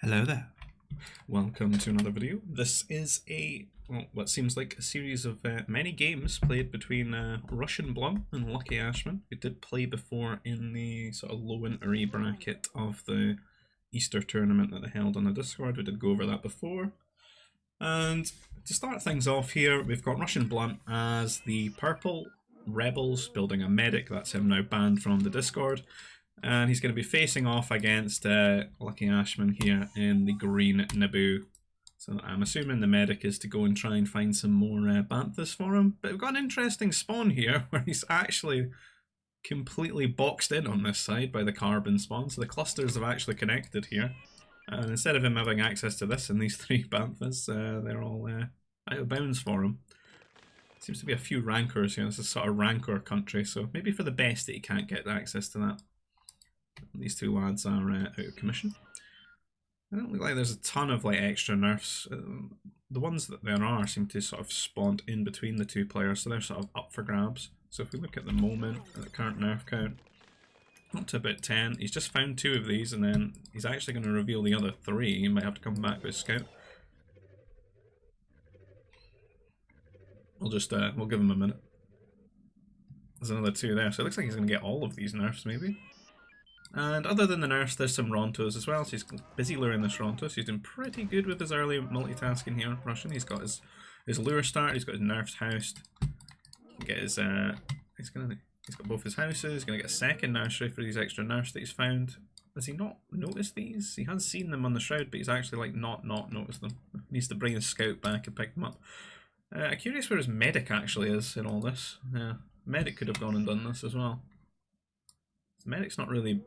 Hello there. Welcome to another video. This is what seems like a series of many games played between Russian Blunt and Lucky Ashman. We did play before in the sort of low entry bracket of the Easter tournament that they held on the Discord. We did go over that before. And to start things off here, we've got Russian Blunt as the purple rebels building a medic. That's him now banned from the Discord. And he's going to be facing off against Lucky Ashman here in the green Naboo. So I'm assuming the medic is to go and try and find some more banthas for him. But we've got an interesting spawn here where he's actually completely boxed in on this side by the carbon spawn. So the clusters have actually connected here. And instead of him having access to this and these three banthas, they're all out of bounds for him. Seems to be a few rancors here. This is sort of rancor country, so maybe for the best that he can't get access to that. These two lads are out of commission. I don't look like there's a ton of extra nerfs. The ones that there are seem to sort of spawn in between the two players, so they're sort of up for grabs. So if we look at the moment, at the current nerf count, up to about 10. He's just found 2 of these, and then he's actually going to reveal the other 3. He might have to come back with his scout. We'll just we'll give him a minute. There's another 2 there, so it looks like he's going to get all of these nerfs maybe. And other than the nerfs, there's some Rontos as well, so he's busy luring this Ronto, so he's doing pretty good with his early multitasking here, Russian. He's got his lure start, he's got his nerfs housed. He can get his, he's got both his houses, he's going to get a second nursery for these extra nerfs that he's found. Has he not noticed these? He has seen them on the Shroud, but he's actually not noticed them. He needs to bring his scout back and pick them up. I'm curious where his medic actually is in all this. Yeah, medic could have gone and done this as well. The medic's not really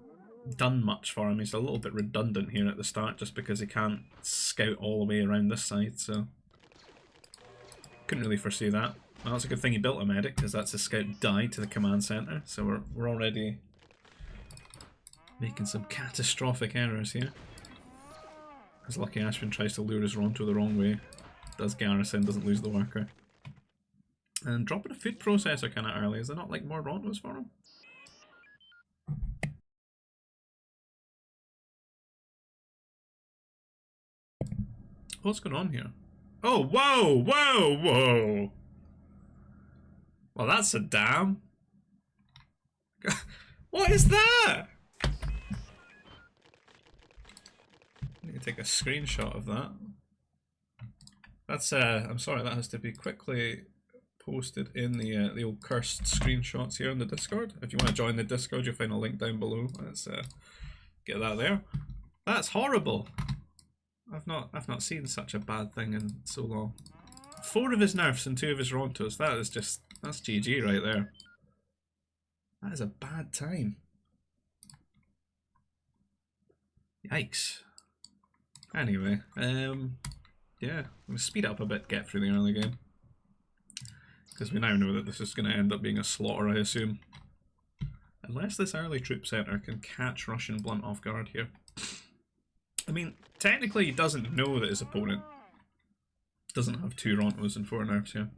done much for him. He's a little bit redundant here at the start just because he can't scout all the way around this side, so couldn't really foresee that. Well, it's a good thing he built a medic because that's his scout died to the command center, so we're already making some catastrophic errors here. As Lucky Ashman tries to lure his Ronto the wrong way, does garrison, doesn't lose the worker. And dropping a food processor kind of early. Is there not more Rontos for him? What's going on here? Oh, whoa! Well, that's a dam. What is that? I need to take a screenshot of that. That's I'm sorry, that has to be quickly posted in the old cursed screenshots here on the Discord. If you want to join the Discord, you'll find a link down below. Let's get that there. That's horrible. I've not seen such a bad thing in so long. 4 of his nerfs and 2 of his Rontos. That's GG right there. That is a bad time. Yikes. Anyway, yeah, I'm gonna speed up a bit, get through the early game. Because we now know that this is gonna end up being a slaughter, I assume. Unless this early troop center can catch Russian Blunt off guard here. I mean, technically he doesn't know that his opponent doesn't have 2 Rontos and 4 nerfs here.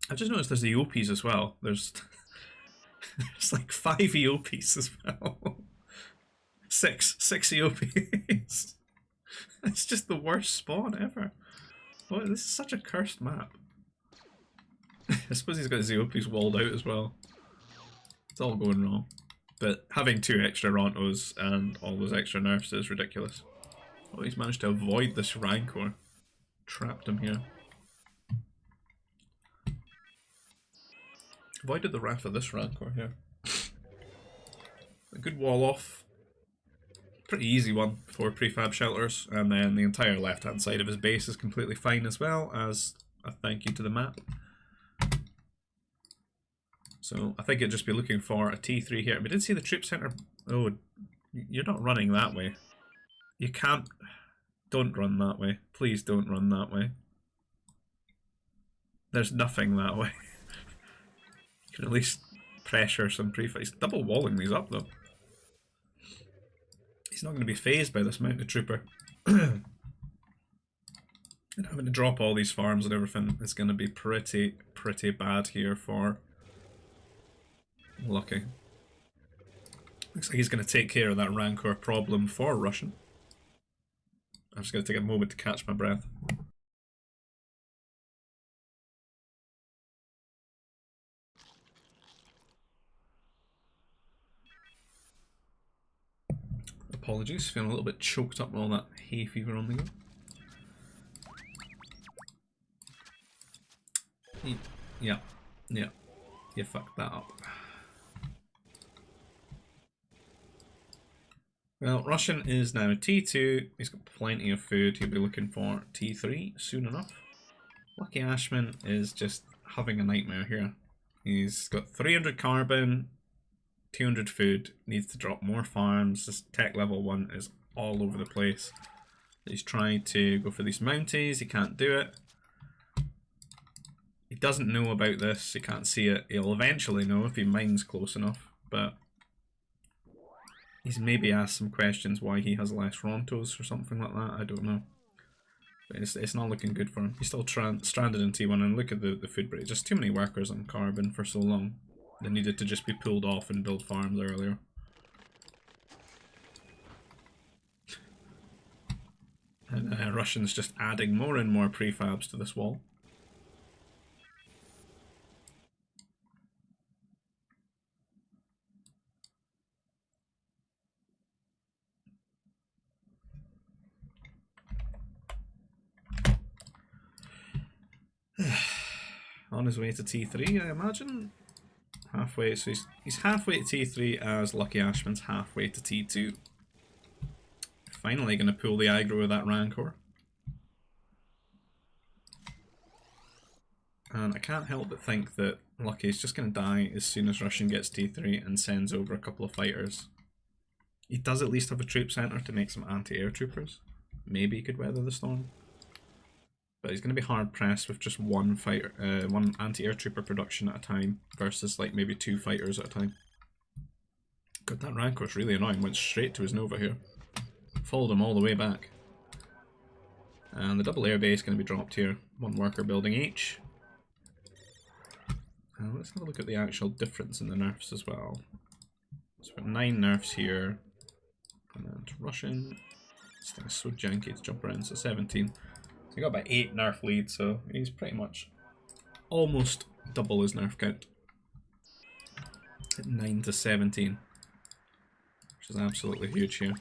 I've just noticed there's the EOPs as well. There's 5 EOPs as well. 6 EOPs. It's just the worst spawn ever. What? This is such a cursed map. I suppose he's got his EOPs walled out as well. It's all going wrong. But having 2 extra Rontos and all those extra nerfs is ridiculous. Oh, he's managed to avoid this Rancor. Trapped him here. Avoided the wrath of this Rancor here. A good wall off. Pretty easy one for prefab shelters. And then the entire left hand side of his base is completely fine as well, as a thank you to the map. So I think it'd just be looking for a T3 here. We did see the troop center. Oh, you're not running that way. You can't. Don't run that way. Please don't run that way. There's nothing that way. You can at least pressure some prefab. He's double walling these up though. He's not going to be phased by this mounted trooper. And having to drop all these farms and everything is going to be pretty bad here for Lucky. Looks like he's going to take care of that Rancor problem for Russian. I'm just going to take a moment to catch my breath. Apologies, feeling a little bit choked up with all that hay fever on the go. Yeah, you fucked that up. Well, Russian is now T2, he's got plenty of food, he'll be looking for T3 soon enough. Lucky Ashman is just having a nightmare here. He's got 300 carbon, 200 food, needs to drop more farms, this tech level 1 is all over the place. He's trying to go for these mounties, he can't do it. He doesn't know about this, he can't see it. He'll eventually know if he mines close enough, but he's maybe asked some questions why he has less Rontos or something like that, I don't know. But it's not looking good for him. He's still stranded in T1, and look at the food break. Just too many workers on carbon for so long. They needed to just be pulled off and build farms earlier. And Russians just adding more and more prefabs to this wall. On his way to T3, I imagine. Halfway, so he's halfway to T3 as Lucky Ashman's halfway to T2. Finally going to pull the aggro with that Rancor. And I can't help but think that Lucky's just going to die as soon as Russian gets T3 and sends over a couple of fighters. He does at least have a troop center to make some anti-air troopers. Maybe he could weather the storm. But he's going to be hard pressed with just one fighter, one anti-air trooper production at a time versus like maybe 2 fighters at a time. God, that Rancor's really annoying. Went straight to his Nova here. Followed him all the way back. And the double air base going to be dropped here. 1 worker building each. Let's have a look at the actual difference in the nerfs as well. So we've got 9 nerfs here. And then to Russian. This thing's so janky to jump around, so 17. He got about 8 nerf lead, so he's pretty much almost double his nerf count. At 9 to 17. Which is absolutely huge here.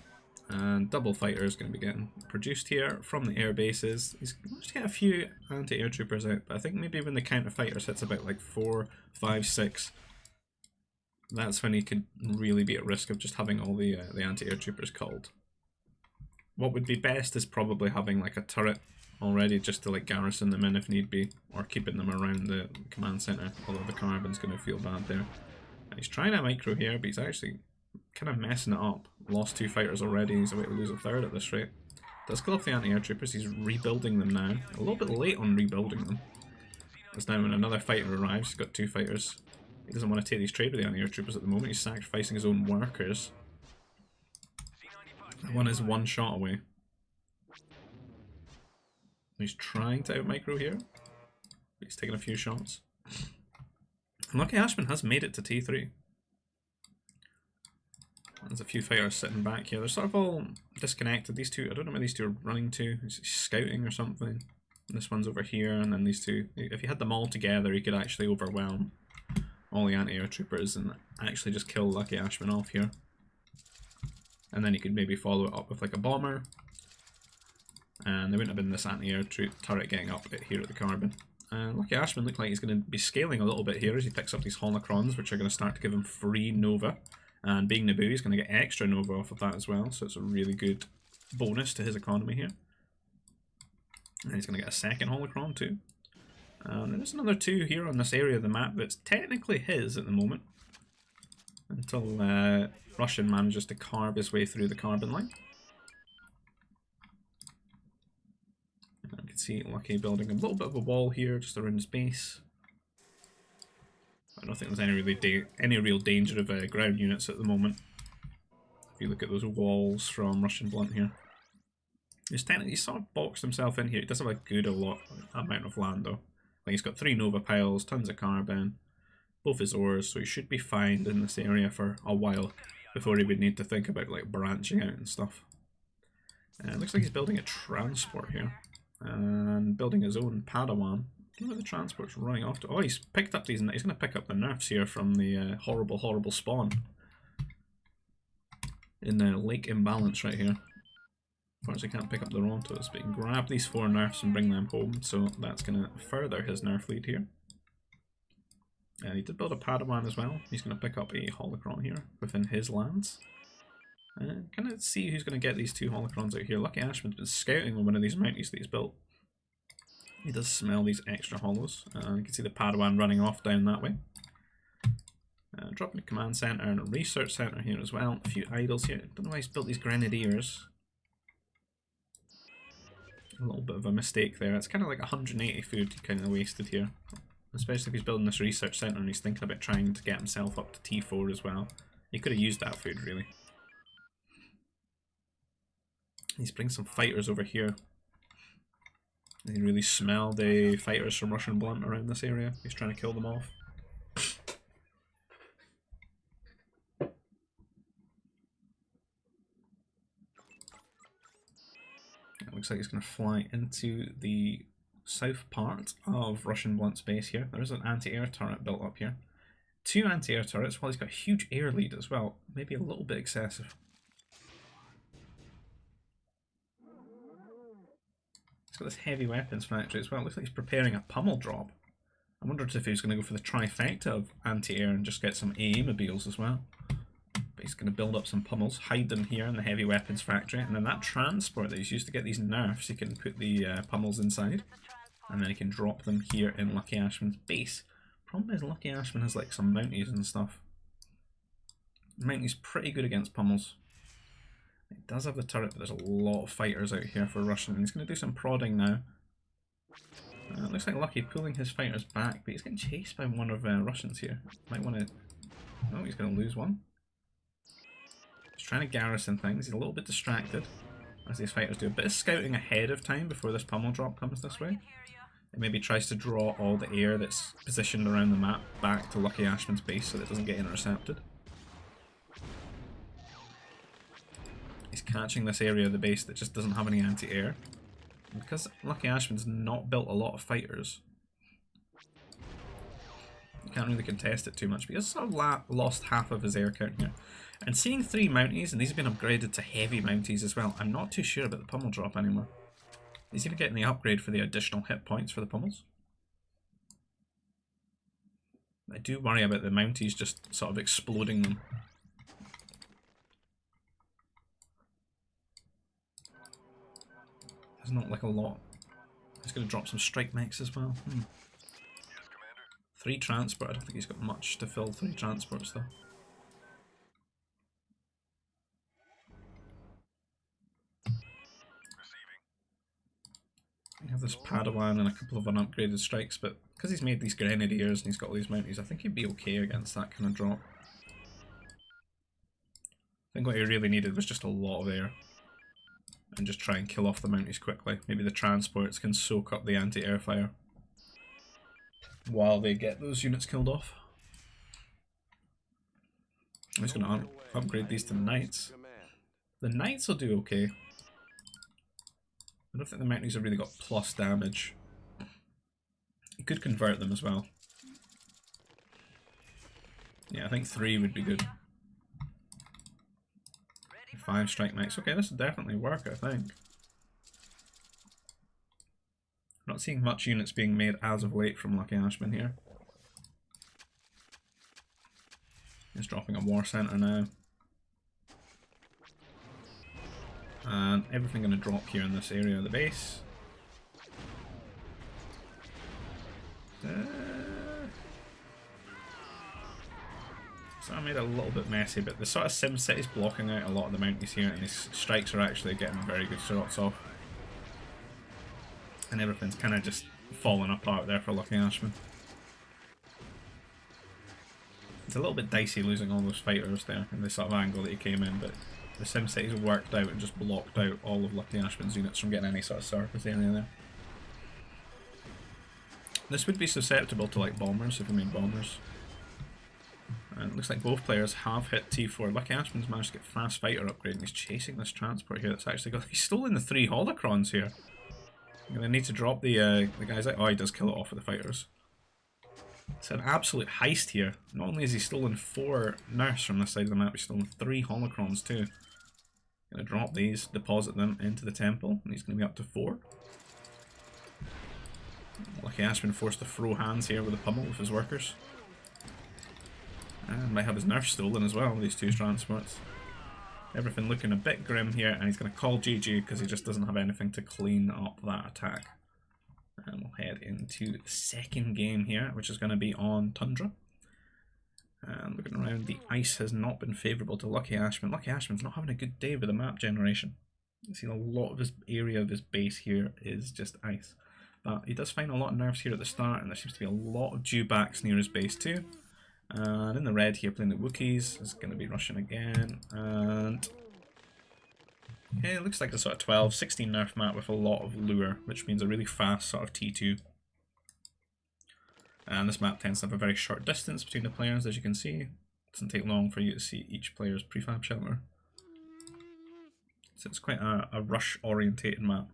And double fighter is going to be getting produced here from the air bases. He's managed to get a few anti-air troopers out, but I think maybe when the counter fighters hits about like 4, 5, 6, that's when he could really be at risk of just having all the anti-air troopers called. What would be best is probably having like a turret already just to like garrison them in if need be, or keeping them around the command center, although the carbon's going to feel bad there. And he's trying a micro here, but he's actually kind of messing it up. Lost 2 fighters already, he's about to lose a 3rd at this rate. Does kill off the anti-air troopers, he's rebuilding them now. A little bit late on rebuilding them. As now when another fighter arrives, he's got 2 fighters. He doesn't want to take these trade with the anti-air troopers at the moment, he's sacrificing his own workers. That one is 1 shot away. He's trying to out-micro here, but he's taking a few shots. And Lucky Ashman has made it to T3. There's a few fighters sitting back here. They're sort of all disconnected. These two, I don't know where these two are running to. He's scouting or something. And this one's over here, and then these two. If you had them all together, you could actually overwhelm all the anti-air troopers and actually just kill Lucky Ashman off here. And then you could maybe follow it up with like a bomber. And there wouldn't have been this anti-air turret getting up here at the carbon. Lucky Ashman looked like he's going to be scaling a little bit here as he picks up these holocrons, which are going to start to give him free Nova. And being Naboo, he's going to get extra Nova off of that as well, so it's a really good bonus to his economy here. And he's going to get a 2nd holocron too. And there's another 2 here on this area of the map that's technically his at the moment. Until Russian manages to carve his way through the carbon line. And you can see Lucky building a little bit of a wall here just around his base. I don't think there's any real danger of ground units at the moment. If you look at those walls from Russian Blunt here. He's sort of boxed himself in here. He does have a good amount of land though. Like he's got 3 Nova piles, tons of carbon, both his ores, so he should be fine in this area for a while. before he would need to think about like branching out and stuff. It looks like he's building a transport here and building his own Padawan. I don't know where the transport's running off to. Oh, he's picked up these. He's going to pick up the nerfs here from the horrible spawn in the Lake Imbalance right here. Of course, he can't pick up the Rontos, but he can grab these 4 nerfs and bring them home. So that's going to further his nerf lead here. He did build a Padawan as well. He's going to pick up a Holocron here within his lands. Kind of see who's going to get these 2 Holocrons out here. Lucky Ashman's been scouting on one of these mounties that he's built. He does smell these extra hollows. You can see the Padawan running off down that way. Dropping a command center and a research center here as well. A few idols here. Don't know why he's built these grenadiers. A little bit of a mistake there. It's kind of like 180 food he kind of wasted here. Especially if he's building this research center and he's thinking about trying to get himself up to T4 as well. He could have used that food really. He's bringing some fighters over here. You can really smell the fighters from Russian Blunt around this area. He's trying to kill them off. It looks like he's going to fly into the south part of Russian Blunt's base here. There is an anti-air turret built up here. 2 anti-air turrets, while he's got a huge air lead as well. Maybe a little bit excessive. He's got this heavy weapons factory as well. It looks like he's preparing a pummel drop. I wondered if he was going to go for the trifecta of anti-air and just get some AA-mobiles as well. But he's going to build up some pummels, hide them here in the heavy weapons factory, and then that transport that he's used to get these nerfs, he can put the pummels inside, and then he can drop them here in Lucky Ashman's base. Problem is Lucky Ashman has like some mounties and stuff. Mounties pretty good against pummels. It does have the turret, but there's a lot of fighters out here for Russian, and he's going to do some prodding now. It looks like Lucky pulling his fighters back, but he's getting chased by one of Russians here. Might want to... Oh, he's going to lose one. He's trying to garrison things. He's a little bit distracted as these fighters do a bit of scouting ahead of time before this pummel drop comes this way. It maybe tries to draw all the air that's positioned around the map back to Lucky Ashman's base so that it doesn't get intercepted. He's catching this area of the base that just doesn't have any anti-air. Because Lucky Ashman's not built a lot of fighters, you can't really contest it too much, but he's sort of lost half of his air count here. And seeing 3 mounties, and these have been upgraded to heavy mounties as well, I'm not too sure about the pummel drop anymore. He's even getting the upgrade for the additional hit points for the pummels. I do worry about the mounties just sort of exploding them. There's not like a lot. He's going to drop some strike mechs as well. 3 transport. I don't think he's got much to fill 3 transports though. We have this Padawan and a couple of unupgraded strikes, but because he's made these grenadiers and he's got all these mounties, I think he'd be okay against that kind of drop. I think what he really needed was just a lot of air. And just try and kill off the mounties quickly. Maybe the transports can soak up the anti-air fire while they get those units killed off. I'm just going to upgrade these to knights. The knights will do okay. I don't think the mounties have really got plus damage. You could convert them as well. Yeah, I think 3 would be good. 5 strike knights. Okay, this will definitely work, I think. Not seeing much units being made as of late from Lucky Ashman here. He's dropping a war center now. And everything going to drop here in this area of the base. So I made it a little bit messy, but the sort of Sim City's blocking out a lot of the mounties here, and these strikes are actually getting very good shots off. And everything's kind of just falling apart there for Lucky Ashman. It's a little bit dicey losing all those fighters there in the sort of angle that he came in, but the Sim City's worked out and just blocked out all of Lucky Ashman's units from getting any sort of surface area there. This would be susceptible to like bombers if you made bombers. And it looks like both players have hit T4. Lucky Ashman's managed to get Fast Fighter upgrade, and he's chasing this transport here. That's actually got. He's stolen the 3 holocrons here. I'm gonna need to drop the guys out. Oh, he does kill it off with the fighters. It's an absolute heist here. Not only has he stolen 4 nerfs from this side of the map, he's stolen 3 holocrons too. Gonna drop these, deposit them into the temple, and he's gonna be up to 4. Lucky Ashman forced to throw hands here with a pummel with his workers. And might have his nerf stolen as well with these 2 transports. Everything looking a bit grim here, and he's going to call GG because he just doesn't have anything to clean up that attack. And we'll head into the second game here, which is going to be on Tundra. And looking around, the ice has not been favourable to Lucky Ashman. Lucky Ashman's not having a good day with the map generation. You see a lot of his area of his base here is just ice. But he does find a lot of nerfs here at the start, and there seems to be a lot of dewbacks near his base too. And in the red here, playing the Wookiees, is going to be Russian again. And yeah, it looks like a sort of 12, 16 nerf map with a lot of lure, which means a really fast sort of T2. And this map tends to have a very short distance between the players, as you can see. It doesn't take long for you to see each player's prefab shelter. So it's quite a rush-orientated map.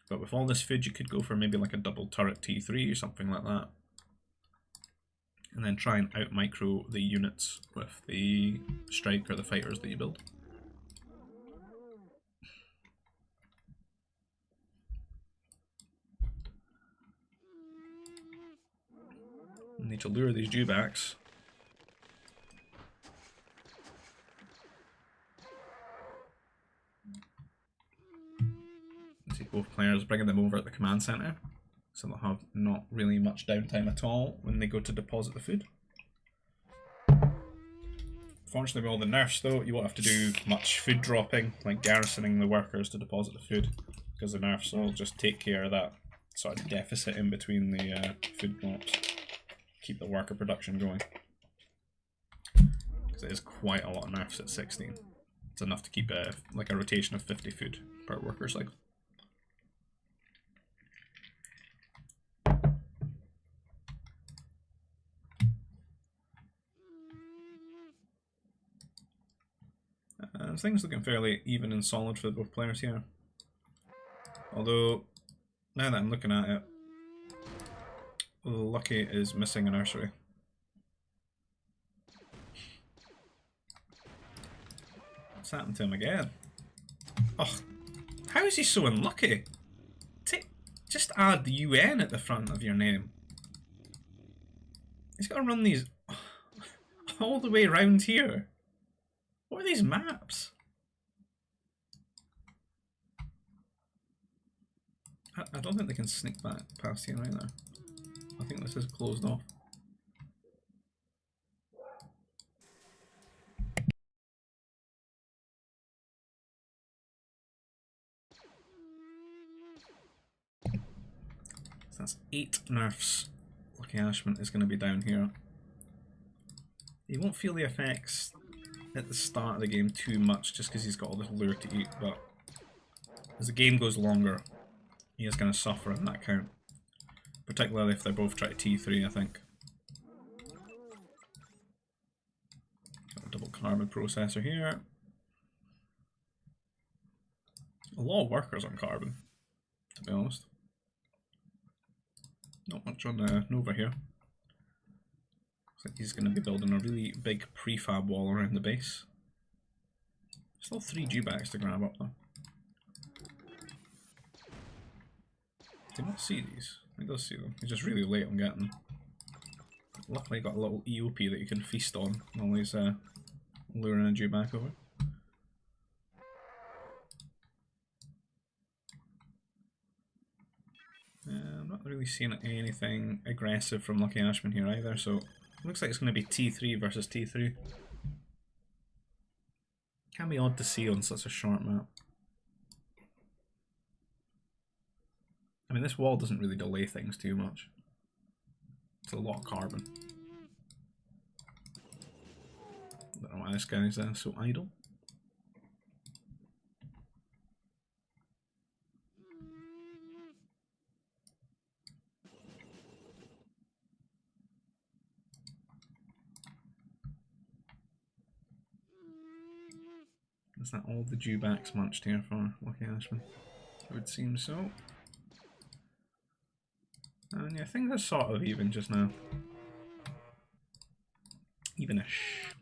But with all this food, you could go for maybe like a double turret T3 or something like that. And then try and out-micro the units with the strike or the fighters that you build. You need to lure these dewbacks. See both players bringing them over at the command center. So they'll have not really much downtime at all when they go to deposit the food. Fortunately with all the nerfs though, you won't have to do much food dropping, like garrisoning the workers to deposit the food, because the nerfs will just take care of that sort of deficit in between the food drops. Keep the worker production going. Because it is quite a lot of nerfs at 16. It's enough to keep like a rotation of 50 food per worker cycle. Things looking fairly even and solid for both players here. Although, now that I'm looking at it, Lucky is missing a nursery. What's happened to him again? Oh, how is he so unlucky? Just add the UN at the front of your name. He's got to run these all the way around here. What are these maps? I don't think they can sneak back past here either. I think this is closed off. So that's 8 nerfs. Lucky Ashman is going to be down here. He won't feel the effects at the start of the game too much just because he's got all this lure to eat, but as the game goes longer, he is going to suffer on that count. Particularly if they both try T3, I think. Got a double carbon processor here. A lot of workers on carbon, to be honest. Not much on Nova here. Looks like he's going to be building a really big prefab wall around the base. Still 3 dewbacks to grab up though. Did not see these. He does see them. He's just really late on getting them. Luckily got a little EOP that you can feast on while he's luring a dewback over. I'm not really seeing anything aggressive from Lucky Ashman here either, so it looks like it's going to be T3 versus T3. Can be odd to see on such a short map. I mean, this wall doesn't really delay things too much. It's a lot of carbon. Don't know why this guy's so idle. Is that all the dewbacks munched here for Lucky Ashman? It would seem so. And yeah, things are sort of even just now. Evenish.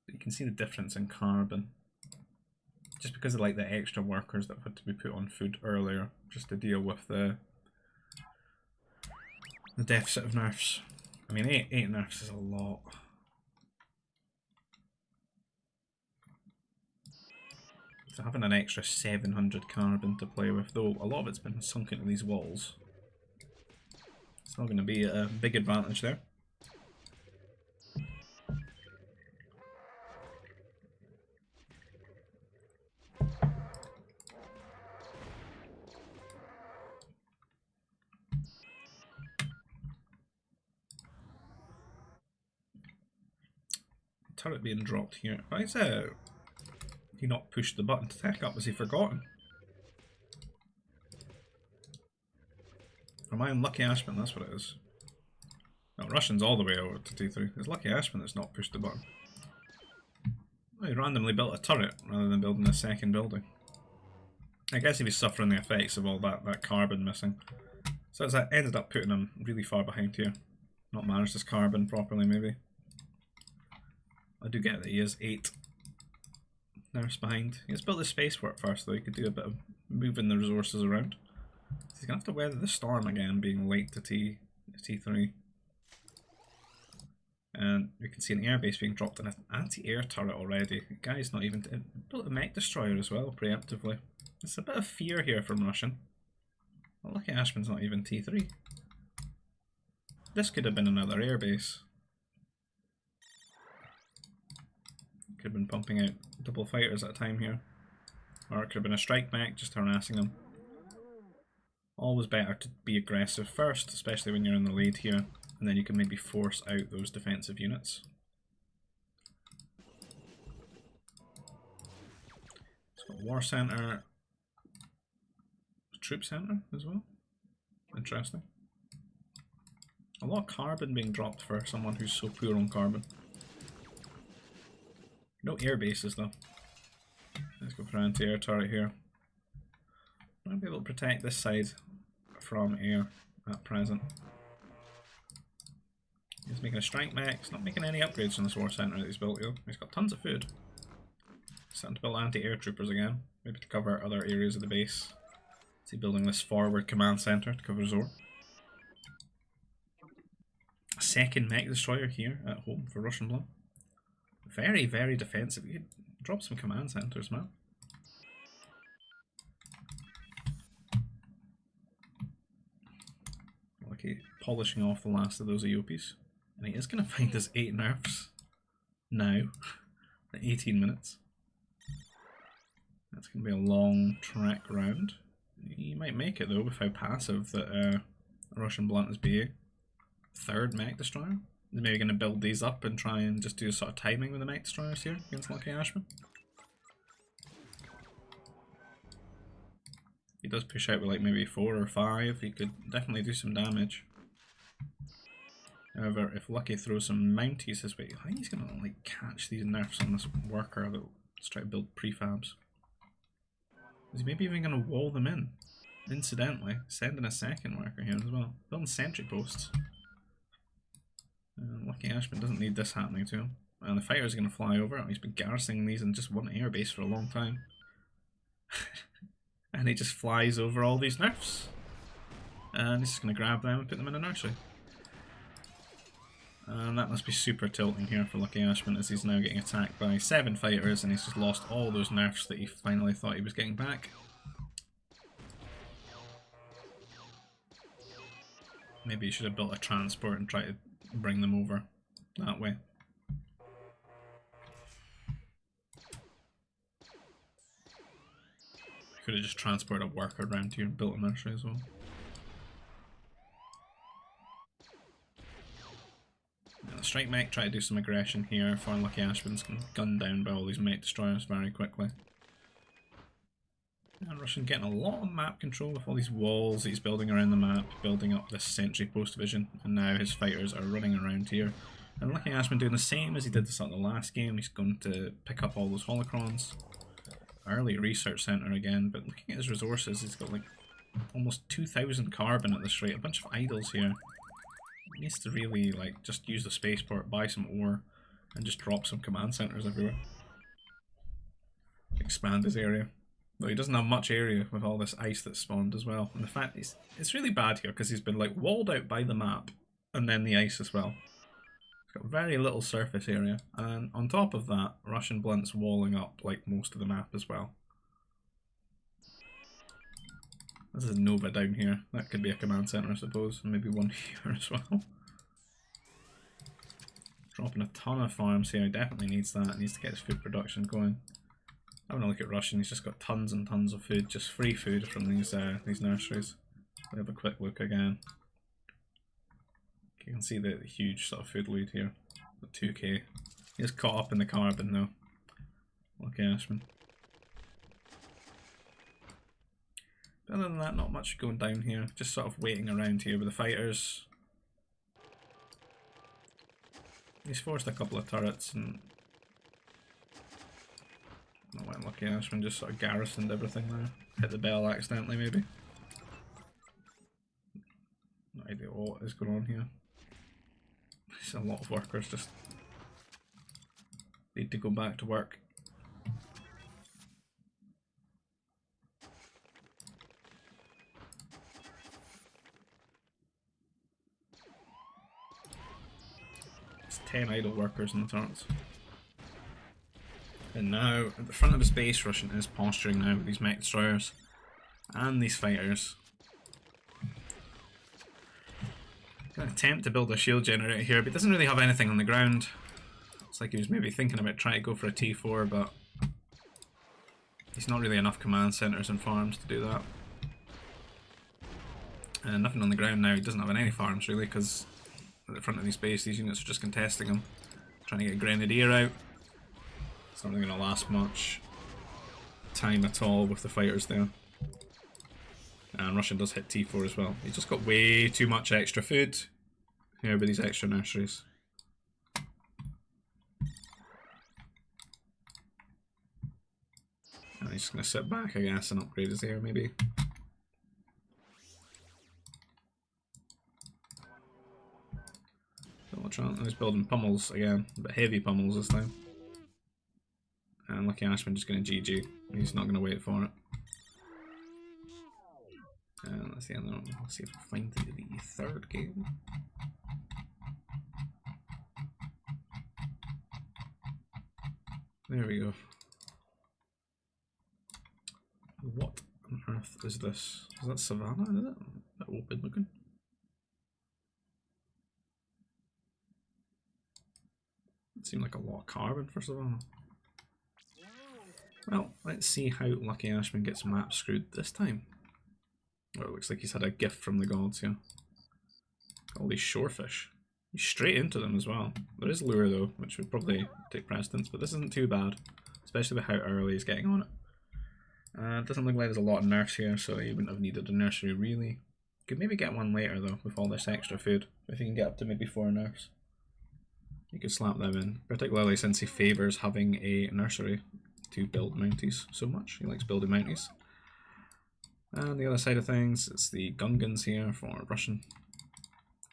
But you can see the difference in carbon. Just because of like the extra workers that have had to be put on food earlier, just to deal with the deficit of nerfs. I mean, 8 nerfs is a lot. So having an extra 700 carbon to play with, though a lot of it's been sunk into these walls, it's not going to be a big advantage there. Turret being dropped here. Why is he not pushed the button to attack up? Was he forgotten? Am I on Lucky Ashman? That's what it is. No, Russian's all the way over to T3. It's Lucky Ashman that's not pushed the button. Well, he randomly built a turret rather than building a second building. I guess he was suffering the effects of all that carbon missing. So it's ended up putting him really far behind here. Not managed his carbon properly, maybe. I do get that he is 8 nerfs behind. He has built the spaceport first, though. He could do a bit of moving the resources around. He's going to have to weather the storm again, being late to T3. And you can see an airbase being dropped in an anti-air turret already. The guy's not even built a mech destroyer as well, preemptively. It's a bit of fear here from Russian. Well, Lucky Ashman's not even T3. This could have been another airbase. Could have been pumping out double fighters at a time here. Or it could have been a strike mech just harassing them. Always better to be aggressive first, especially when you're in the lead here, and then you can maybe force out those defensive units. It's got War Center, Troop Center as well. Interesting. A lot of carbon being dropped for someone who's so poor on carbon. No air bases though. Let's go for an anti-air turret here. I'll be able to protect this side from air at present. He's making a strike mech. He's not making any upgrades on this war center that he's built here. He's got tons of food. He's starting to build anti-air troopers again, maybe to cover other areas of the base. Is he building this forward command center to cover Zor? A second mech destroyer here at home for Russian Blood. Very, very defensive. You could drop some command centers, man. Okay, polishing off the last of those EOPs. And he is going to find his 8 nerfs now, in 18 minutes. That's going to be a long track round. He might make it though with how passive that Russian Blunt is being. Third mech destroyer. He's maybe going to build these up and try and just do a sort of timing with the mech destroyers here against Lucky Ashman. He does push out with like maybe 4 or 5. He could definitely do some damage. However, if Lucky throws some Mounties his way, I think he's going to like catch these nerfs on this worker that's trying to build prefabs. Is he maybe even going to wall them in? Incidentally, sending a second worker here as well. Building sentry posts. Lucky Ashman doesn't need this happening to him. And the fighter's going to fly over. He's been garrisoning these in just one airbase for a long time. And he just flies over all these nerfs. And he's just going to grab them and put them in a nursery. And that must be super tilting here for Lucky Ashman, as he's now getting attacked by 7 fighters and he's just lost all those nerfs that he finally thought he was getting back. Maybe he should have built a transport and tried to bring them over that way. Could have just transported a worker around here and built a nursery as well. The strike mech try to do some aggression here for Lucky Ashman's gunned down by all these mech destroyers very quickly. And Russian getting a lot of map control with all these walls that he's building around the map, building up this sentry post division, and now his fighters are running around here, And Lucky Ashman doing the same as he did this at the last game. He's going to pick up all those holocrons. Early research center again, but looking at his resources, he's got like almost 2,000 carbon at this rate. A bunch of idols here. He needs to really like just use the spaceport, buy some ore, and just drop some command centers everywhere. Expand his area. Though he doesn't have much area with all this ice that's spawned as well. And the fact it's really bad here because he's been like walled out by the map and then the ice as well. He's got very little surface area, and on top of that, Russian Blunt's walling up like most of the map as well. This is Nova down here. That could be a command center, I suppose, and maybe one here as well. Dropping a ton of farms here. He definitely needs that. He needs to get his food production going. Having a look at Russian, he's just got tons and tons of food, just free food from these nurseries. We have a quick look again. You can see the huge sort of food loot here, the 2k. He's caught up in the carbon though. Lucky Ashman. But other than that, not much going down here. Just sort of waiting around here with the fighters. He's forced a couple of turrets and I went Lucky Ashman just sort of garrisoned everything there. Hit the bell accidentally maybe. No idea what is going on here. There's a lot of workers just need to go back to work. It's 10 idle workers in the turrets. And now, at the front of his base, Russian is posturing now with these mech destroyers and these fighters. Gonna attempt to build a shield generator here, but he doesn't really have anything on the ground. It's like he was maybe thinking about trying to go for a T4, but he's not really enough command centers and farms to do that. And nothing on the ground now. He doesn't have any farms really, because at the front of his base, these units are just contesting him, trying to get a grenadier out. It's not really going to last much time at all with the fighters there. And Russian does hit T4 as well. He's just got way too much extra food here with these extra nurseries. And he's just going to sit back, I guess, and upgrade his air maybe. He's building pummels again, but heavy pummels this time. And Lucky Ashman just going to GG. He's not going to wait for it. And that's the end of it. Let's see if we find the third game. There we go. What on earth is this? Is that Savannah, is it? That open looking. It seemed like a lot of carbon for Savannah. Well, let's see how Lucky Ashman gets map screwed this time. Oh, it looks like he's had a gift from the gods here. Got all these shorefish. He's straight into them as well. There is lure though, which would probably take precedence, but this isn't too bad, especially with how early he's getting on it. It doesn't look like there's a lot of nerfs here, so he wouldn't have needed a nursery really. Could maybe get one later though, with all this extra food. If he can get up to maybe 4 nerfs. You could slap them in, particularly since he favours having a nursery to build mounties so much. He likes building mounties. And the other side of things, it's the Gungans here for Russian.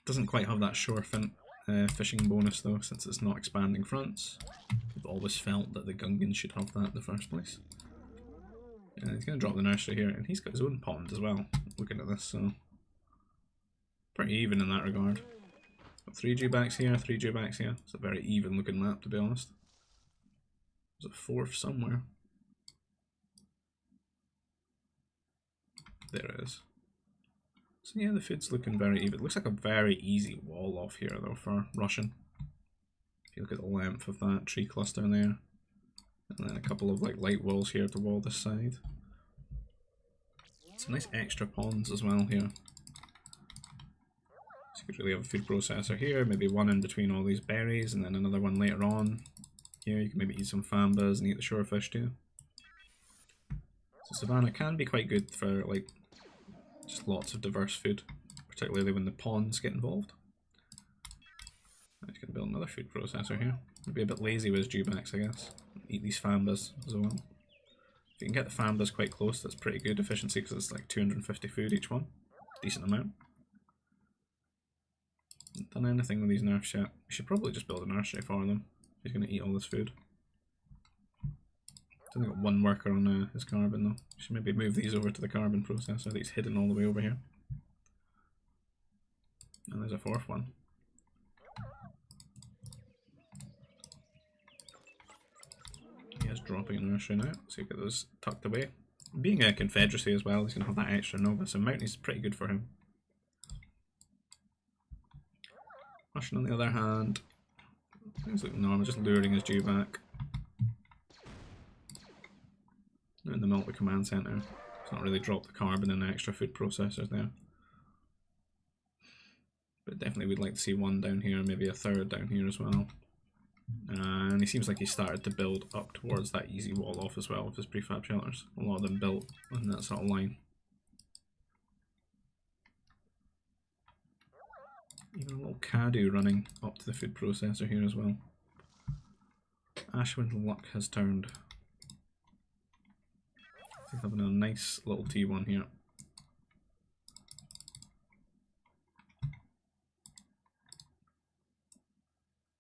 Doesn't quite have that shore fishing bonus though, since it's not expanding fronts. We've always felt that the Gungans should have that in the first place. And he's going to drop the nursery here, and he's got his own pond as well, looking at this, so pretty even in that regard. Got 3 dewbacks here, 3 dewbacks here. It's a very even looking map, to be honest. There's a 4th somewhere. There it is. So yeah, the food's looking very even. It looks like a very easy wall off here though for Russian. If you look at the length of that tree cluster there. And then a couple of like light walls here to wall this side. Some nice extra ponds as well here. So you could really have a food processor here, maybe one in between all these berries and then another one later on. Here you can maybe eat some fambas and eat the shorefish too. So Savannah can be quite good for like just lots of diverse food, particularly when the ponds get involved. He's going to build another food processor here. Be a bit lazy with his dewbacks, I guess. Eat these fambas as well. If you can get the fambas quite close, that's pretty good efficiency because it's like 250 food each one. Decent amount. Haven't done anything with these nerfs yet. We should probably just build a nursery for them. He's going to eat all this food. He's only got one worker on his carbon though. We should maybe move these over to the carbon processor. He's hidden all the way over here. And there's a fourth one. He is dropping a nursery now, so you get those tucked away. Being a confederacy as well, he's going to have that extra Nova, so mountain is pretty good for him. Russian on the other hand, things look normal, just luring his dewback. In the military command centre, it's not really dropped the carbon and the extra food processors there. But definitely we'd like to see one down here, maybe a third down here as well. And he seems like he started to build up towards that easy wall off as well with his prefab shelters. A lot of them built on that sort of line. Even a little Cadu running up to the food processor here as well. Ashwin's luck has turned. He's having a nice little T1 here.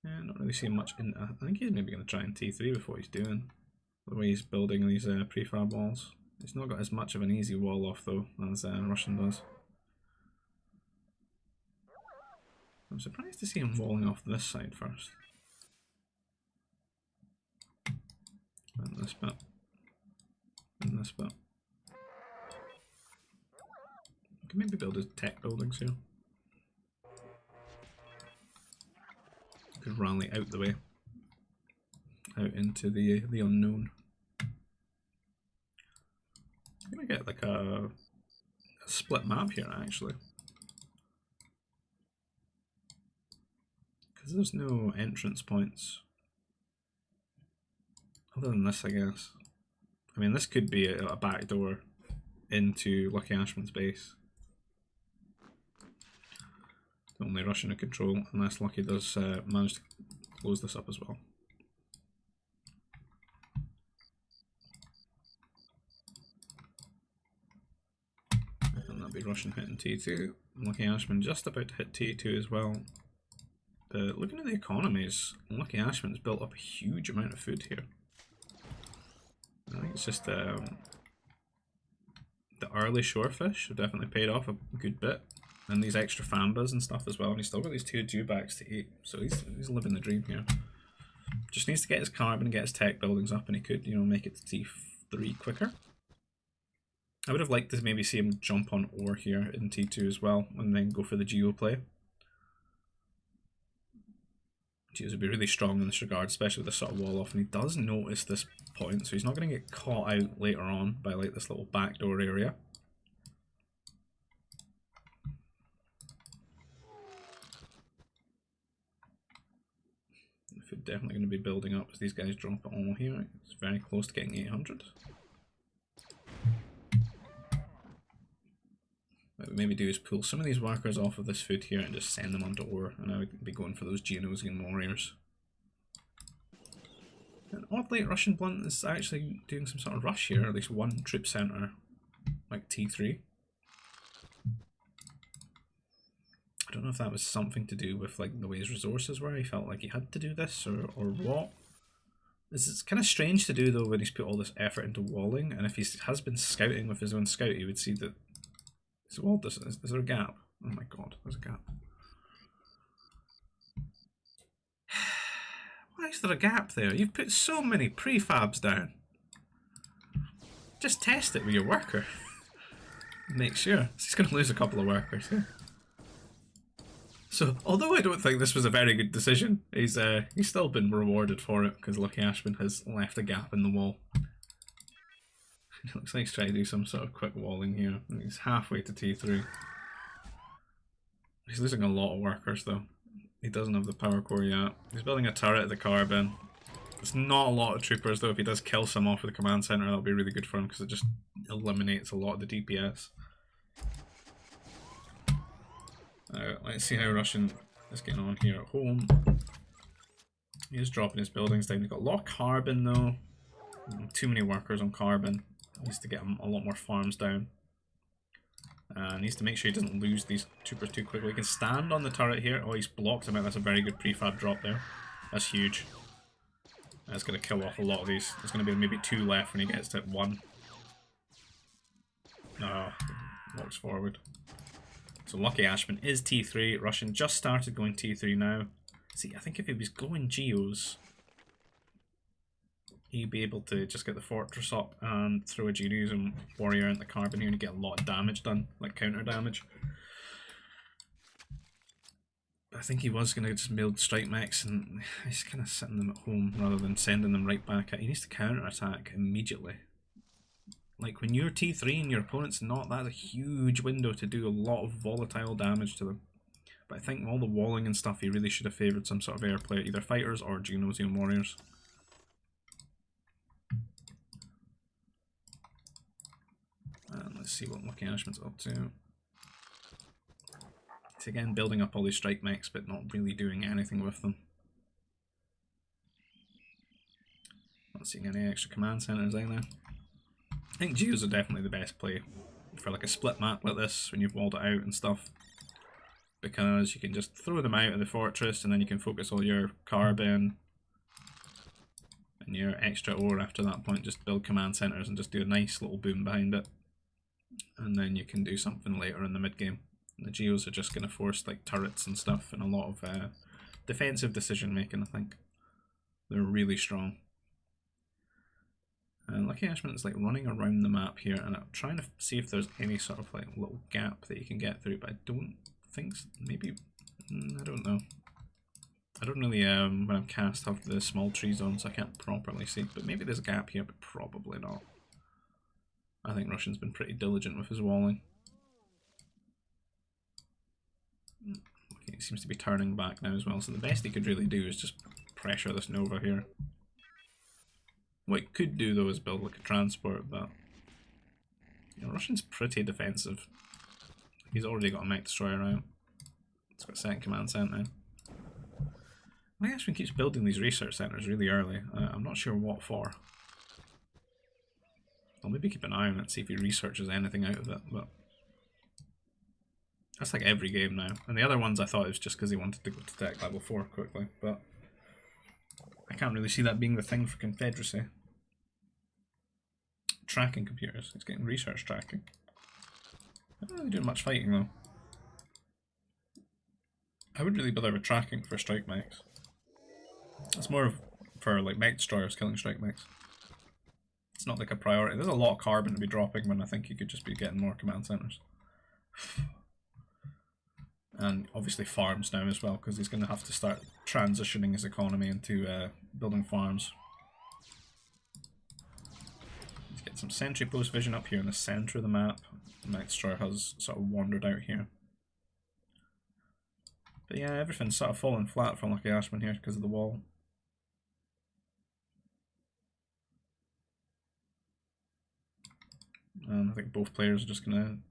Yeah, not really seeing much in. I think he's maybe going to try and T3 before he's doing. The way he's building these prefab walls. He's not got as much of an easy wall off though as Russian does. I'm surprised to see him walling off this side first. And this bit. And this bit. I can maybe build his tech buildings here. Could rally out the way. Out into the unknown. I'm gonna get like a split map here actually. Because there's no entrance points. Other than this, I guess. I mean, this could be a back door into Lucky Ashman's base. The only Russian to control, unless Lucky does manage to close this up as well. And that'd be Russian hitting T2. Lucky Ashman just about to hit T2 as well. Looking at the economies, Lucky Ashman's built up a huge amount of food here. I think it's just the early shorefish have definitely paid off a good bit. And these extra fambas and stuff as well. And he's still got these 2 dewbacks to eat. So he's living the dream here. Just needs to get his carbon and get his tech buildings up and he could, you know, make it to T3 quicker. I would have liked to maybe see him jump on ore here in T2 as well and then go for the geo play. Geos would be really strong in this regard, especially with this sort of wall off, and he does notice this point, so he's not going to get caught out later on by like this little backdoor area. If you're definitely going to be building up as these guys drop it all here, it's very close to getting 800. What we maybe do is pull some of these workers off of this food here and just send them onto ore, and I would be going for those Geonosian warriors. And oddly, Russian Blunt is actually doing some sort of rush here, at least one troop centre, like T3. I don't know if that was something to do with like the way his resources were, he felt like he had to do this, or what. It's kind of strange to do though when he's put all this effort into walling, and if he has been scouting with his own scout, he would see that. So well, is there a gap? Oh my god, there's a gap. Why is there a gap there? You've put so many prefabs down. Just test it with your worker. Make sure. He's going to lose a couple of workers here. So, although I don't think this was a very good decision, he's still been rewarded for it because Lucky Ashman has left a gap in the wall. It looks like he's trying to do some sort of quick walling here. He's halfway to T3. He's losing a lot of workers though. He doesn't have the power core yet. He's building a turret at the carbon. It's not a lot of troopers though. If he does kill some off of the command center, that'll be really good for him because it just eliminates a lot of the DPS. Let's see how Russian is getting on here at home. He is dropping his buildings down. He's got a lot of carbon though. Too many workers on carbon. He needs to get a lot more farms down. Needs to make sure he doesn't lose these troopers too quickly. He can stand on the turret here. Oh, he's blocked him out. That's a very good prefab drop there. That's huge. That's going to kill off a lot of these. There's going to be maybe 2 left when he gets to 1. Oh, walks forward. So Lucky Ashman is T3. Russian just started going T3 now. See, I think if he was going Geos, he'd be able to just get the fortress up and throw a Genius and warrior into carbon here and get a lot of damage done, like counter damage. I think he was going to just build strike mechs and he's kind of sitting them at home rather than sending them right back at. He needs to counter attack immediately. Like when you're T3 and your opponent's not, that's a huge window to do a lot of volatile damage to them. But I think all the walling and stuff, he really should have favoured some sort of air play, either fighters or Genosium warriors. And let's see what Lucky Ashman's up to. He's again building up all these strike mechs, but not really doing anything with them. Not seeing any extra command centres either. I think Geos are definitely the best play for like a split map like this when you've walled it out and stuff. Because you can just throw them out of the fortress and then you can focus all your carbon and your extra ore after that point. Just build command centres and just do a nice little boom behind it. And then you can do something later in the mid game. The Geos are just going to force like turrets and stuff and a lot of defensive decision making, I think. They're really strong. And Lucky Ashman's like running around the map here and I'm trying to see if there's any sort of like little gap that you can get through, but I don't think so. Maybe, I don't know. I don't really, when I'm cast, have the small tree zone, so I can't properly see, but maybe there's a gap here, but probably not. I think Russian's been pretty diligent with his walling. Okay, he seems to be turning back now as well, so the best he could really do is just pressure this Nova here. What he could do though is build like a transport, but you know, Russian's pretty defensive. He's already got a mech destroyer out. It's got a second command center. My Ashman keeps building these research centers really early. I'm not sure what for. I'll maybe keep an eye on it, see if he researches anything out of it, but that's like every game now. And the other ones I thought it was just because he wanted to go to tech level 4 quickly, but I can't really see that being the thing for Confederacy. Tracking computers. It's getting research tracking. I don't really do much fighting though. I would really bother with tracking for strike mechs. It's more for like mech destroyers killing strike mechs. It's not like a priority. There's a lot of carbon to be dropping when I think you could just be getting more command centers. And obviously farms now as well, because he's going to have to start transitioning his economy into building farms. Let's get some sentry post vision up here in the centre of the map. The mech destroyer has sort of wandered out here. But yeah, everything's sort of falling flat for Lucky Ashman here because of the wall. And I think both players are just going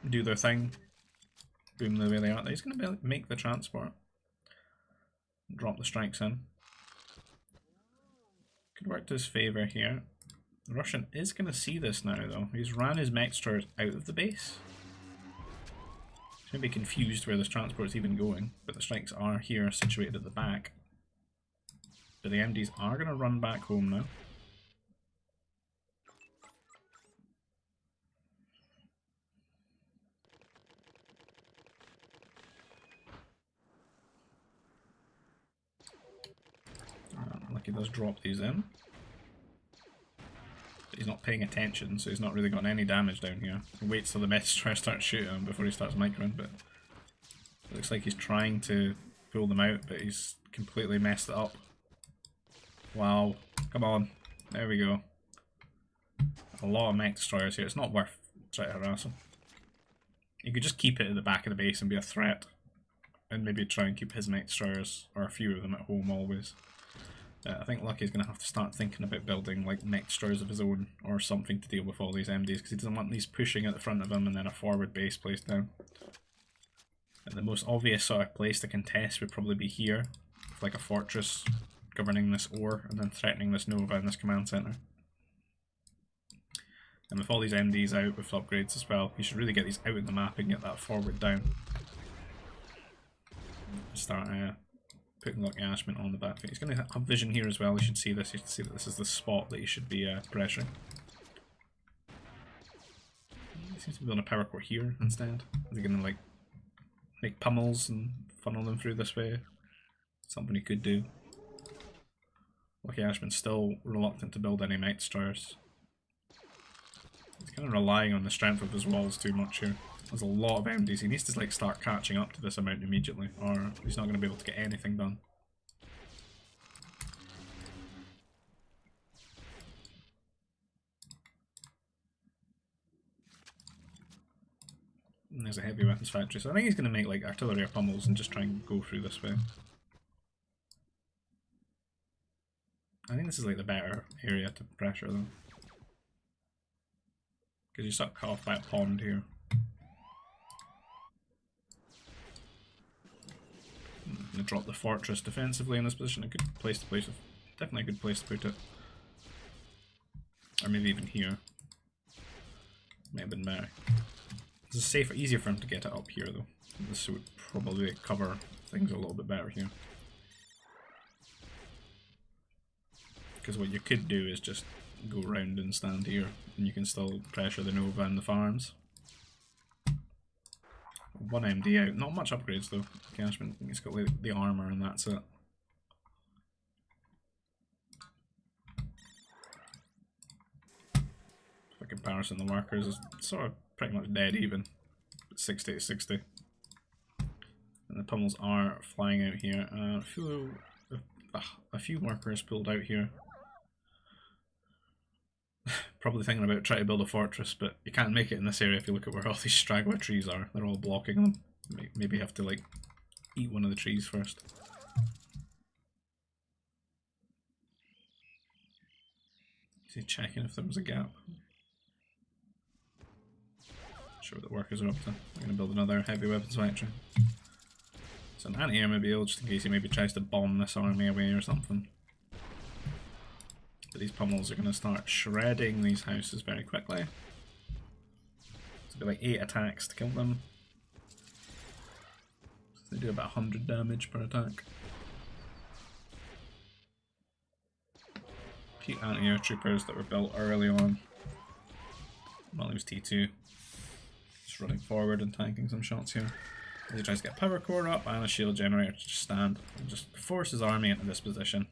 to do their thing. Boom the way they are. He's going to make the transport. Drop the strikes in. Could work to his favour here. The Russian is going to see this now though. He's ran his mech destroyers out of the base. He's going to be confused where this transport's even going, but the strikes are here situated at the back. But the MDs are going to run back home now. Lucky does drop these in. But he's not paying attention, so he's not really got any damage down here. He waits till the mech destroyer starts shooting him before he starts microing, but it looks like he's trying to pull them out, but he's completely messed it up. Wow. Come on. There we go. A lot of mech destroyers here. It's not worth trying to harass him. You could just keep it at the back of the base and be a threat. And maybe try and keep his mech destroyers, or a few of them, at home always. I think Lucky's going to have to start thinking about building like mech destroyers of his own or something to deal with all these MDs, because he doesn't want these pushing at the front of him and then a forward base placed down. And the most obvious sort of place to contest would probably be here, with like a fortress governing this ore and then threatening this Nova and this command center. And with all these MDs out with upgrades as well, you should really get these out of the map and get that forward down. Start putting Lucky Ashman on the back foot. He's going to have vision here as well. You should see this. You should see that this is the spot that you should be pressuring. He seems to be on a power core here instead. Is he going to like make pummels and funnel them through this way? Something he could do. Lucky Ashman's still reluctant to build any Night Destroyers. He's kind of relying on the strength of his walls too much here. There's a lot of MDs. He needs to like start catching up to this amount immediately, or he's not going to be able to get anything done. And there's a heavy weapons factory, so I think he's going to make like artillery or pummels and just try and go through this way. I think this is like the better area to pressure though, because you're sort of cut off by a pond here. I'm going to drop the fortress defensively in this position. A good place to place it. Definitely a good place to put it. Or maybe even here. May have been better. This is safer, easier for him to get it up here though. This would probably cover things a little bit better here. Because what you could do is just go around and stand here, and you can still pressure the Nova and the farms. One MD out, not much upgrades though. Cashman, he's got like the armor and that's it. For comparison, the workers is sort of pretty much dead even. 60 to 60. And the pummels are flying out here. A few workers pulled out here. Probably thinking about trying to build a fortress, but you can't make it in this area if you look at where all these straggler trees are. They're all blocking them. Maybe have to like eat one of the trees first. Is he checking if there was a gap? Sure what the workers are up to. We're going to build another heavy weapons factory. So an anti-air mobile, just in case he maybe tries to bomb this army away or something. But these pummels are going to start shredding these houses very quickly. It's going to be like 8 attacks to kill them. So they do about 100 damage per attack. A few anti-air troopers that were built early on. Well, he was T2. Just running forward and tanking some shots here. He tries to get a power core up and a shield generator to just stand and just force his army into this position.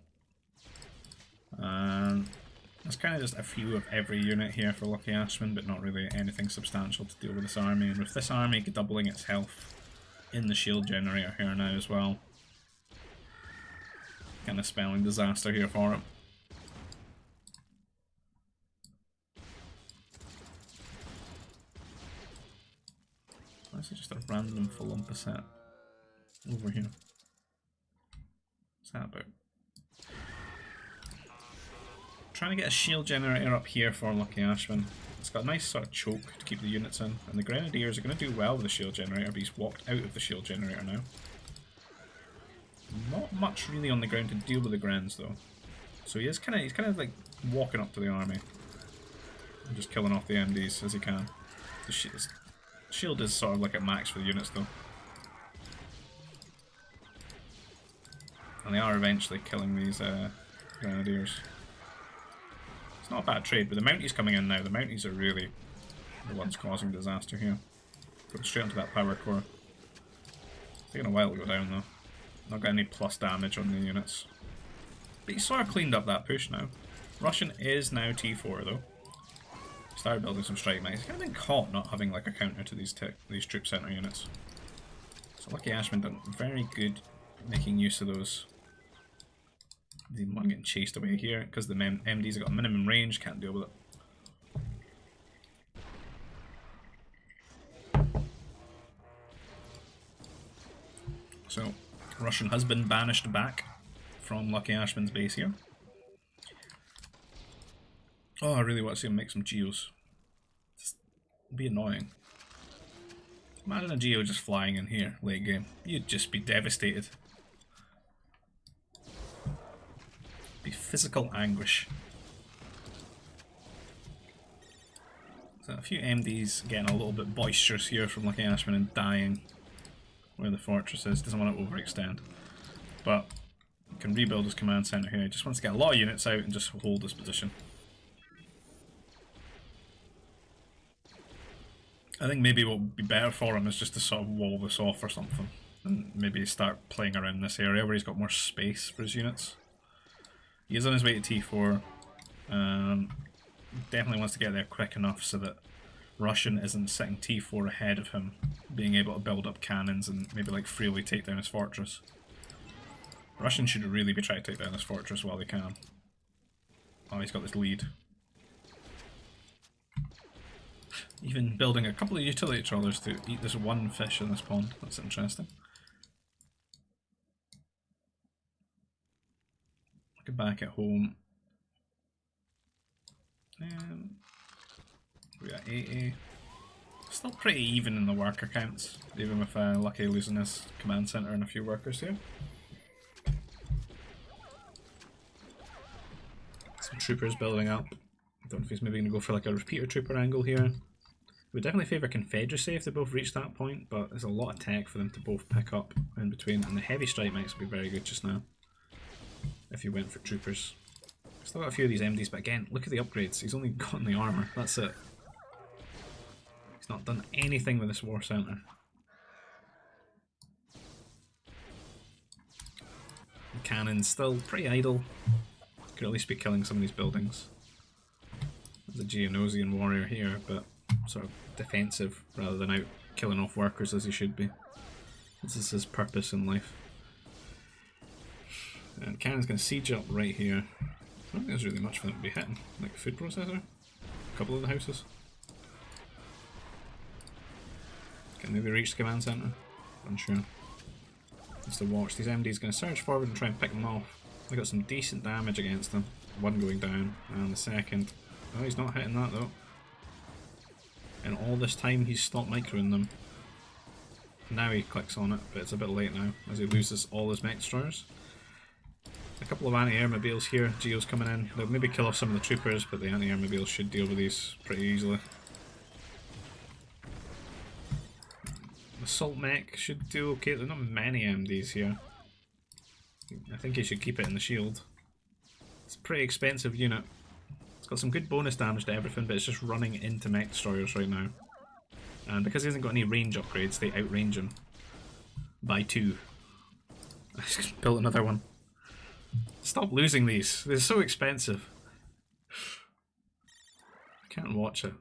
There's kind of just a few of every unit here for Lucky Ashman, but not really anything substantial to deal with this army. And with this army doubling its health in the shield generator here now as well, kind of spelling disaster here for him. This is just a random full on percent over here. What's that about? Trying to get a shield generator up here for Lucky Ashman. It's got a nice sort of choke to keep the units in, and the Grenadiers are going to do well with the shield generator, but he's walked out of the shield generator now. Not much really on the ground to deal with the Grens though, so he's kind of like walking up to the army and just killing off the MDs as he can. The shield is sort of like at max for the units though, and they are eventually killing these Grenadiers. It's not a bad trade, but the Mounties coming in now, the Mounties are really the ones causing disaster here. Going straight onto that power core. It's taking a while to go down though. Not got any plus damage on the units. But he's sort of cleaned up that push now. Russian is now T4 though. Started building some strike mites. He's kind of been caught not having like a counter to these troop center units. So Lucky Ashman done very good making use of those. He's not getting chased away here because the MDs have got a minimum range, can't deal with it. So, Russian has been banished back from Lucky Ashman's base here. Oh, I really want to see him make some geos. It'd be annoying. Imagine a Geo just flying in here late game. You'd just be devastated. Be physical anguish. So a few MDs getting a little bit boisterous here from Lucky Ashman and dying where the fortress is. Doesn't want to overextend. But can rebuild his command center here. He just wants to get a lot of units out and just hold his position. I think maybe what would be better for him is just to sort of wall this off or something. And maybe start playing around this area where he's got more space for his units. He is on his way to T4. Definitely wants to get there quick enough so that Russian isn't sitting T4 ahead of him, being able to build up cannons and maybe like freely take down his fortress. Russian should really be trying to take down this fortress while they can. Oh, he's got this lead. Even building a couple of utility trawlers to eat this one fish in this pond. That's interesting. Look back at home. We got 80. Still pretty even in the worker counts, even with Lucky losing his command center and a few workers here. Some troopers building up. I don't know if he's maybe going to go for like a repeater trooper angle here. It would definitely favour Confederacy if they both reach that point, but there's a lot of tech for them to both pick up in between, and the heavy strike might be very good just now if you went for troopers. Still got a few of these MDs, but again, look at the upgrades. He's only gotten the armour, that's it. He's not done anything with this war centre. The cannon's still pretty idle. Could at least be killing some of these buildings. There's a Geonosian warrior here, but sort of defensive rather than out killing off workers as he should be. This is his purpose in life. And cannon's going to siege up right here. I don't think there's really much for them to be hitting. Like a food processor? A couple of the houses. Can maybe reach the command centre? Unsure. Just to watch. These MDs going to surge forward and try and pick them off. They got some decent damage against them. One going down, and the second. Oh, he's not hitting that though. And all this time he's stopped microing them. Now he clicks on it, but it's a bit late now as he loses all his mech destroyers. A couple of anti-air mobiles here. Geo's coming in. They'll maybe kill off some of the troopers, but the anti-air mobiles should deal with these pretty easily. Assault mech should do okay. There's not many MDs here. I think he should keep it in the shield. It's a pretty expensive unit. It's got some good bonus damage to everything, but it's just running into mech destroyers right now. And because he hasn't got any range upgrades, they outrange him by 2. I just built another one. Stop losing these. They're so expensive. I can't watch it.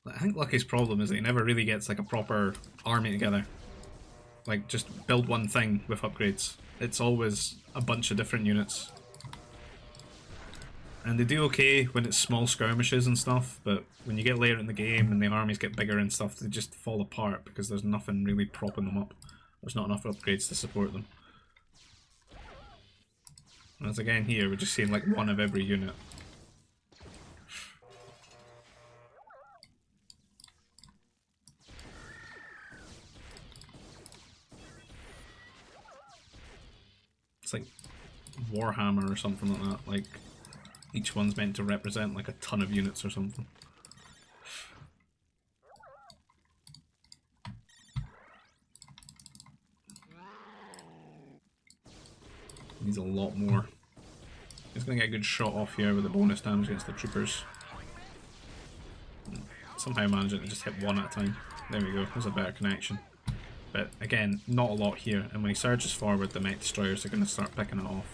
I think Lucky's problem is that he never really gets like a proper army together. Like just build one thing with upgrades. It's always a bunch of different units. And they do okay when it's small skirmishes and stuff, but when you get later in the game and the armies get bigger and stuff, they just fall apart because there's nothing really propping them up. There's not enough upgrades to support them. Whereas again here, we're just seeing like one of every unit. It's like Warhammer or something like that, like each one's meant to represent like a ton of units or something. Needs a lot more. He's gonna get a good shot off here with the bonus damage against the troopers. Somehow managing to just hit one at a time. There we go, there's a better connection. But again, not a lot here, and when he surges forward, the mech destroyers are going to start picking it off.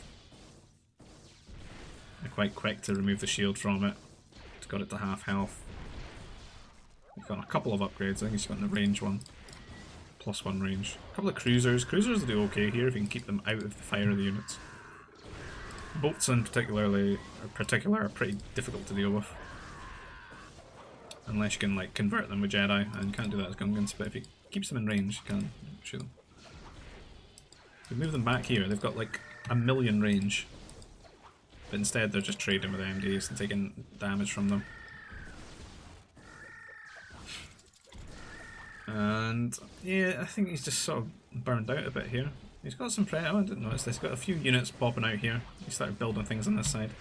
They're quite quick to remove the shield from it. It's got it to half health. He's got a couple of upgrades. I think he's got the range one. +1 range. A couple of cruisers. Cruisers will do okay here if you can keep them out of the fire of the units. Bolts in particular are pretty difficult to deal with. Unless you can like convert them with Jedi, and you can't do that as Gungans, but if you keeps them in range, you can shoot them. If we move them back here, they've got like 1,000,000 range. But instead they're just trading with MDs and taking damage from them. And yeah, I think he's just sort of burned out a bit here. He's got some pressure. I didn't notice this. He's got a few units popping out here. He started building things on this side.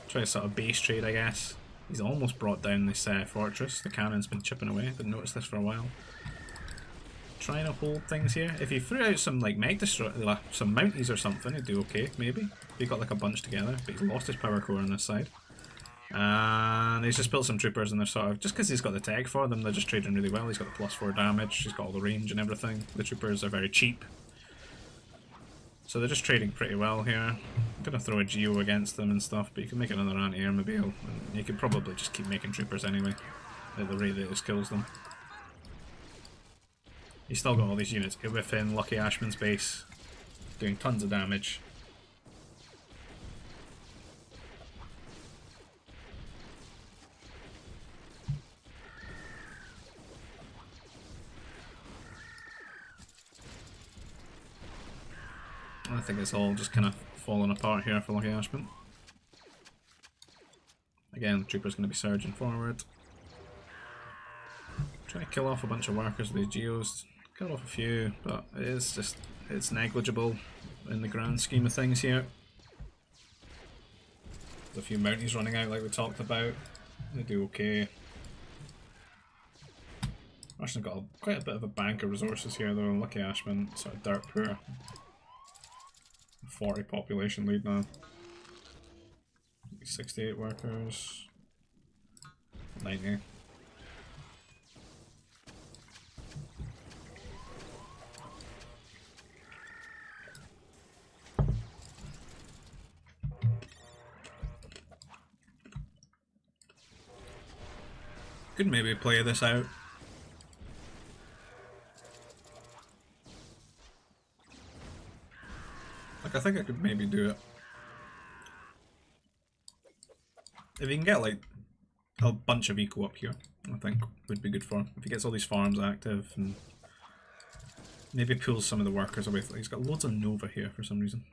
Try to sort of base trade, I guess. He's almost brought down this fortress. The cannon's been chipping away. Didn't notice this for a while. Trying to hold things here. If he threw out some like mech destroy, some mounties or something, he'd do okay, maybe. If he got like a bunch together, but he's lost his power core on this side. And he's just built some troopers and they're sort of, just because he's got the tag for them, they're just trading really well. He's got the +4 damage, he's got all the range and everything. The troopers are very cheap. So they're just trading pretty well here. I'm gonna throw a Geo against them and stuff, but you can make another anti-air mobile. And you could probably just keep making troopers anyway, at the rate that it kills them. He's still got all these units within Lucky Ashman's base, doing tons of damage. I think it's all just kind of falling apart here for Lucky Ashman. Again, the trooper's going to be surging forward. Trying to kill off a bunch of workers with these geos. Kill off a few, but it's negligible in the grand scheme of things here. There's a few mounties running out like we talked about. They do okay. Russians got quite a bit of a bank of resources here though. Lucky Ashman, sort of dirt poor. 40 population lead now. 68 workers. 90. Could maybe play this out. Like, I think I could maybe do it. If he can get like a bunch of eco up here, I think would be good for him. If he gets all these farms active and maybe pulls some of the workers away. He's got loads of Nova here for some reason.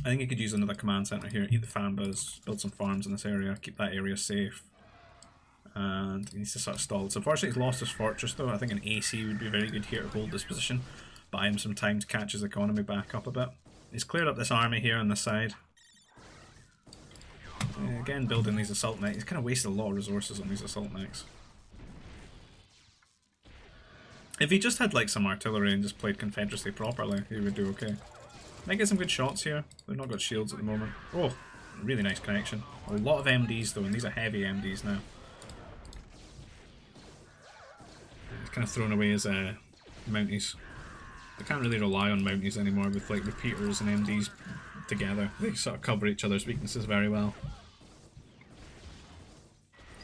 I think he could use another command center here, eat the Fambas, build some farms in this area, keep that area safe. And he needs to sort of stall. So unfortunately he's lost his fortress though. I think an AC would be very good here to hold this position. Buy him some time to catch his economy back up a bit. He's cleared up this army here on the side. Again, building these assault mechs. He's kind of wasted a lot of resources on these assault mechs. If he just had like some artillery and just played Confederacy properly, he would do okay. Might get some good shots here. They've not got shields at the moment. Oh, really nice connection. A lot of MDs though, and these are heavy MDs now. He's kind of thrown away his mounties. I can't really rely on mounties anymore with like repeaters and MDs together. They sort of cover each other's weaknesses very well.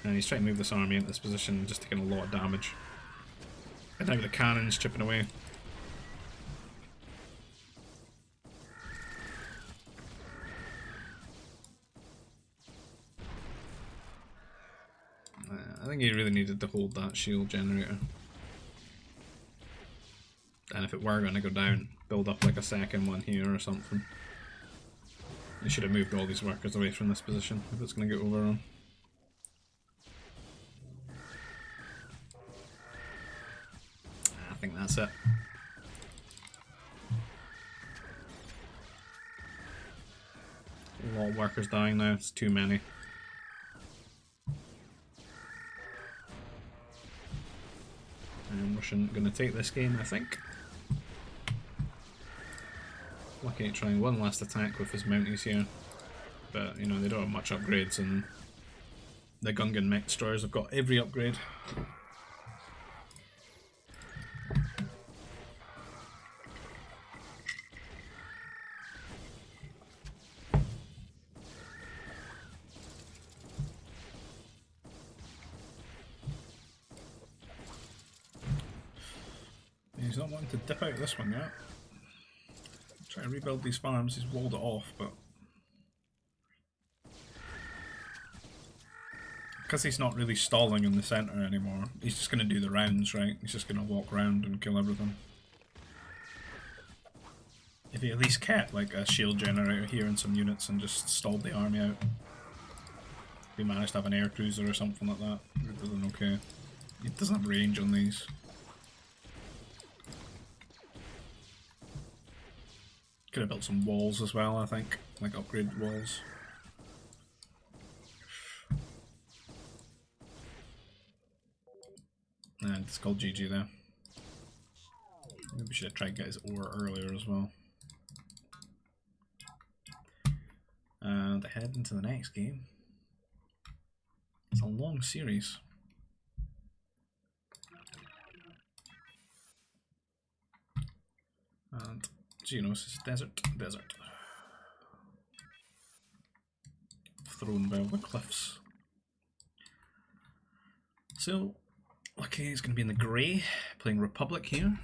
And he's trying to move this army into this position and just taking a lot of damage. And now the cannons chipping away. I think he really needed to hold that shield generator. And if it were going to go down, build up like a second one here or something. He should have moved all these workers away from this position if it's going to get overrun. I think that's it. A lot of workers dying now, it's too many. And Russian going to take this game, I think. Lucky at trying one last attack with his mounties here. But, you know, they don't have much upgrades and the Gungan mech destroyers have got every upgrade. He's not wanting to dip out of this one yet. Trying to rebuild these farms, he's walled it off, but because he's not really stalling in the centre anymore, he's just going to do the rounds, right? He's just going to walk around and kill everything. If he at least kept like a shield generator here and some units and just stalled the army out. If he managed to have an air cruiser or something like that, it would have been okay. He doesn't have range on these. Could have built some walls as well, I think, like upgraded walls. And it's called GG there. Maybe we should have tried to get his ore earlier as well. And head into the next game. It's a long series. And Geonosis desert. Thrown by all the cliffs. So, lucky he's going to be in the grey, playing Republic here.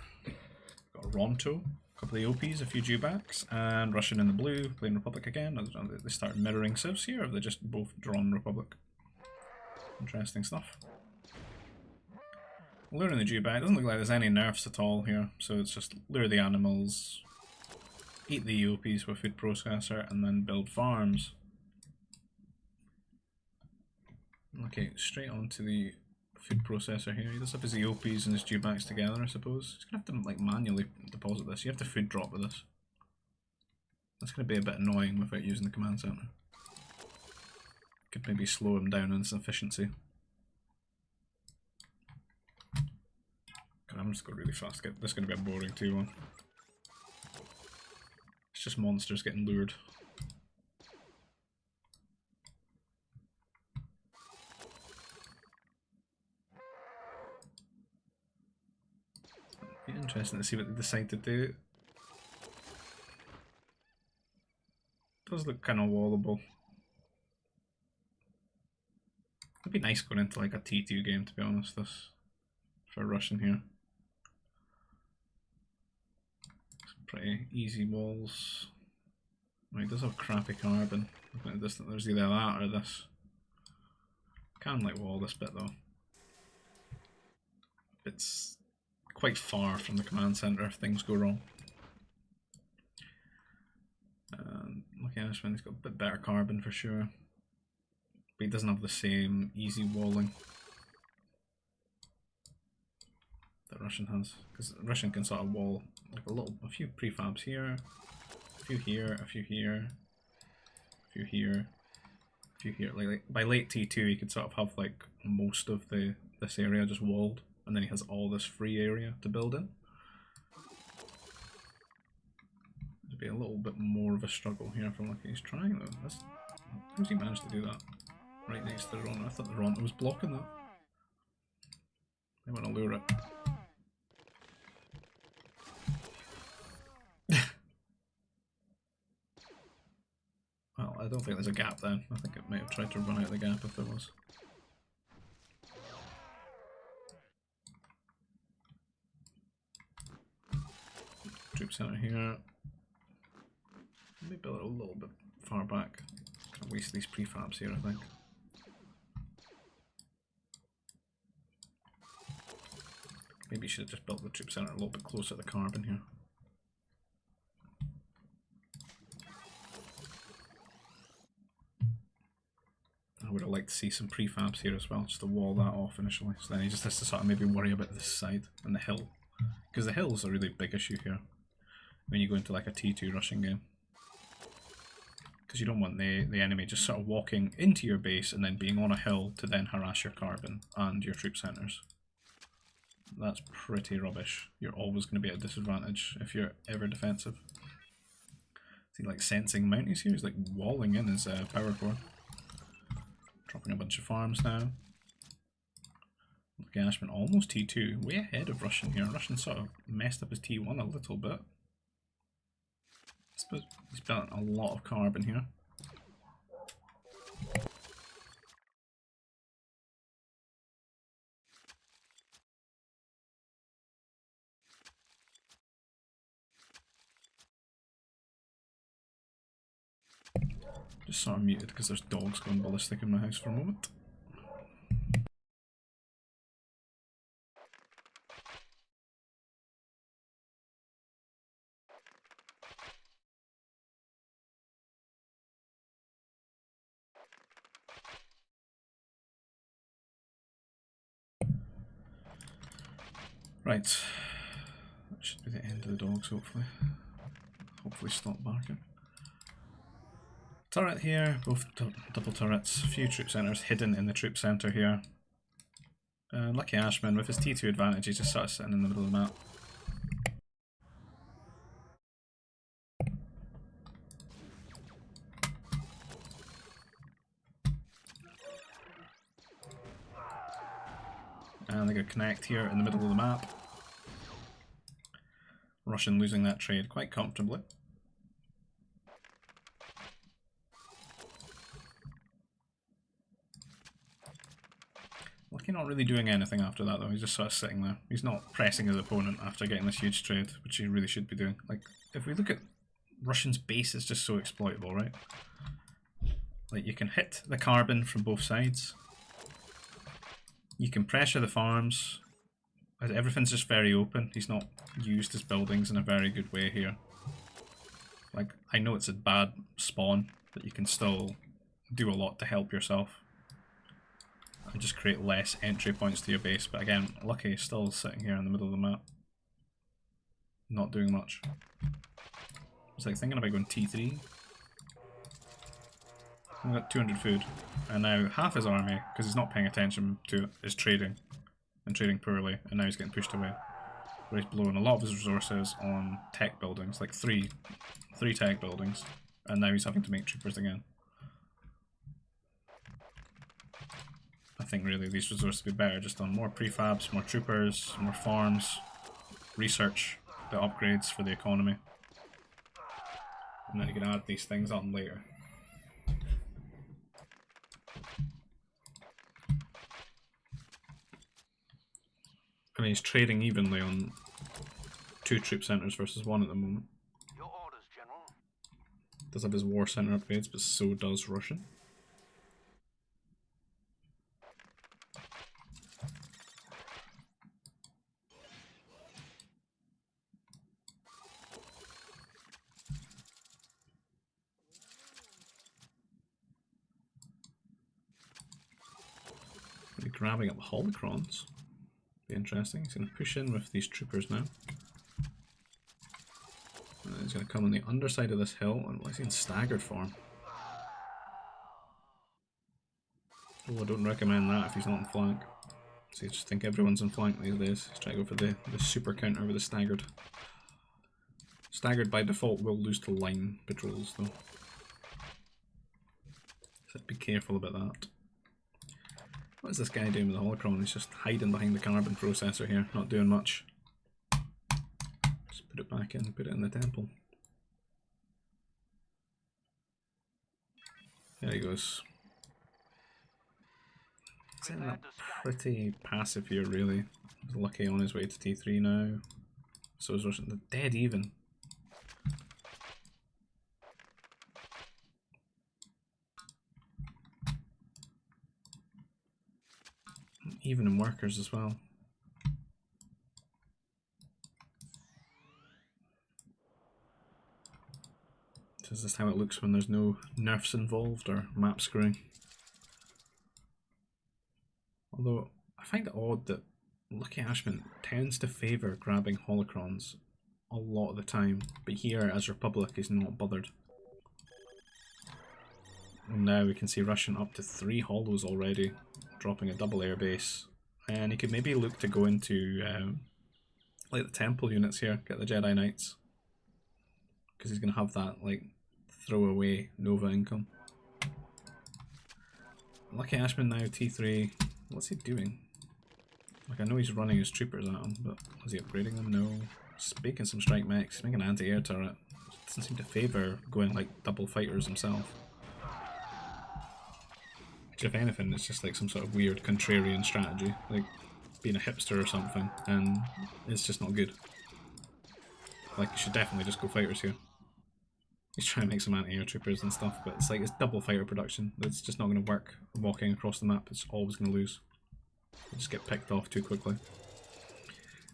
Got a Ronto, a couple of OPs, a few dewbacks, and Russian in the blue, playing Republic again. I don't know if they started mirroring civs here, or have they just both drawn Republic? Interesting stuff. Luring the dewback, doesn't look like there's any nerfs at all here, so it's just lure the animals, eat the OPs with food processor, and then build farms. Okay, straight on to the food processor here. He does have his EOPs and his dewbacks together, I suppose. He's going to have to like manually deposit this. You have to food drop with this. That's going to be a bit annoying without using the command center. Could maybe slow him down in his efficiency. God, I'm just going really fast. This is going to be a boring 2-1. It's just monsters getting lured. Interesting to see what they decide to do. Does look kind of wallable. It'd be nice going into like a T2 game, to be honest, this for Russian here. Some pretty easy walls. Well, he does have crappy carbon. There's either that or this. Can like wall this bit though. It's quite far from the command center if things go wrong. And looking at this one, he's got a bit better carbon for sure. But he doesn't have the same easy walling that Russian has. Because Russian can sort of wall like a few prefabs here, a few here, a few here, a few here, a few here. Like by late T2 he could sort of have like most of this area just walled. And then he has all this free area to build in. It'd be a little bit more of a struggle here for Lucky. He's trying though. How does he manage to do that? Right next to the Ronto. I thought the Ronto was blocking that. They want to lure it. Well, I don't think there's a gap then. I think it might have tried to run out the gap if there was. Troop center here. Maybe build it a little bit far back. Can't waste these prefabs here, I think. Maybe you should have just built the troop center a little bit closer to the carbon here. I would have liked to see some prefabs here as well, just to wall that off initially. So then he just has to sort of maybe worry about this side and the hill. Because the hill's a really big issue here when you go into like a T2 rushing game. Because you don't want the enemy just sort of walking into your base and then being on a hill to then harass your carbon and your troop centers. That's pretty rubbish. You're always going to be at a disadvantage if you're ever defensive. See, like sensing mounties here, he's like walling in his power core. Dropping a bunch of farms now. Gashman almost T2, way ahead of Russian here. Russian sort of messed up his T1 a little bit. I suppose he's built a lot of carbon here. Just sort of muted because there's dogs going ballistic in my house for a moment. Right, that should be the end of the dogs hopefully. Hopefully stop barking. Turret here, both double turrets, a few troop centres hidden in the troop centre here. Lucky Ashman with his T2 advantage, he's just sort of sitting in the middle of the map. And they go connect here in the middle of the map. Russian losing that trade quite comfortably. Lucky not really doing anything after that though, he's just sort of sitting there. He's not pressing his opponent after getting this huge trade, which he really should be doing. Like, if we look at Russian's base, it's just so exploitable, right? Like, you can hit the carbon from both sides. You can pressure the farms. Everything's just very open. He's not used his buildings in a very good way here. Like, I know it's a bad spawn, but you can still do a lot to help yourself. And just create less entry points to your base. But again, Lucky is still sitting here in the middle of the map. Not doing much. I was like thinking about going T3. I've got 200 food. And now half his army, because he's not paying attention to it, is trading. And trading poorly. And now he's getting pushed away. Where he's blowing a lot of his resources on tech buildings. Like three tech buildings. And now he's having to make troopers again. I think really these resources would be better just on more prefabs, more troopers, more farms, research, the upgrades for the economy. And then you can add these things on later. I mean, he's trading evenly on 2 troop centres versus 1 at the moment. Your orders, General. Does have his war centre upgrades, but so does Russian. Be grabbing up holocrons. Be interesting. He's going to push in with these troopers now. He's going to come on the underside of this hill, and he's in staggered form. Oh, I don't recommend that if he's not in flank. So I just think everyone's in flank these days. Let's try to go for the super counter with the staggered. Staggered by default will lose to line patrols though. So be careful about that. What is this guy doing with the holocron? He's just hiding behind the carbon processor here, not doing much. Just put it back in, put it in the temple. There he goes. He's ending up pretty passive here, really. He's Lucky on his way to T3 now. So is Russian. They're dead even. Even in workers as well. So is this how it looks when there's no nerfs involved or map screwing? Although I find it odd that Lucky Ashman tends to favour grabbing holocrons a lot of the time, but here as Republic is not bothered. And now we can see Russian up to 3 holos already, dropping a double airbase, and he could maybe look to go into like the temple units here, get the Jedi Knights, because he's going to have that like throwaway Nova income. Lucky Ashman now T3. What's he doing? Like, I know he's running his troopers at him, but is he upgrading them? No. He's making some strike mechs, making an anti-air turret. Doesn't seem to favour going like double fighters himself. Which, if anything, it's just like some sort of weird contrarian strategy, like being a hipster or something, and it's just not good. Like, you should definitely just go fighters here. He's trying to make some anti-air troopers and stuff, but it's like, it's double fighter production. It's just not going to work walking across the map. It's always going to lose. You just get picked off too quickly.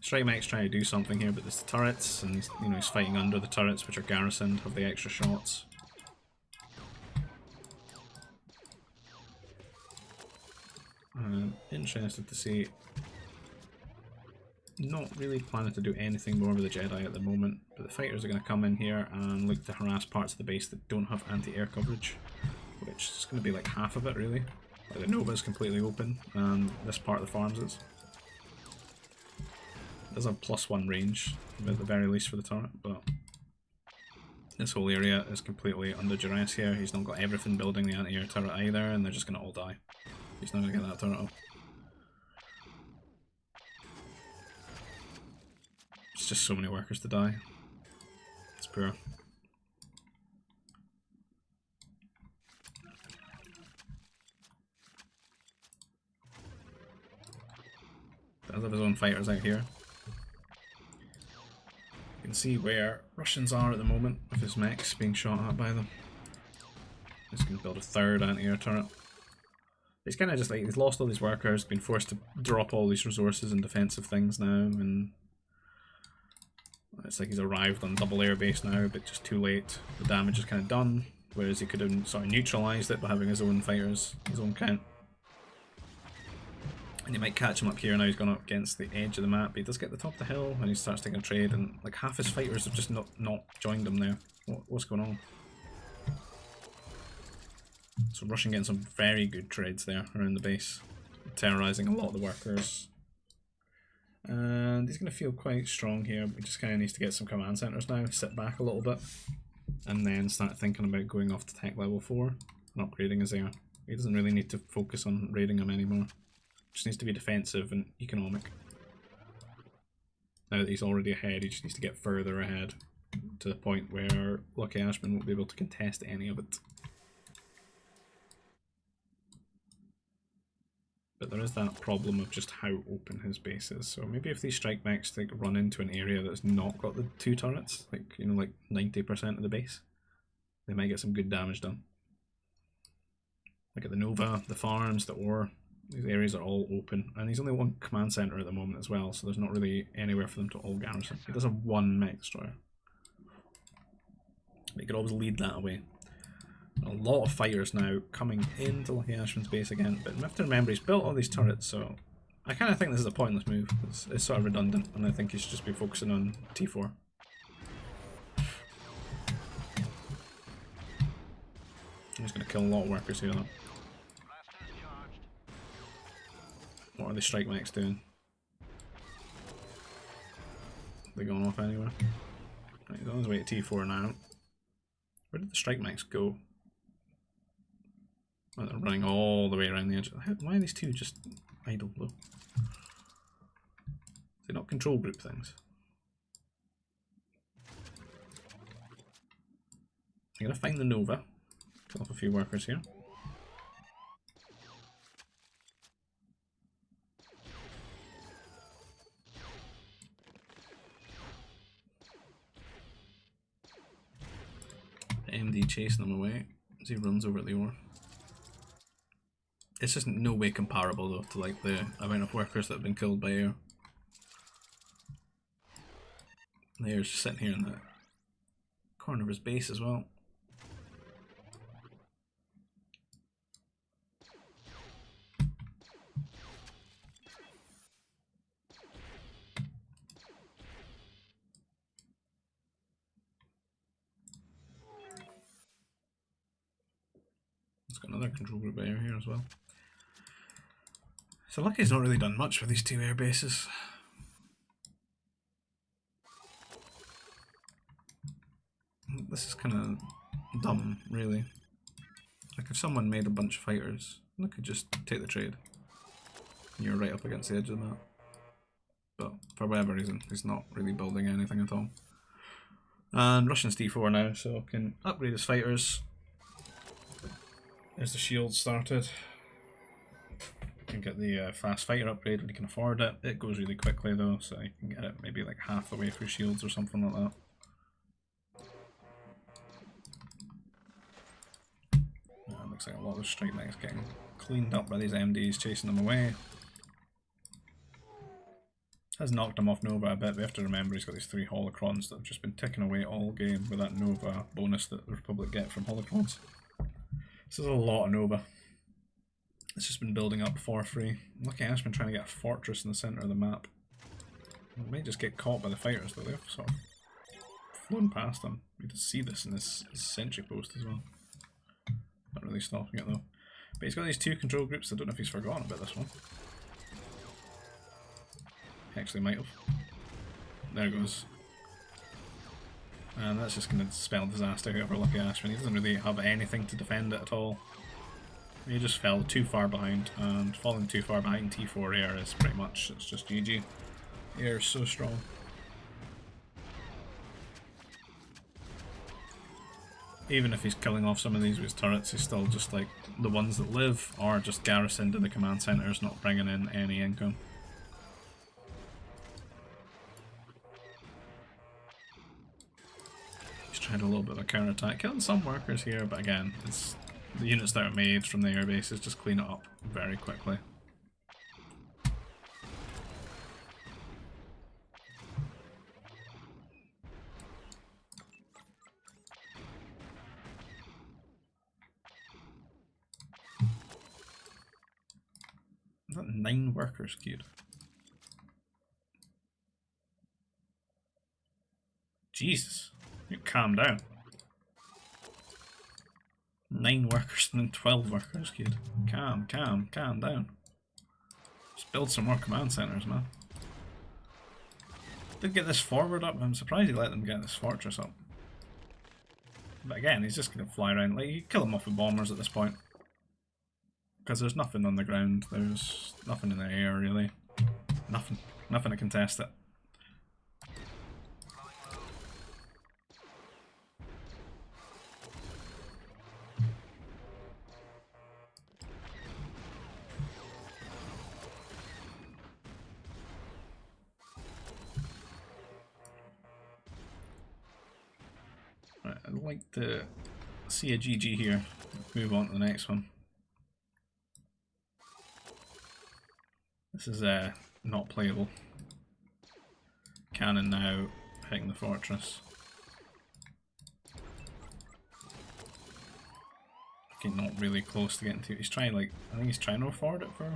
Strike Mech's trying to do something here, but there's the turrets, and he's, you know, he's fighting under the turrets, which are garrisoned, have the extra shots. Interested to see. not really planning to do anything more with the Jedi at the moment, but the fighters are going to come in here and look to harass parts of the base that don't have anti-air coverage, which is going to be like half of it really. Like the Nova is completely open and this part of the farms is. There's a +1 range at the very least for the turret, but this whole area is completely under duress here. He's not got everything building the anti-air turret either, and they're just going to all die. He's not going to get that turret up. It's just so many workers to die. It's poor. Does have his own fighters out here. You can see where Russians are at the moment with his mechs being shot at by them. He's going to build a third anti-air turret. He's kind of just like, he's lost all these workers, been forced to drop all these resources and defensive things now, and it's like he's arrived on double air base now, but just too late. The damage is kind of done, whereas he could have sort of neutralised it by having his own fighters, his own count. And you might catch him up here now. He's gone up against the edge of the map, but he does get to the top of the hill and he starts taking a trade, and like half his fighters have just not joined him there. What's going on? So Russian getting some very good trades there around the base, terrorising a lot of the workers. And he's going to feel quite strong here. He just kind of needs to get some command centres now, sit back a little bit, and then start thinking about going off to tech level 4 and upgrading his air. He doesn't really need to focus on raiding them anymore. Just needs to be defensive and economic. Now that he's already ahead, he just needs to get further ahead to the point where Lucky Ashman won't be able to contest any of it. But there is that problem of just how open his base is. So maybe if these strike mechs like run into an area that's not got the 2 turrets, like, you know, like 90% of the base, they might get some good damage done. Like at the Nova, the farms, the ore, these areas are all open, and he's only one command center at the moment as well, so there's not really anywhere for them to all garrison. He does have 1 mech destroyer. But he could always lead that away. A lot of fighters now coming into Lucky Ashman's base again, but you have to remember he's built all these turrets, so I kind of think this is a pointless move. It's sort of redundant, and I think he should just be focusing on T4. I'm just going to kill a lot of workers here though. What are the strike mechs doing? Are they going off anywhere? Right, he's on his way to T4 now. Where did the strike mechs go? Oh, they're running all the way around the edge. Why are these two just idle though? They're not control group things. I'm going to find the Nova. Kill off a few workers here. MD chasing him away as he runs over the ore. It's just no way comparable though to like the amount of workers that have been killed by air. The air's just sitting here in the corner of his base as well. It's got another control group air here as well. So Lucky's not really done much with these 2 air bases. This is kind of dumb, really. Like if someone made a bunch of fighters, they could just take the trade. And you're right up against the edge of the map. But for whatever reason, he's not really building anything at all. And Russian's T4 now, so can upgrade his fighters. There's the shield started. You can get the fast fighter upgrade when you can afford it. It goes really quickly though, so you can get it maybe like half the way through shields or something like that. Looks like a lot of strike mechs getting cleaned up by these MDs chasing them away. Has knocked him off Nova a bit. We have to remember he's got these 3 holocrons that have just been ticking away all game with that Nova bonus that the Republic get from holocrons. This is a lot of Nova. It's just been building up for free. Lucky Ashman trying to get a fortress in the centre of the map. We may just get caught by the fighters though. They've sort of flown past them. We can see this in this sentry post as well. Not really stopping it though. But he's got these two control groups. I don't know if he's forgotten about this one. He actually might have. There it goes. And that's just going to spell disaster here for Lucky Ashman. He doesn't really have anything to defend it at all. He just fell too far behind, and falling too far behind T4 air is pretty much, it's just GG. Air is so strong. Even if he's killing off some of these with his turrets, he's still just like the ones that live are just garrisoned to the command centers, not bringing in any income. He's trying a little bit of a counter attack, killing some workers here, but again, it's the units that are made from the air bases just clean it up very quickly. Is that 9 workers queued? Jesus, you calm down. 9 workers and then 12 workers queued. Calm down. Just build some more command centers, man. Did get this forward up. I'm surprised he let them get this fortress up. But again, he's just going to fly around. Like, you kill him off with bombers at this point. Because there's nothing on the ground. There's nothing in the air, really. Nothing to contest it. Right, I'd like to see a GG here. Move on to the next one. This is not playable. Cannon now hitting the fortress. Okay, not really close to getting to it. He's trying, like, I think he's trying to afford it for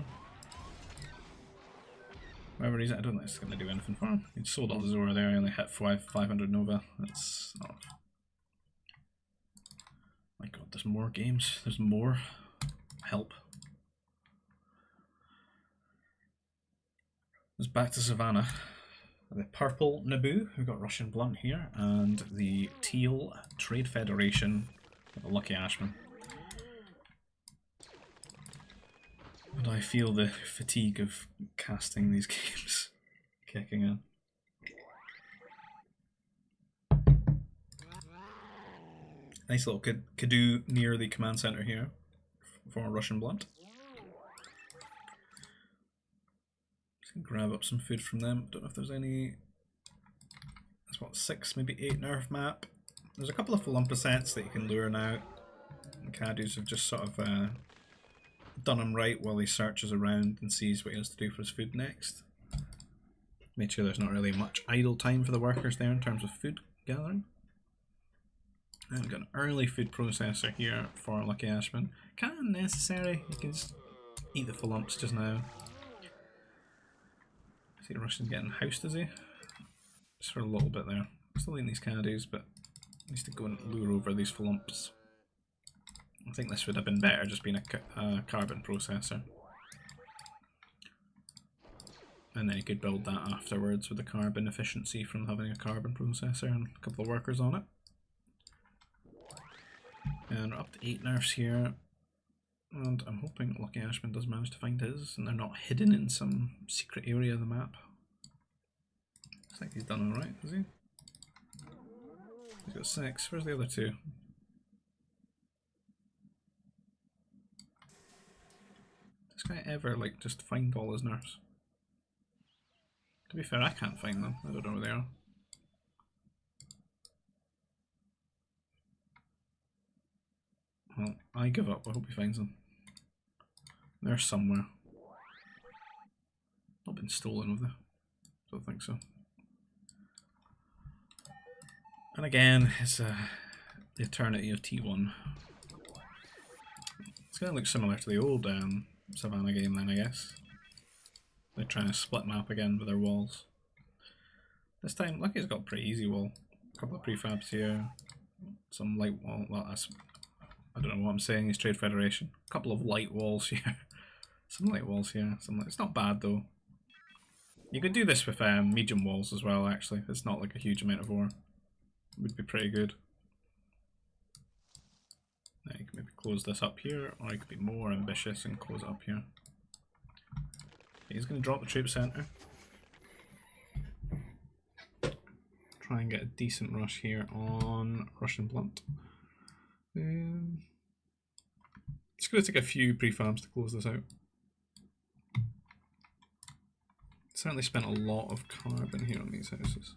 whatever reason. I don't think it's going to do anything for him. He sold all the Zora there, he only hit 500 Nova. That's not. My god, there's more games. There's more. Help. It's back to Savannah. The purple Naboo, who got Russian Blunt here, and the teal Trade Federation, the Lucky Ashman. And I feel the fatigue of casting these games kicking in. Nice little Cadu near the command center here for Russian Blunt. Grab up some food from them. Don't know if there's any. That's what, 6, maybe 8 nerf map. There's a couple of Olympus sets that you can lure now. And Cadus have just sort of done him right while he searches around and sees what he has to do for his food next. Made sure there's not really much idle time for the workers there in terms of food gathering. And we've got an early food processor here for Lucky Ashman. Kind of necessary. You can just eat the Philumps just now. See Russian getting housed, is he? Just for a little bit there. Still eating these Cadus, but needs to go and lure over these Philumps. I think this would have been better just being a carbon processor. And then you could build that afterwards with the carbon efficiency from having a carbon processor and a couple of workers on it. And we're up to 8 nerfs here. And I'm hoping Lucky Ashman does manage to find his, and they're not hidden in some secret area of the map. Looks like he's done alright, is he? He's got 6. Where's the other 2? Does this guy ever, like, just find all his nerfs? To be fair, I can't find them. I don't know where they are. Well, I give up. I hope he finds them. They're somewhere. Not been stolen, have they? Don't think so. And again, it's the eternity of T1. It's going to look similar to the old Savannah game then, I guess. They're trying to split map again with their walls. This time, Lucky's got a pretty easy wall. A couple of prefabs here, some light wall. Well, that's, I don't know what I'm saying. It's Trade Federation. A couple of light walls here, some light walls here. Some light. It's not bad though. You could do this with medium walls as well. Actually, it's not like a huge amount of ore. It would be pretty good. Now you can maybe close this up here, or you could be more ambitious and close it up here. He's going to drop the troop centre. Try and get a decent rush here on Russian Blunt. It's going to take a few prefabs to close this out. Certainly spent a lot of carbon here on these houses.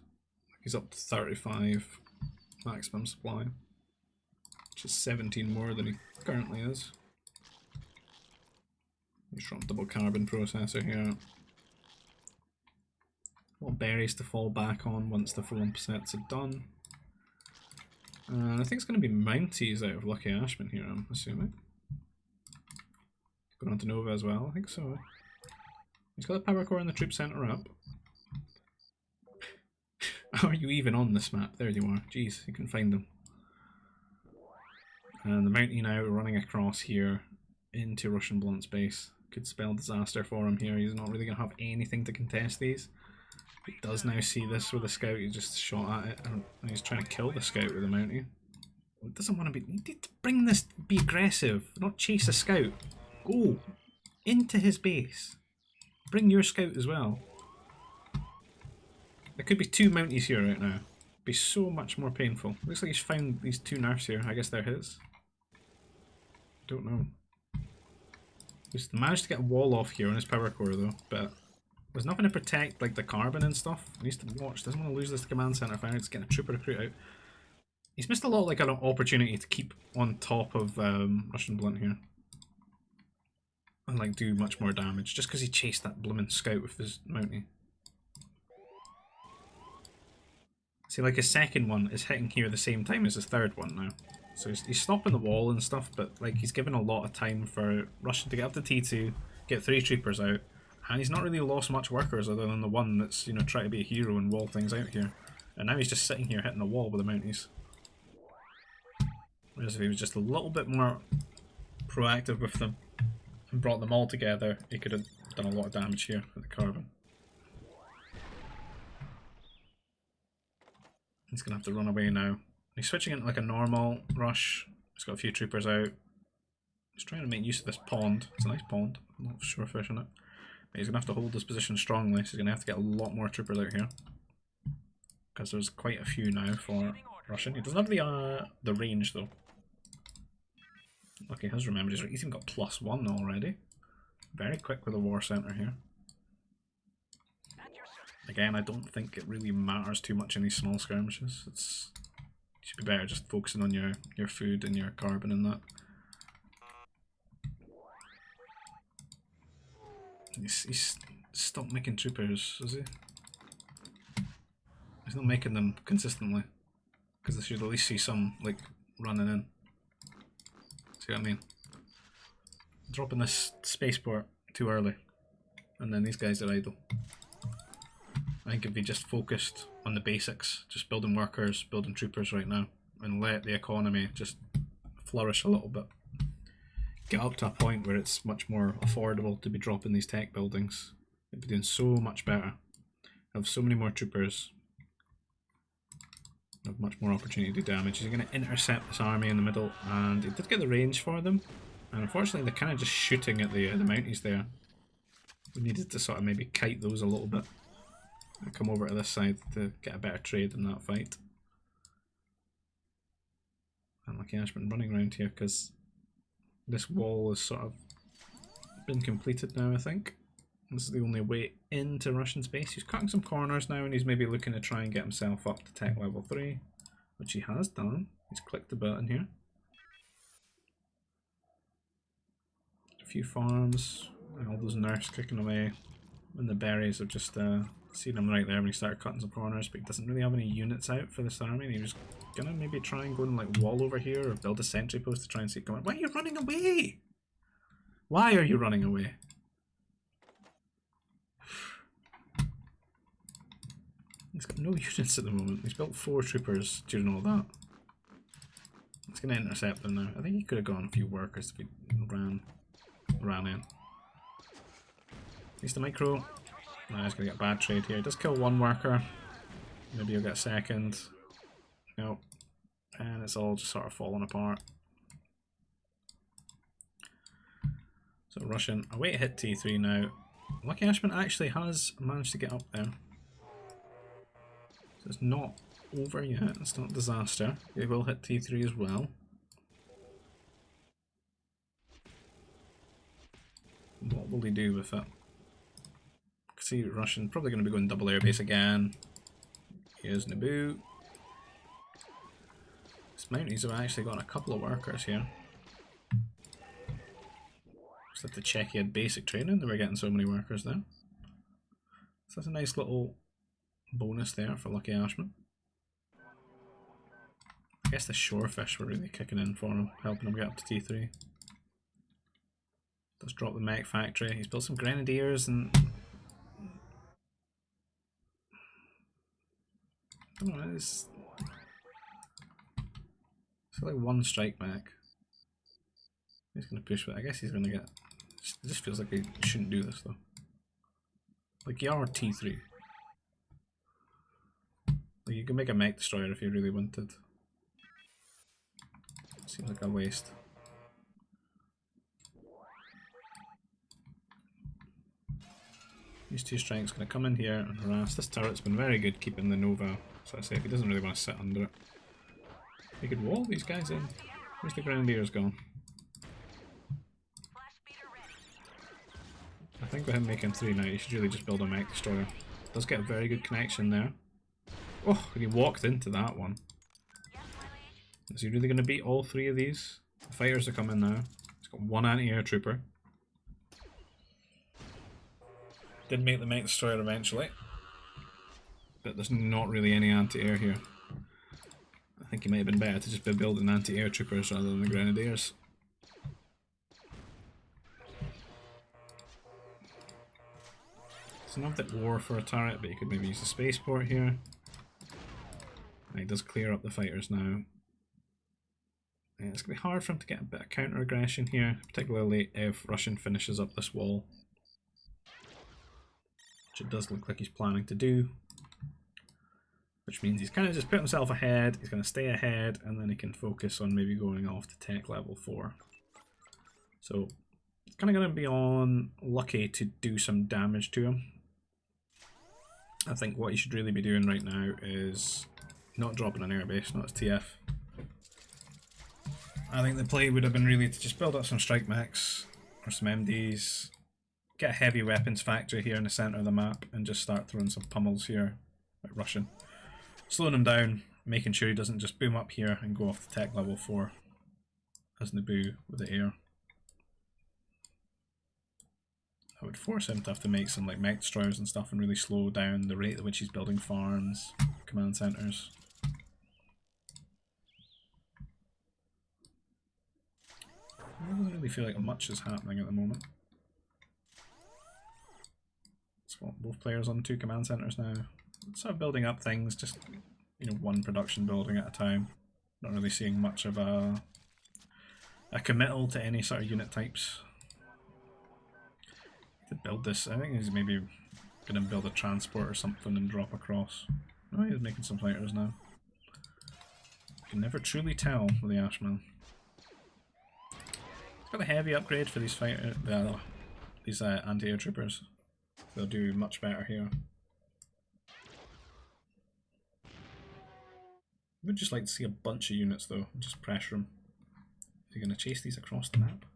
He's up to 35 maximum supply, which is 17 more than he currently is. He's from double carbon processor here. More berries to fall back on once the 4 sets are done. I think it's going to be Mounties out of Lucky Ashman here, I'm assuming. Going on to Nova as well, I think so. He's got the power core and the troop centre up. Are you even on this map? There you are. Jeez, you can find them. And the Mountie now running across here into Russian Blunt's base. Could spell disaster for him here. He's not really going to have anything to contest these. He does now see this with a scout. He just shot at it. And he's trying to kill the scout with the Mountie. It doesn't want to be... You need to bring this... Be aggressive. Not chase a scout. Go into his base. Bring your scout as well. There could be 2 Mounties here right now. It'd be so much more painful. Looks like he's found these 2 nerfs here. I guess they're his. Don't know. He's managed to get a wall off here on his power core though, but there's nothing to protect like the carbon and stuff. He needs to watch. Doesn't want to lose this command center fire. He's getting a trooper recruit out. He's missed a lot like an opportunity to keep on top of Russian Blunt here. And like do much more damage just because he chased that blooming scout with his Mountie. See, like his second one is hitting here at the same time as his third one now. So he's stopping the wall and stuff, but like he's given a lot of time for Russian to get up to T2, get 3 troopers out, and he's not really lost much workers other than the one that's, you know, trying to be a hero and wall things out here. And now he's just sitting here hitting the wall with the Mounties. Whereas if he was just a little bit more proactive with them and brought them all together, he could have done a lot of damage here with the carbon. He's going to have to run away now. He's switching into like a normal rush. He's got a few troopers out. He's trying to make use of this pond. It's a nice pond. I'm not sure fish in it. But he's going to have to hold his position strongly, so he's going to have to get a lot more troopers out here. Because there's quite a few now for Russian. He doesn't have the range though. Okay, he has remembered. He's even got +1 already. Very quick with the war center here. Again, I don't think it really matters too much in these small skirmishes. You should be better just focusing on your food and your carbon and that. He's stopped making troopers, is he? He's not making them consistently. Because I should at least see some, like, running in. See what I mean? Dropping this spaceport too early. And then these guys are idle. I think if we just focused on the basics, just building workers, building troopers right now, and let the economy just flourish a little bit. Get up to a point where it's much more affordable to be dropping these tech buildings. We'd be doing so much better. Have so many more troopers. Have much more opportunity to do damage. He's going to intercept this army in the middle, and he did get the range for them. And unfortunately they're kind of just shooting at the Mounties there. We needed to sort of maybe kite those a little bit. And come over to this side to get a better trade in that fight. And Lucky Ashman running around here because this wall has sort of been completed now, I think. This is the only way into Russian space. He's cutting some corners now and he's maybe looking to try and get himself up to tech level 3, which he has done. He's clicked the button here. A few farms, and all those nerfs kicking away. And the berries have just seen him right there when he started cutting some corners, but he doesn't really have any units out for this army. And he was gonna maybe try and go and like wall over here or build a sentry post to try and see it come out. Why are you running away? Why are you running away? He's got no units at the moment. He's built 4 troopers during all that. He's going to intercept them now. I think he could have gone a few workers if he ran in. He's the micro. Now he's going to get a bad trade here. He does kill 1 worker. Maybe he'll get a second. Nope. And it's all just sort of falling apart. So Russian away to hit T3 now. Lucky Ashman actually has managed to get up there. So it's not over yet, it's not a disaster. He will hit T3 as well. What will he do with it? See Russian probably going to be going double airbase again. Here's Naboo. His Mounties have actually got a couple of workers here. Just have to check he had basic training, they were getting so many workers there. So that's a nice little bonus there for Lucky Ashman. I guess the shorefish were really kicking in for him, helping him get up to T3. Does drop the mech factory. He's built some grenadiers and I don't know, it's like 1 strike mech. He's going to push, but I guess he's going to get. It just feels like he shouldn't do this though. Like you are T3. Like you can make a mech destroyer if you really wanted. Seems like a waste. These 2 strikes going to come in here and harass. This turret's been very good keeping the Nova. So I say if he doesn't really want to sit under it, he could wall these guys in. Where's the Grenadiers gone? I think with him making 3 now, you should really just build a mech destroyer. Does get a very good connection there. Oh, and he walked into that one. Is he really going to beat all 3 of these? The fighters are coming now. He's got 1 anti-air trooper. Did make the mech destroyer eventually. But there's not really any anti-air here. I think it might have been better to just be building anti-air troopers rather than the grenadiers. It's not that war for a turret, but you could maybe use a spaceport here. And he does clear up the fighters now. Yeah, it's going to be hard for him to get a bit of counter aggression here, particularly if Russian finishes up this wall. Which it does look like he's planning to do. Which means he's kind of just put himself ahead, he's going to stay ahead, and then he can focus on maybe going off to tech level 4. So, it's kind of going to be on Lucky to do some damage to him. I think what he should really be doing right now is not dropping an airbase, not his TF. I think the play would have been really to just build up some strike mechs, or some MDs, get a heavy weapons factory here in the centre of the map, and just start throwing some pummels here, like Russian. Slowing him down, making sure he doesn't just boom up here and go off to tech level 4 as Naboo with the air. I would force him to have to make some like mech destroyers and stuff and really slow down the rate at which he's building farms, command centres. It doesn't really feel like much is happening at the moment. Swap both players on 2 command centres now. Sort of building up things, just 1 production building at a time. Not really seeing much of a committal to any sort of unit types. To build this, I think he's maybe gonna build a transport or something and drop across. Oh, he's making some fighters now. You can never truly tell with the Ashman. He's got a heavy upgrade for these these anti-air troopers. They'll do much better here. I would just like to see a bunch of units though, and just pressure them. Are you going to chase these across the map?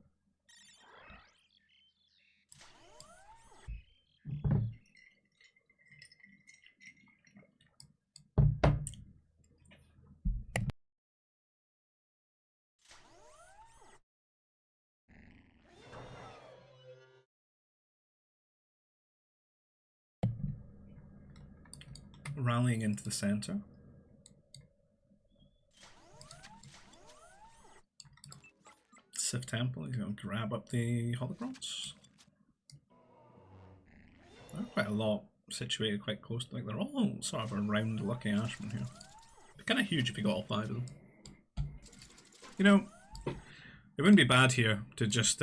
Rallying into the centre. Civ Temple, he's going to grab up the holograms. Quite a lot situated quite close. Like they're all sort of around Lucky Ashman here. They're kind of huge if you got all 5 of them. You know, it wouldn't be bad here to just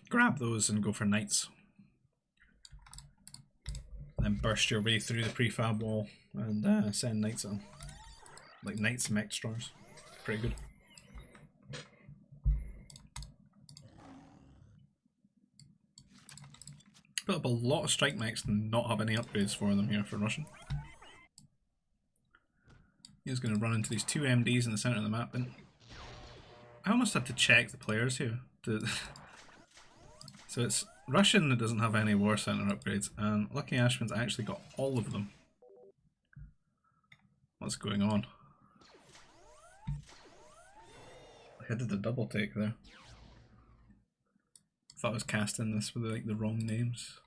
grab those and go for knights. Then burst your way through the prefab wall and send knights on. Like knights mech destroyers. Pretty good. Put up a lot of strike mechs and not have any upgrades for them here for Russian. He's going to run into these 2 MDs in the centre of the map. And I almost have to check the players here. So it's Russian that doesn't have any War Centre upgrades, and Lucky Ashman's actually got all of them. What's going on? I did the double take there. Thought I was casting this with like the wrong names.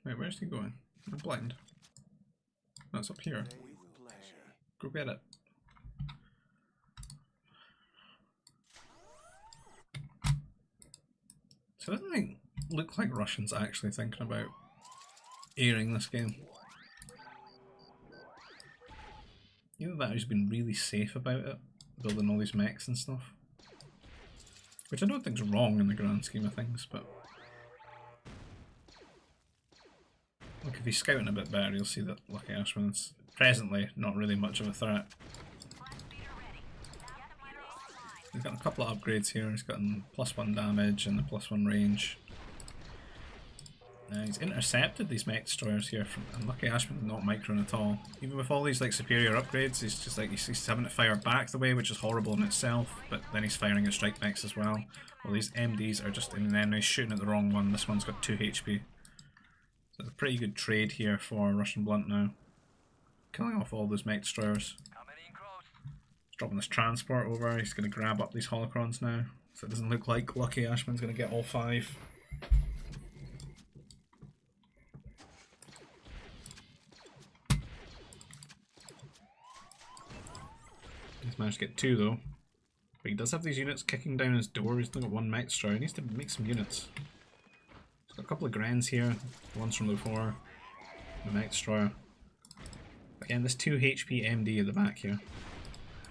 Wait, where's he going? I'm blind. That's up here. Go get it. So it doesn't look like Russians actually thinking about airing this game. Either that or he's been really safe about it, building all these mechs and stuff. Which I don't think's wrong in the grand scheme of things, but look, if he's scouting a bit better, you'll see that Lucky Ashman's presently not really much of a threat. He's got a couple of upgrades here. He's got +1 damage and the +1 range. He's intercepted these mech destroyers here, and Lucky Ashman's not microing at all. Even with all these like superior upgrades, he's just like he's having to fire back the way, which is horrible in itself. But then he's firing at strike mechs as well. Well, these MDs are just in, and then he's shooting at the wrong one. This one's got 2 HP. So it's a pretty good trade here for Russian Blunt now. Killing off all those mech destroyers. He's dropping this transport over. He's going to grab up these holocrons now. So it doesn't look like Lucky Ashman's going to get all 5. He's managed to get 2 though. But he does have these units kicking down his door. He's only got 1 mech destroyer. He needs to make some units. Got a couple of Grands here, the ones from before, the mech destroyer. Again, this 2 HP MD at the back here.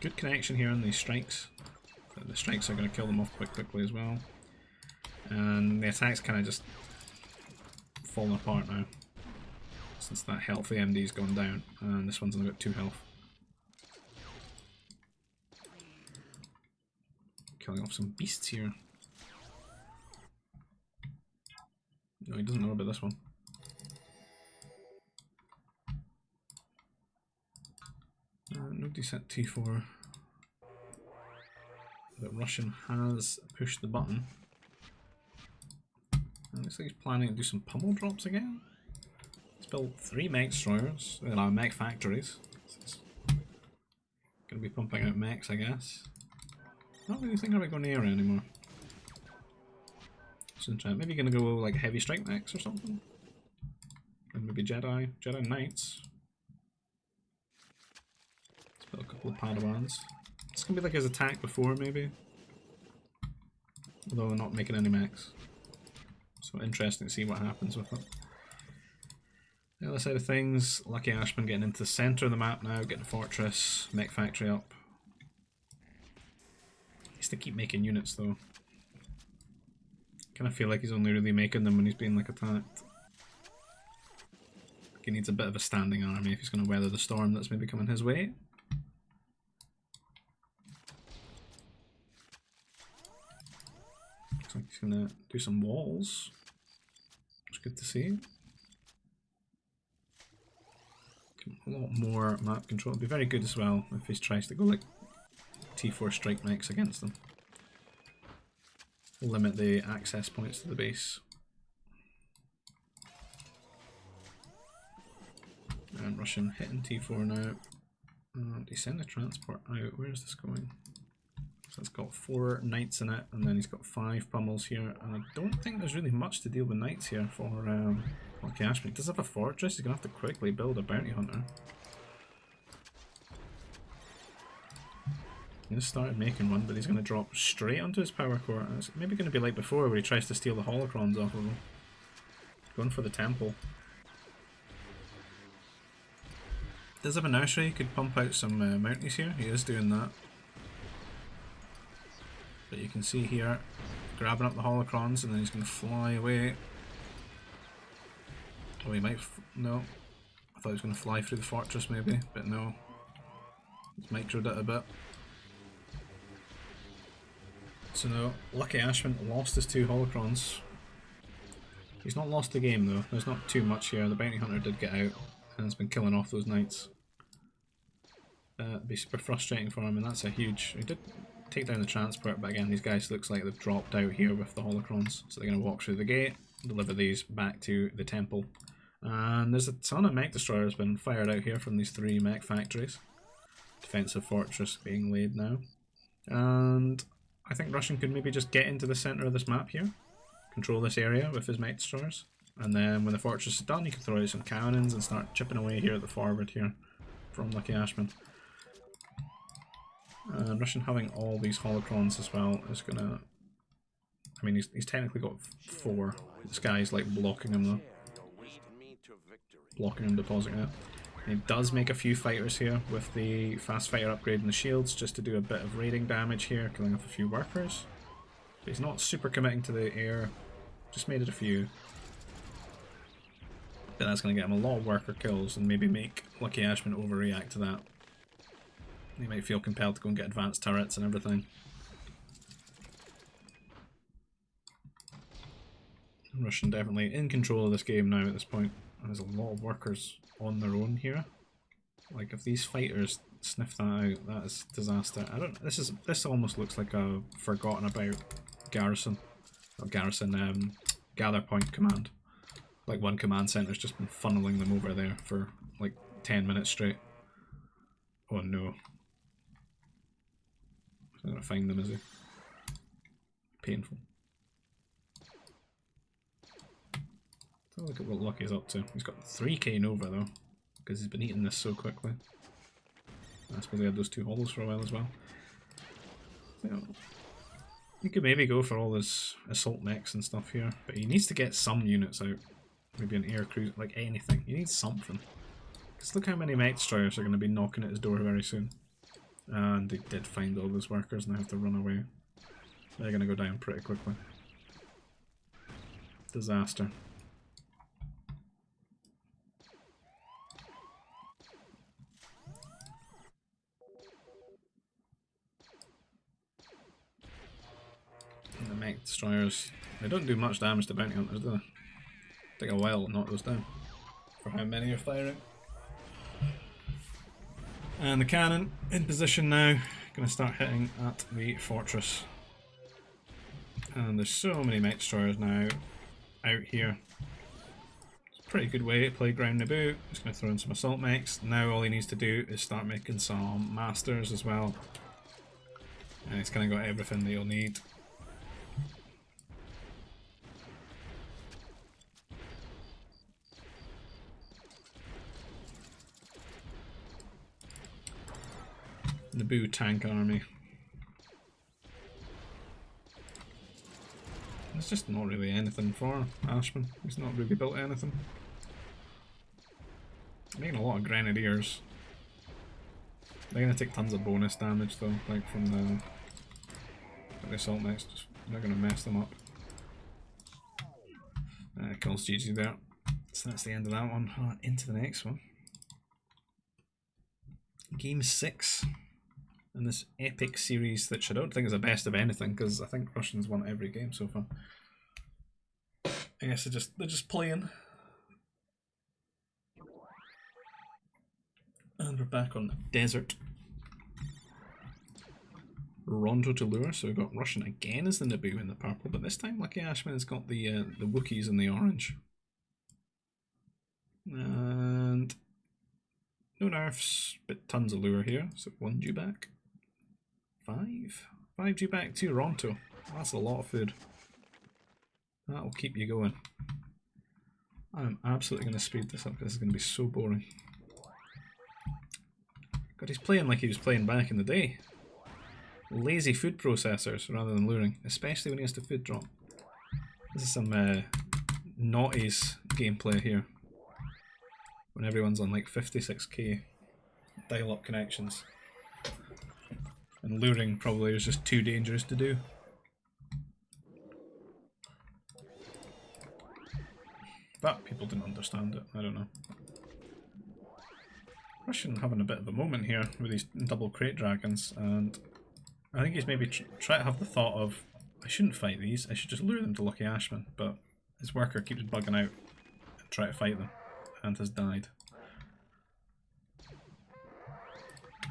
Good connection here on these strikes. The strikes are going to kill them off quite quickly as well. And the attack's kind of just falling apart now, since that healthy MD's gone down, and this one's only got 2 health. Killing off some beasts here. No, he doesn't know about this one. Nobody set T4. But Russian has pushed the button. And looks like he's planning to do some pummel drops again. He's built 3 mech destroyers, mech factories. So he's gonna be pumping out mechs, I guess. Not really thinking about going near anymore. Maybe you're gonna go like heavy strike mechs or something, and maybe Jedi Knights. Let's put a couple of Padawans. It's gonna be like his attack before, maybe. Although they're not making any mechs, so interesting to see what happens with it. The other side of things, Lucky Ashman getting into the centre of the map now, getting a fortress, mech factory up. He needs to keep making units though. Kind of feel like he's only really making them when he's being like attacked. He needs a bit of a standing army if he's going to weather the storm that's maybe coming his way. Looks like he's going to do some walls. It's good to see. A lot more map control. It'd be very good as well if he tries to go like T4 strike mechs against them. Limit the access points to the base. And Russian hitting T4 now. Descend the transport out. Where is this going? So it's got 4 knights in it, and then he's got 5 pummels here. And I don't think there's really much to deal with knights here for Lucky Ashman. He does have a fortress, he's going to have to quickly build a bounty hunter. He just started making one, but he's going to drop straight onto his power core. And it's maybe going to be like before where he tries to steal the holocrons off of him. Going for the temple. Does have a nursery, could pump out some mounties here. He is doing that. But you can see here, grabbing up the holocrons, and then he's going to fly away. Oh, he might. No. I thought he was going to fly through the fortress maybe, but no. He's microed it a bit. So no, Lucky Ashman lost his 2 holocrons. He's not lost the game though, there's not too much here. The bounty hunter did get out and has been killing off those knights. It'd be super frustrating for him, and that's a huge... He did take down the transport, but again these guys looks like they've dropped out here with the holocrons. So they're going to walk through the gate, deliver these back to the temple. And there's a ton of mech destroyers been fired out here from these 3 mech factories. Defensive fortress being laid now. And I think Russian could maybe just get into the centre of this map here, control this area with his mech destroyers, and then when the fortress is done, he can throw out some cannons and start chipping away here at the forward here from Lucky Ashman. And Russian having all these holocrons as well is gonna... I mean, he's technically got 4. This guy's like blocking him though. Blocking him, depositing it. He does make a few fighters here with the fast fighter upgrade and the shields just to do a bit of raiding damage here, killing off a few workers. But he's not super committing to the air, just made it a few. But that's going to get him a lot of worker kills and maybe make Lucky Ashman overreact to that. He might feel compelled to go and get advanced turrets and everything. Russian definitely in control of this game now at this point. And there's a lot of workers on their own here. Like if these fighters sniff that out, that is disaster. I don't. This almost looks like a forgotten about garrison, or garrison gather point command. Like one command center's just been funneling them over there for like 10 minutes straight. Oh no! He's not gonna find them, is he? Painful. Let's look at what Lucky's up to. He's got 3k Nova though, because he's been eating this so quickly. I suppose he had those 2 holos for a while as well. So, he could maybe go for all his assault mechs and stuff here, but he needs to get some units out. Maybe an air cruiser, like anything. He needs something. Because look how many mech destroyers are going to be knocking at his door very soon. And they did find all those workers and they have to run away. They're going to go down pretty quickly. Disaster. And the mech destroyers, they don't do much damage to bounty hunters, do they? Take a while to knock those down for how many you're firing. And the cannon in position now, going to start hitting at the fortress. And there's so many mech destroyers now out here. It's a pretty good way to play ground Naboo. Just going to throw in some assault mechs. Now all he needs to do is start making some masters as well. And he's kind of got everything that you'll need. Naboo tank army. There's just not really anything for Ashman. He's not really built anything. Making a lot of grenadiers. They're gonna take tons of bonus damage though, like from the assault mechs. They're gonna mess them up. Kills GG there. So that's the end of that one. Into the next one. Game 6. In this epic series, which I don't think is the best of anything, because I think Russians won every game so far. I guess they're just playing. And we're back on the desert. Rondo to lure, so we've got Russian again as the Naboo in the purple, but this time Lucky Ashman has got the Wookiees in the orange. And no nerfs, but tons of lure here, so 1 due back. 5. 5G back to Toronto. That's a lot of food. That'll keep you going. I'm absolutely going to speed this up because this is going to be so boring. God, he's playing like he was playing back in the day. Lazy food processors rather than luring, especially when he has to food drop. This is some naughties gameplay here. When everyone's on like 56k dial-up connections. And luring probably is just too dangerous to do. But people didn't understand it, I don't know. Russian having a bit of a moment here with these double crate dragons, and I think he's maybe try to have the thought of, I shouldn't fight these, I should just lure them to Lucky Ashman, but his worker keeps bugging out and try to fight them, and has died.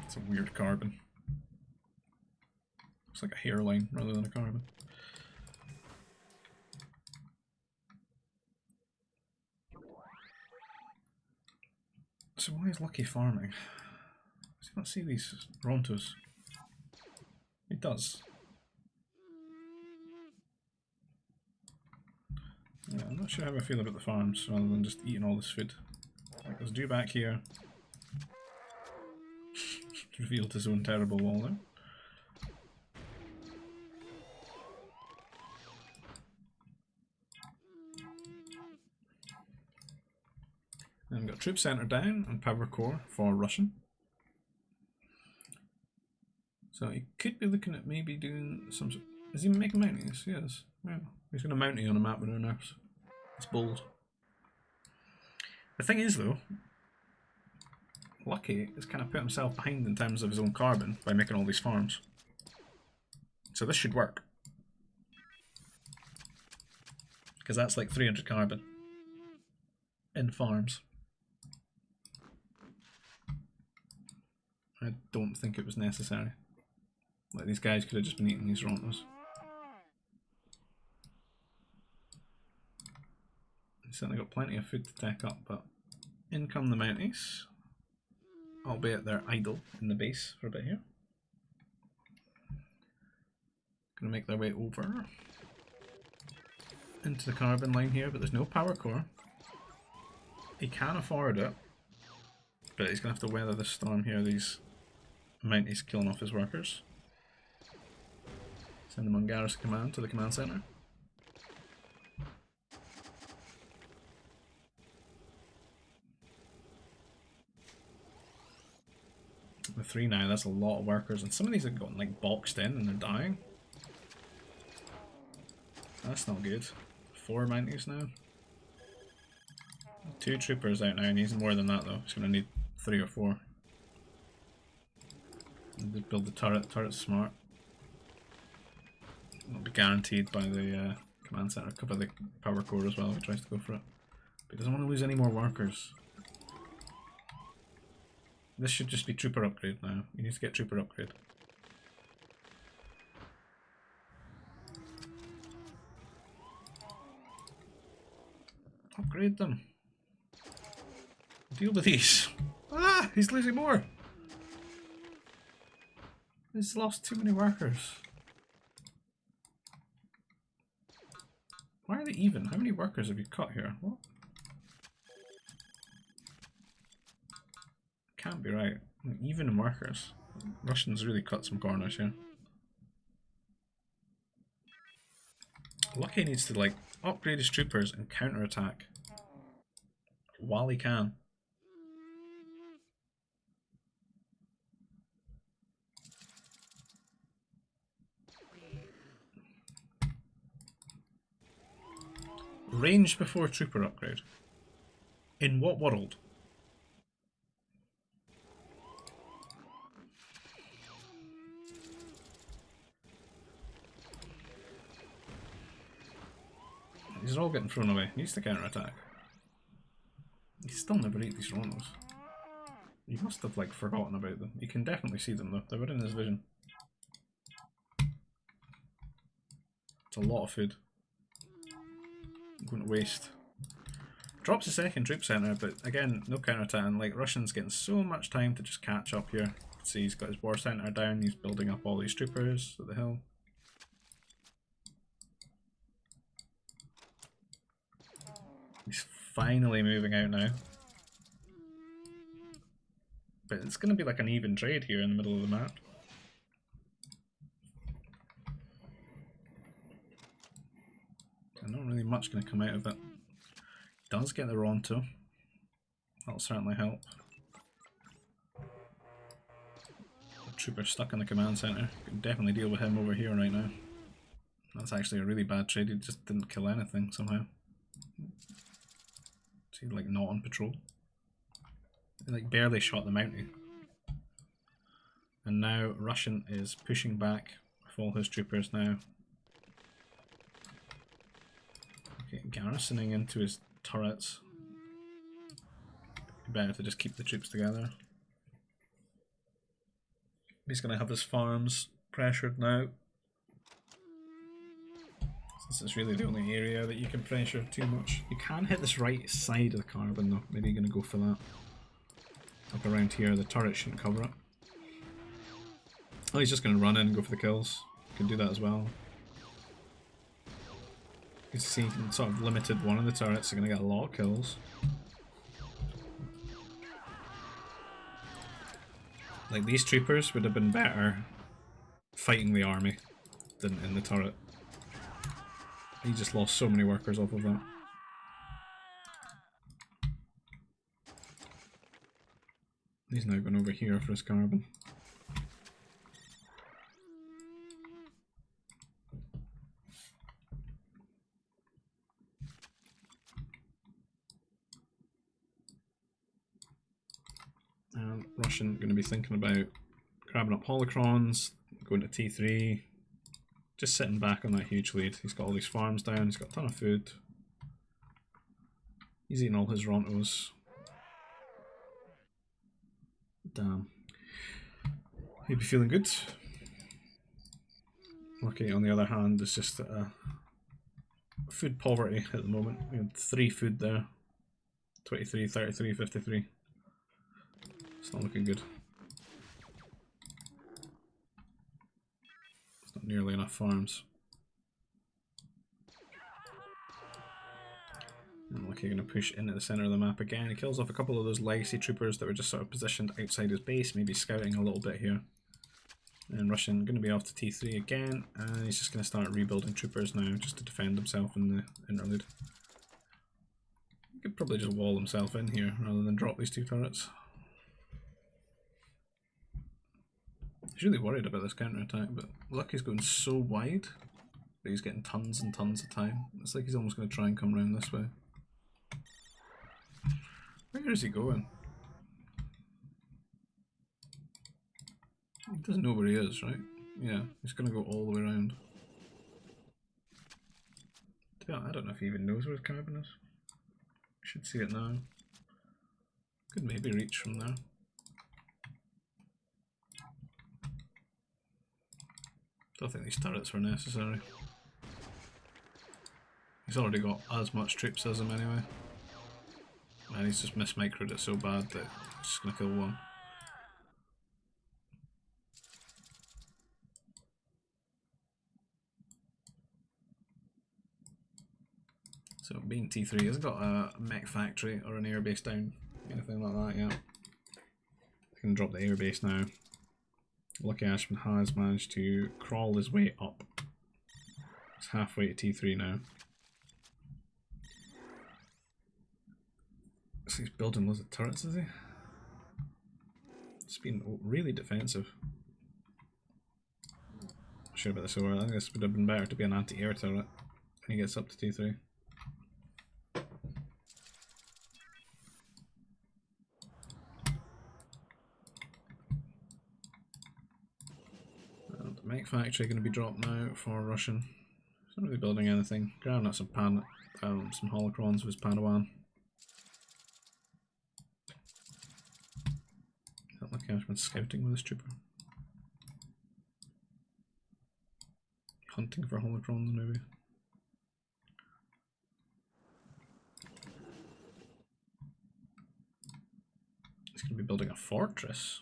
It's a weird carbon. Looks like a hairline rather than a carbon. So why is Lucky farming? Does he not see these Rontos? He does. Yeah, I'm not sure how I feel about the farms rather than just eating all this food. Like, let's do back here. Revealed his own terrible wall there. And we've got Troop Center down and Power Core for Russian. So he could be looking at maybe doing some... Is he making mounties? Yes. Yeah. He's going to mountie on a map with no nerfs. It's bold. The thing is though, Lucky has kind of put himself behind in terms of his own carbon by making all these farms. So this should work. Because that's like 300 carbon in farms. I don't think it was necessary. Like, these guys could have just been eating these Rontos. He's certainly got plenty of food to take up, but in come the Mounties. Albeit they're idle in the base for a bit here. Gonna make their way over into the carbon line here, but there's no power core. He can afford it, but he's gonna have to weather this storm here. These Mounties killing off his workers. Send them on garrison command to the command center. With 3 now, that's a lot of workers, and some of these have gotten like boxed in and they're dying. That's not good. 4 Mounties now. 2 troopers out now, and he's more than that though. He's going to need 3 or 4. And build the turret. Turret's smart. It'll be guaranteed by the command center. Cover the power core as well if he tries to go for it. But he doesn't want to lose any more workers. This should just be trooper upgrade now. He needs to get trooper upgrade. Upgrade them. Deal with these. Ah! He's losing more! He's lost too many workers. Why are they even? How many workers have you cut here? What? Can't be right. Even in workers. Russians really cut some corners here. Lucky needs to like upgrade his troopers and counterattack while he can. Range before trooper upgrade. In what world? These are all getting thrown away. He needs to counterattack. He still never ate these Rontos. He must have like forgotten about them. You can definitely see them though. They were in his vision. It's a lot of food. I'm going to waste. Drops the second troop center, but again, no counterattack. And like Russians getting so much time to just catch up here. See, he's got his war centre down, he's building up all these troopers at the hill. He's finally moving out now. But it's going to be like an even trade here in the middle of the map. Not really much going to come out of it. Does get the Ronto. That'll certainly help. The trooper stuck in the command centre. Can definitely deal with him over here right now. That's actually a really bad trade. He just didn't kill anything somehow. Is he like not on patrol? He like barely shot the Mountie. And now Russian is pushing back with all his troopers now. Okay, garrisoning into his turrets. Better to just keep the troops together. He's going to have his farms pressured now. Since it's really the only area that you can pressure too much. You can hit this right side of the carbon though. Maybe you're going to go for that. Up around here, the turret shouldn't cover it. Oh, he's just going to run in and go for the kills. You can do that as well. You can see he can sort of limited one of the turrets, so you're going to get a lot of kills. Like, these troopers would have been better fighting the army than in the turret. He just lost so many workers off of that. He's now going over here for his carbon. And Russian going to be thinking about grabbing up holocrons, going to T3, just sitting back on that huge lead. He's got all these farms down, he's got a ton of food. He's eating all his Rontos. Damn. He'd be feeling good. Lucky, on the other hand, is just food poverty at the moment. We had 3 food there. 23, 33, 53. It's not looking good. It's not nearly enough farms. And Lucky going to push into the centre of the map again. He kills off a couple of those legacy troopers that were just sort of positioned outside his base, maybe scouting a little bit here. And Russian going to be off to T3 again, and he's just going to start rebuilding troopers now just to defend himself in the interlude. He could probably just wall himself in here rather than drop these 2 turrets. He's really worried about this counter-attack, but Lucky's going so wide that he's getting tons and tons of time. It's like he's almost going to try and come around this way. Where is he going? He doesn't know where he is, right? Yeah, he's going to go all the way around. To be honest, I don't know if he even knows where his carbon is. Should see it now. Could maybe reach from there. Don't think these turrets were necessary. He's already got as much troops as him anyway. And he's just mismicroed it so bad that he's just going to kill one. So being T3 hasn't got a mech factory or an airbase down, anything like that yet. He's going to drop the airbase now. Lucky Ashman has managed to crawl his way up. He's halfway to T3 now. So he's building loads of turrets, is he? It's been really defensive. Not sure about this over. I think this would have been better to be an anti-air turret when he gets up to T3. Mech factory going to be dropped now for Russian. He's not really building anything. Grabbing up some holocrons with his Padawan. That Lucky Ashman scouting with his trooper. Hunting for holocrons maybe. He's going to be building a fortress.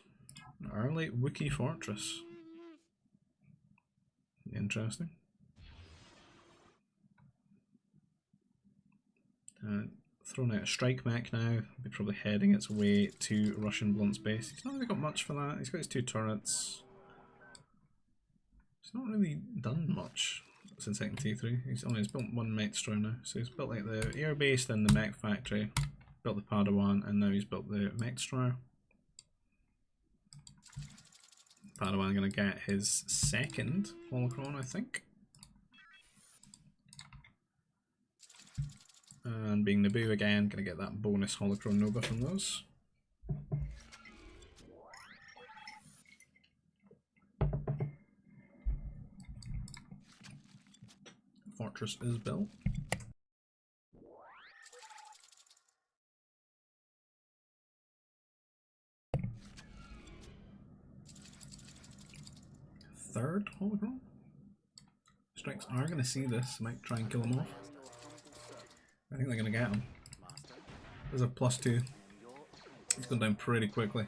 Early Wookiee Fortress. Interesting. Throwing out a strike mech now. Be probably heading its way to Russian Blunt's base. He's not really got much for that. He's got his 2 turrets. He's not really done much since Second T3. He's built 1 mech destroyer now. So he's built like the air base, then the mech factory, built the Padawan, and now he's built the mech destroyer. Padawan gonna get his 2nd holocron, I think. And being Naboo again, gonna get that bonus holocron Nova from those. Fortress is built. Third holocron? Strikes are gonna see this, might try and kill him off. I think they're gonna get him. There's a +2. He's gone down pretty quickly.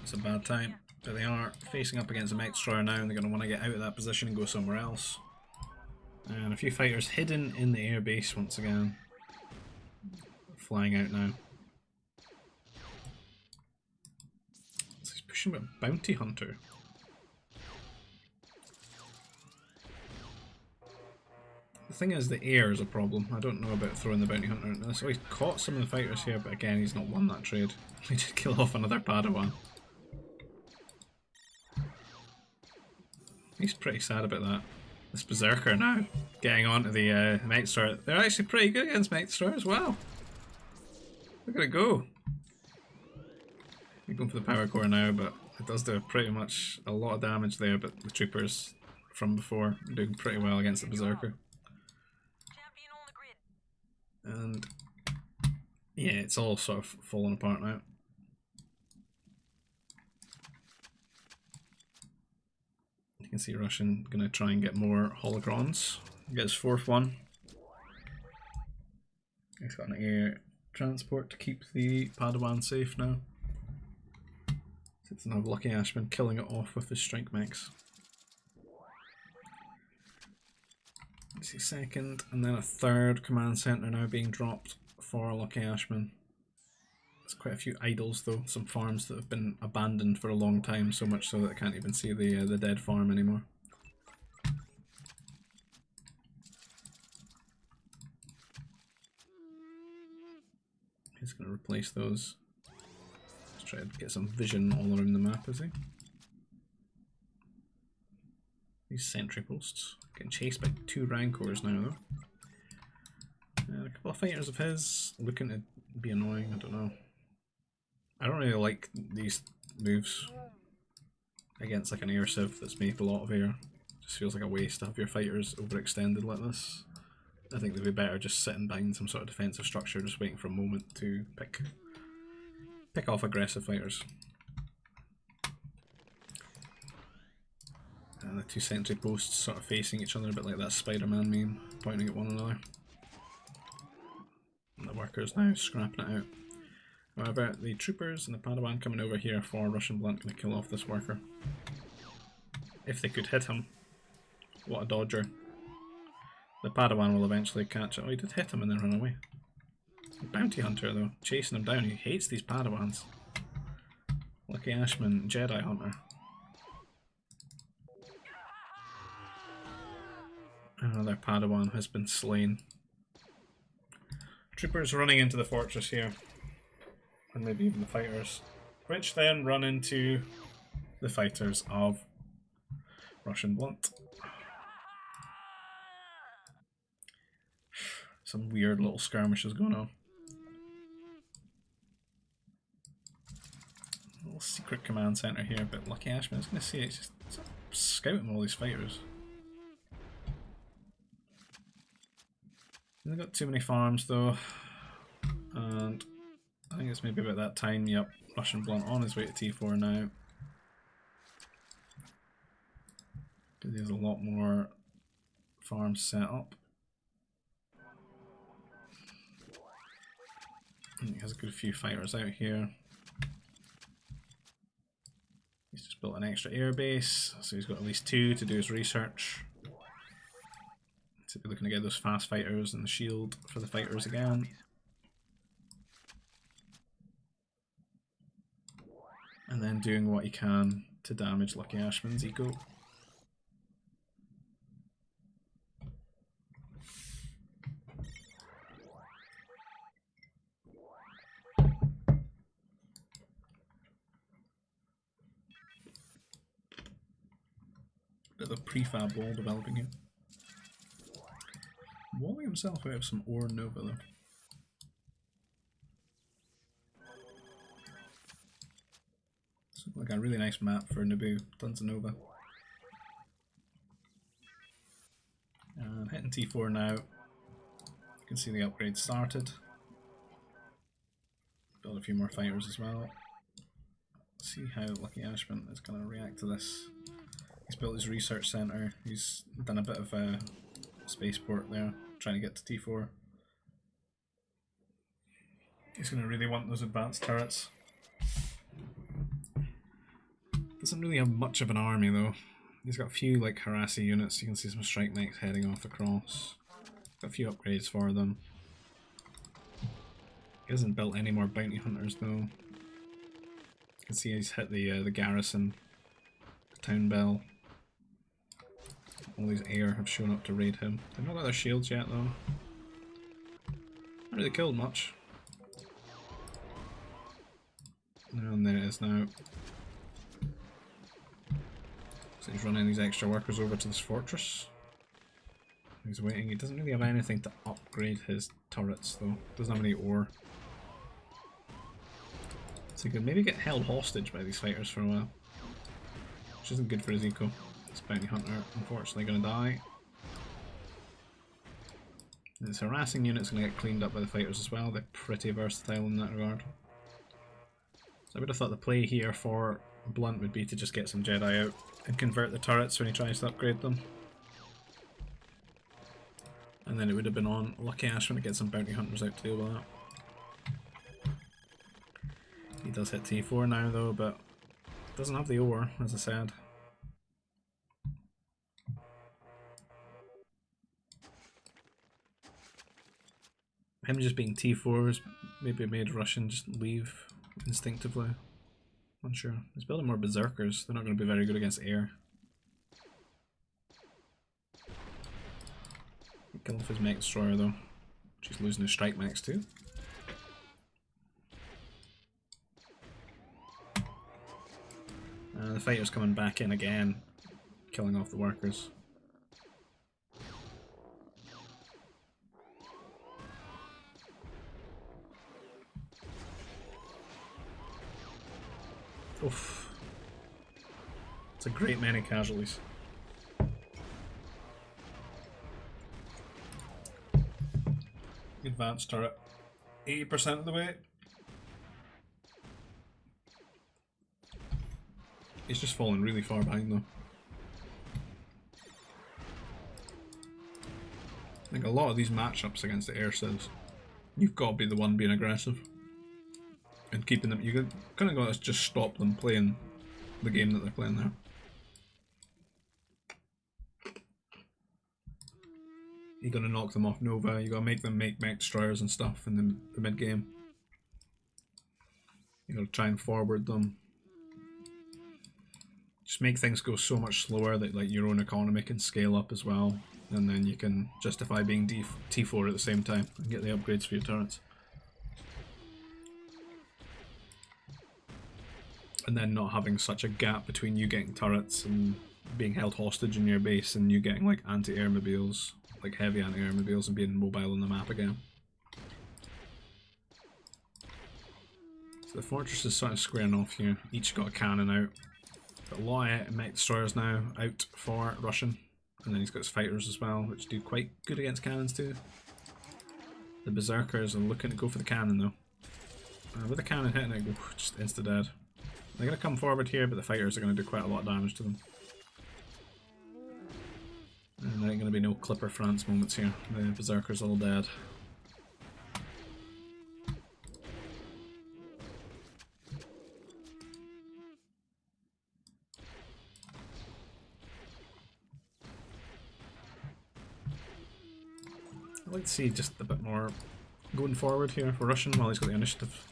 It's a bad time, but they are facing up against a mech destroyer now, and they're gonna want to get out of that position and go somewhere else. And a few fighters hidden in the airbase once again. Flying out now. So he's pushing with a bounty hunter. The thing is, the air is a problem. I don't know about throwing the bounty hunter into this. Oh, he's caught some of the fighters here, but again, he's not won that trade. He did kill off another Padawan. He's pretty sad about that. This Berserker now getting onto the mech destroyer. They're actually pretty good against mech destroyer as well. Look at it go. You're going for the power core now, but it does do pretty much a lot of damage there. But the troopers from before are doing pretty well against the Berserker. And yeah, it's all sort of falling apart now. You can see Russian gonna try and get more holocrons. Get his 4th one. He's got an air transport to keep the Padawan safe now. It's now Lucky Ashman killing it off with his strike mechs. Let's see, 2nd, and then a 3rd command center now being dropped for Lucky Ashman. There's quite a few idols though, some farms that have been abandoned for a long time, so much so that I can't even see the dead farm anymore. He's going to replace those. Let's try to get some vision all around the map, is he? These sentry posts. Getting chased by 2 Rancors now though. And a couple of fighters of his looking to be annoying, I don't know. I don't really like these moves against like an air civ that's made a lot of air. Just feels like a waste to have your fighters overextended like this. I think they'd be better just sitting behind some sort of defensive structure, just waiting for a moment to pick off aggressive fighters. And the 2 sentry posts sort of facing each other, a bit like that Spider-Man meme, pointing at one another. And the workers now scrapping it out. However, the troopers and the Padawan coming over here for Russian Blunt going to kill off this worker. If they could hit him. What a dodger. The Padawan will eventually catch it. Oh, he did hit him and then run away. Bounty Hunter though, chasing him down. He hates these Padawans. Lucky Ashman, Jedi Hunter. Another Padawan has been slain. Troopers running into the fortress here. And maybe even the fighters. Which then run into the fighters of Russian Blunt. Some weird little skirmishes going on. A little secret command center here, but Lucky Ashman is going to see it. He's just scouting all these fighters. They've got too many farms though, and I think it's maybe about that time. Yep, Russian Blunt on his way to T4 now. Because there's a lot more farms set up. And he has a good few fighters out here. built an extra air base, so he's got at least 2 to do his research. So we're looking to get those fast fighters and the shield for the fighters again. And then doing what he can to damage Lucky Ashman's eco. Bit of a prefab wall developing here. Walling himself out of some ore nova though. It's like a really nice map for Naboo, tons of nova. And hitting T4 now. You can see the upgrade started. Build a few more fighters as well. See how Lucky Ashman is going to react to this. He's built his research center. He's done a bit of a spaceport there, trying to get to T4. He's going to really want those advanced turrets. Doesn't really have much of an army though. He's got a few like harassy units. You can see some strike knights heading off across. Got a few upgrades for them. He hasn't built any more bounty hunters though. You can see he's hit the garrison, the town bell. All these air have shown up to raid him. They've not got their shields yet though. Not really killed much. And there it is now. So he's running these extra workers over to this fortress. He's waiting. He doesn't really have anything to upgrade his turrets though. Doesn't have any ore. So he could maybe get held hostage by these fighters for a while. Which isn't good for his eco. This bounty hunter unfortunately going to die. And his harassing unit's going to get cleaned up by the fighters as well. They're pretty versatile in that regard. So I would have thought the play here for Blunt would be to just get some Jedi out and convert the turrets when he tries to upgrade them. And then it would have been on Lucky Ashman to get some bounty hunters out to deal with that. He does hit T4 now though, but doesn't have the ore, as I said. Him just being T4 has maybe made Russian just leave instinctively. Unsure. He's building more berserkers. They're not going to be very good against air. Kill off his mech destroyer though. She's losing his strike mechs too. The fighter's coming back in again, killing off the workers. Oof. It's a great many casualties. Advanced turret. 80% of the way. He's just fallen really far behind though. I think a lot of these matchups against the air civs, you've got to be the one being aggressive. And keeping them, you kind of got to just stop them playing the game that they're playing there. You're going to knock them off Nova, you got to make them make mech destroyers and stuff in the mid game. You got to try and forward them. Just make things go so much slower that like your own economy can scale up as well. And then you can justify being T4 at the same time and get the upgrades for your turrets. And then not having such a gap between you getting turrets and being held hostage in your base and you getting like anti-air mobiles, like heavy anti-air mobiles, and being mobile on the map again. So the fortress is sort of squaring off here. Each got a cannon out. Got a lot of mech destroyers now out for Russian. And then he's got his fighters as well, which do quite good against cannons too. The berserkers are looking to go for the cannon though. With the cannon hitting it, just insta-dead. They're going to come forward here, but the fighters are going to do quite a lot of damage to them. And there ain't going to be no Clipper France moments here. The berserker's all dead. I'd like to see just a bit more going forward here for Russian while he's got the initiative.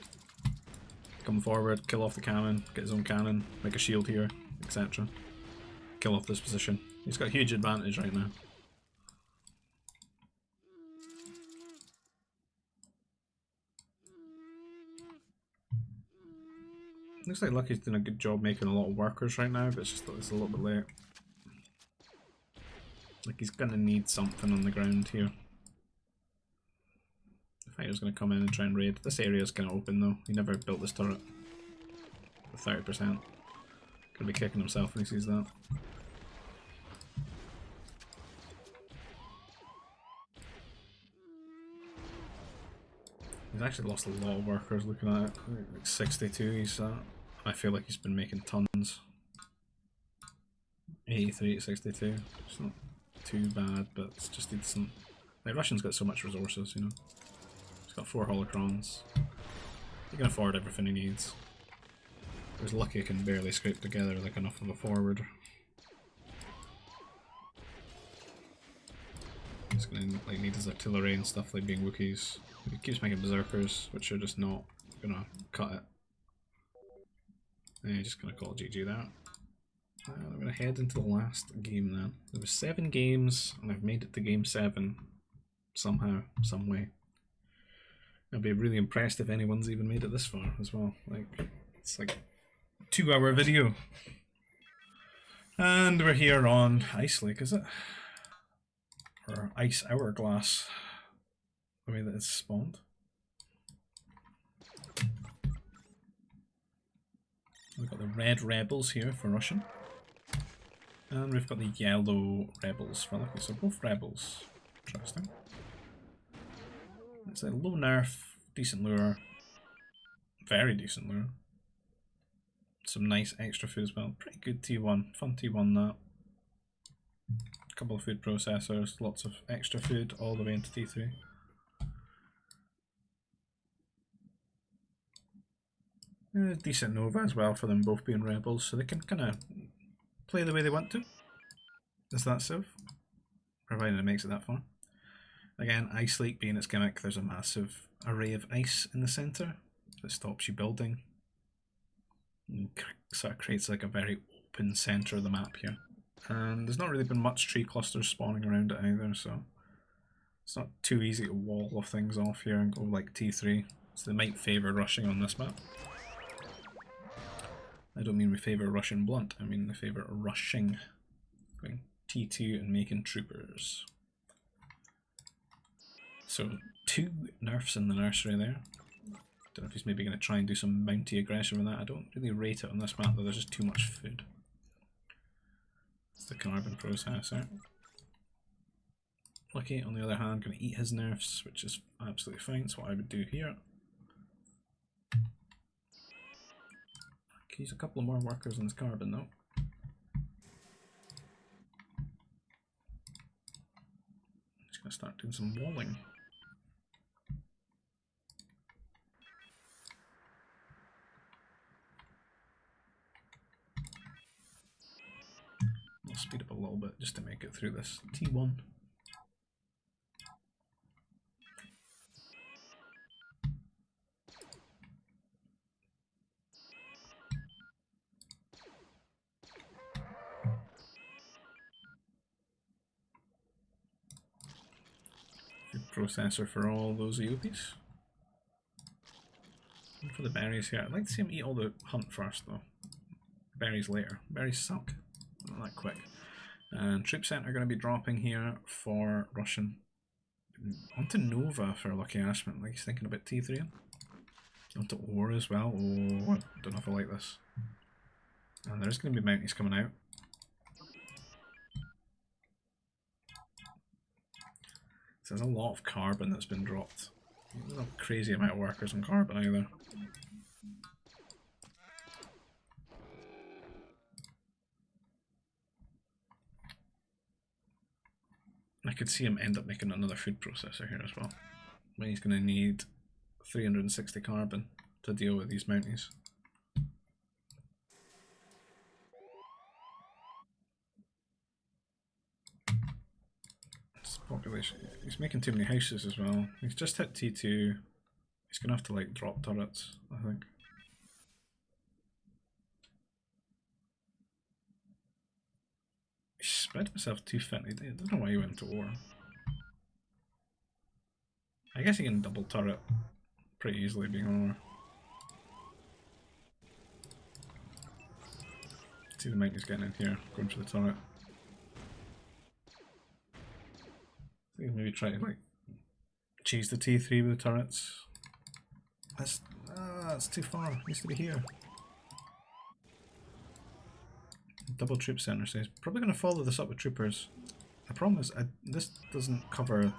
Come forward, kill off the cannon, get his own cannon, make a shield here, etc. Kill off this position. He's got a huge advantage right now. Looks like Lucky's doing a good job making a lot of workers right now, but it's just that it's a little bit late. Like he's gonna need something on the ground here. The fighter's gonna come in and try and raid. This area's kind of open though. He never built this turret. 30%. Gonna be kicking himself when he sees that. He's actually lost a lot of workers looking at it. Like 62 he's at. I feel like he's been making tons. 83 to 62. It's not too bad, but it's just decent. Like Russian's got so much resources, you know. He's got 4 holocrons. He can afford everything he needs. Whereas Lucky can barely scrape together like enough of a forward. He's gonna like need his artillery and stuff like being Wookiees. He keeps making berserkers, which are just not gonna cut it. And just gonna call GG that. I'm gonna head into the last game then. There was 7 games, and I've made it to game 7 somehow, some way. I'd be really impressed if anyone's even made it this far as well. Like it's like a 2-hour video, and we're here on Ice Lake, is it? Or Ice Hourglass, the way that it's spawned. We've got the red rebels here for Russian. And we've got the yellow rebels for Lucky, so both rebels. Interesting. It's a low nerf, decent lure. Very decent lure. Some nice extra food as well. Pretty good T1, fun T1 that. A couple of food processors, lots of extra food all the way into T3. Decent Nova as well for them both being rebels, so they can kind of play the way they want to. Is that so? Provided it makes it that far. Again, Ice Lake being its gimmick, there's a massive array of ice in the centre that stops you building. And sort of creates like a very open centre of the map here. And there's not really been much tree clusters spawning around it either, so it's not too easy to wall off things off here and go like T3. So they might favour rushing on this map. I don't mean we favour Russian blunt, I mean they favour rushing. Going T2 and making troopers. So 2 nerfs in the nursery there. Don't know if he's maybe going to try and do some bounty aggression with that. I don't really rate it on this map though, there's just too much food. It's the carbon processor. Lucky, on the other hand, going to eat his nerfs, which is absolutely fine. That's what I would do here. He's a couple of more workers in his carbon though. He's going to start doing some walling. I'll speed up a little bit just to make it through this T1. Good processor for all those EOPs. And for the berries here, I'd like to see him eat all the hunt first though. Berries later. Berries suck. Not that quick. And Troop Center are going to be dropping here for Russian. Onto Nova for Lucky Ashman, like he's thinking about T3. Onto Ore as well. Oh, I don't know if I like this. And there's going to be mounties coming out. So there's a lot of carbon that's been dropped. Not a crazy amount of workers on carbon either. I could see him end up making another food processor here as well. But he's going to need 360 carbon to deal with these mounties. population. He's making too many houses as well. He's just hit T2. He's gonna have to like drop turrets, I think. He spread himself too thin. I don't know why he went to war. I guess he can double turret pretty easily being on war. See the mate he's getting in here, going for the turret. I think maybe try to like chase the T3 with the turrets. That's too far. It needs to be here. Double troop center, so he's probably going to follow this up with troopers. The problem is this doesn't cover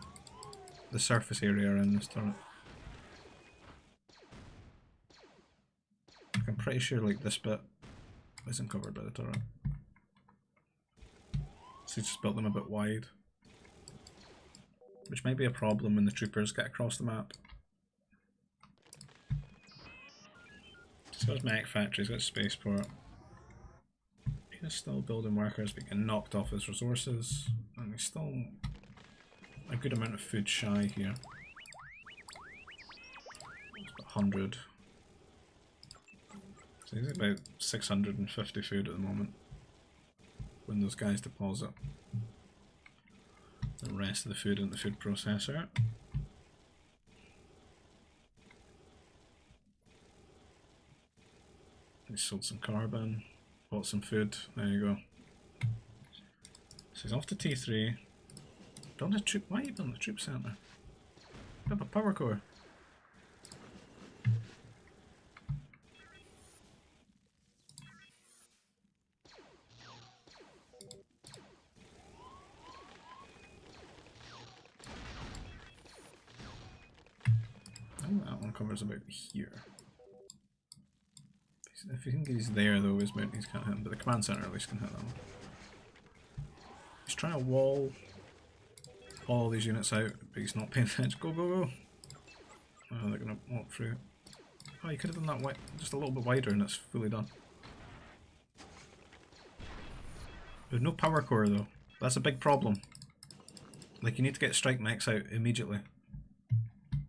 the surface area around this turret. I'm pretty sure like this bit isn't covered by the turret. So he's just built them a bit wide. Which might be a problem when the troopers get across the map. He's got his mech factory, he's got a spaceport. He's still building workers, but getting knocked off his resources. And he's still a good amount of food shy here. It's about 100. So he's about 650 food at the moment. When those guys deposit the rest of the food in the food processor. He sold some carbon, bought some food, there you go. So he's off to T3. Build a troop, why are you building a troop centre? Build a power core. That one covers about here. If you think he's there though, his mounties can't hit him, but the command center at least can hit them. He's trying to wall all these units out, but he's not paying attention. Go, go, go! Oh, they're gonna walk through. Oh, you could have done that just a little bit wider and it's fully done. There's no power core though. That's a big problem. Like, you need to get strike mechs out immediately.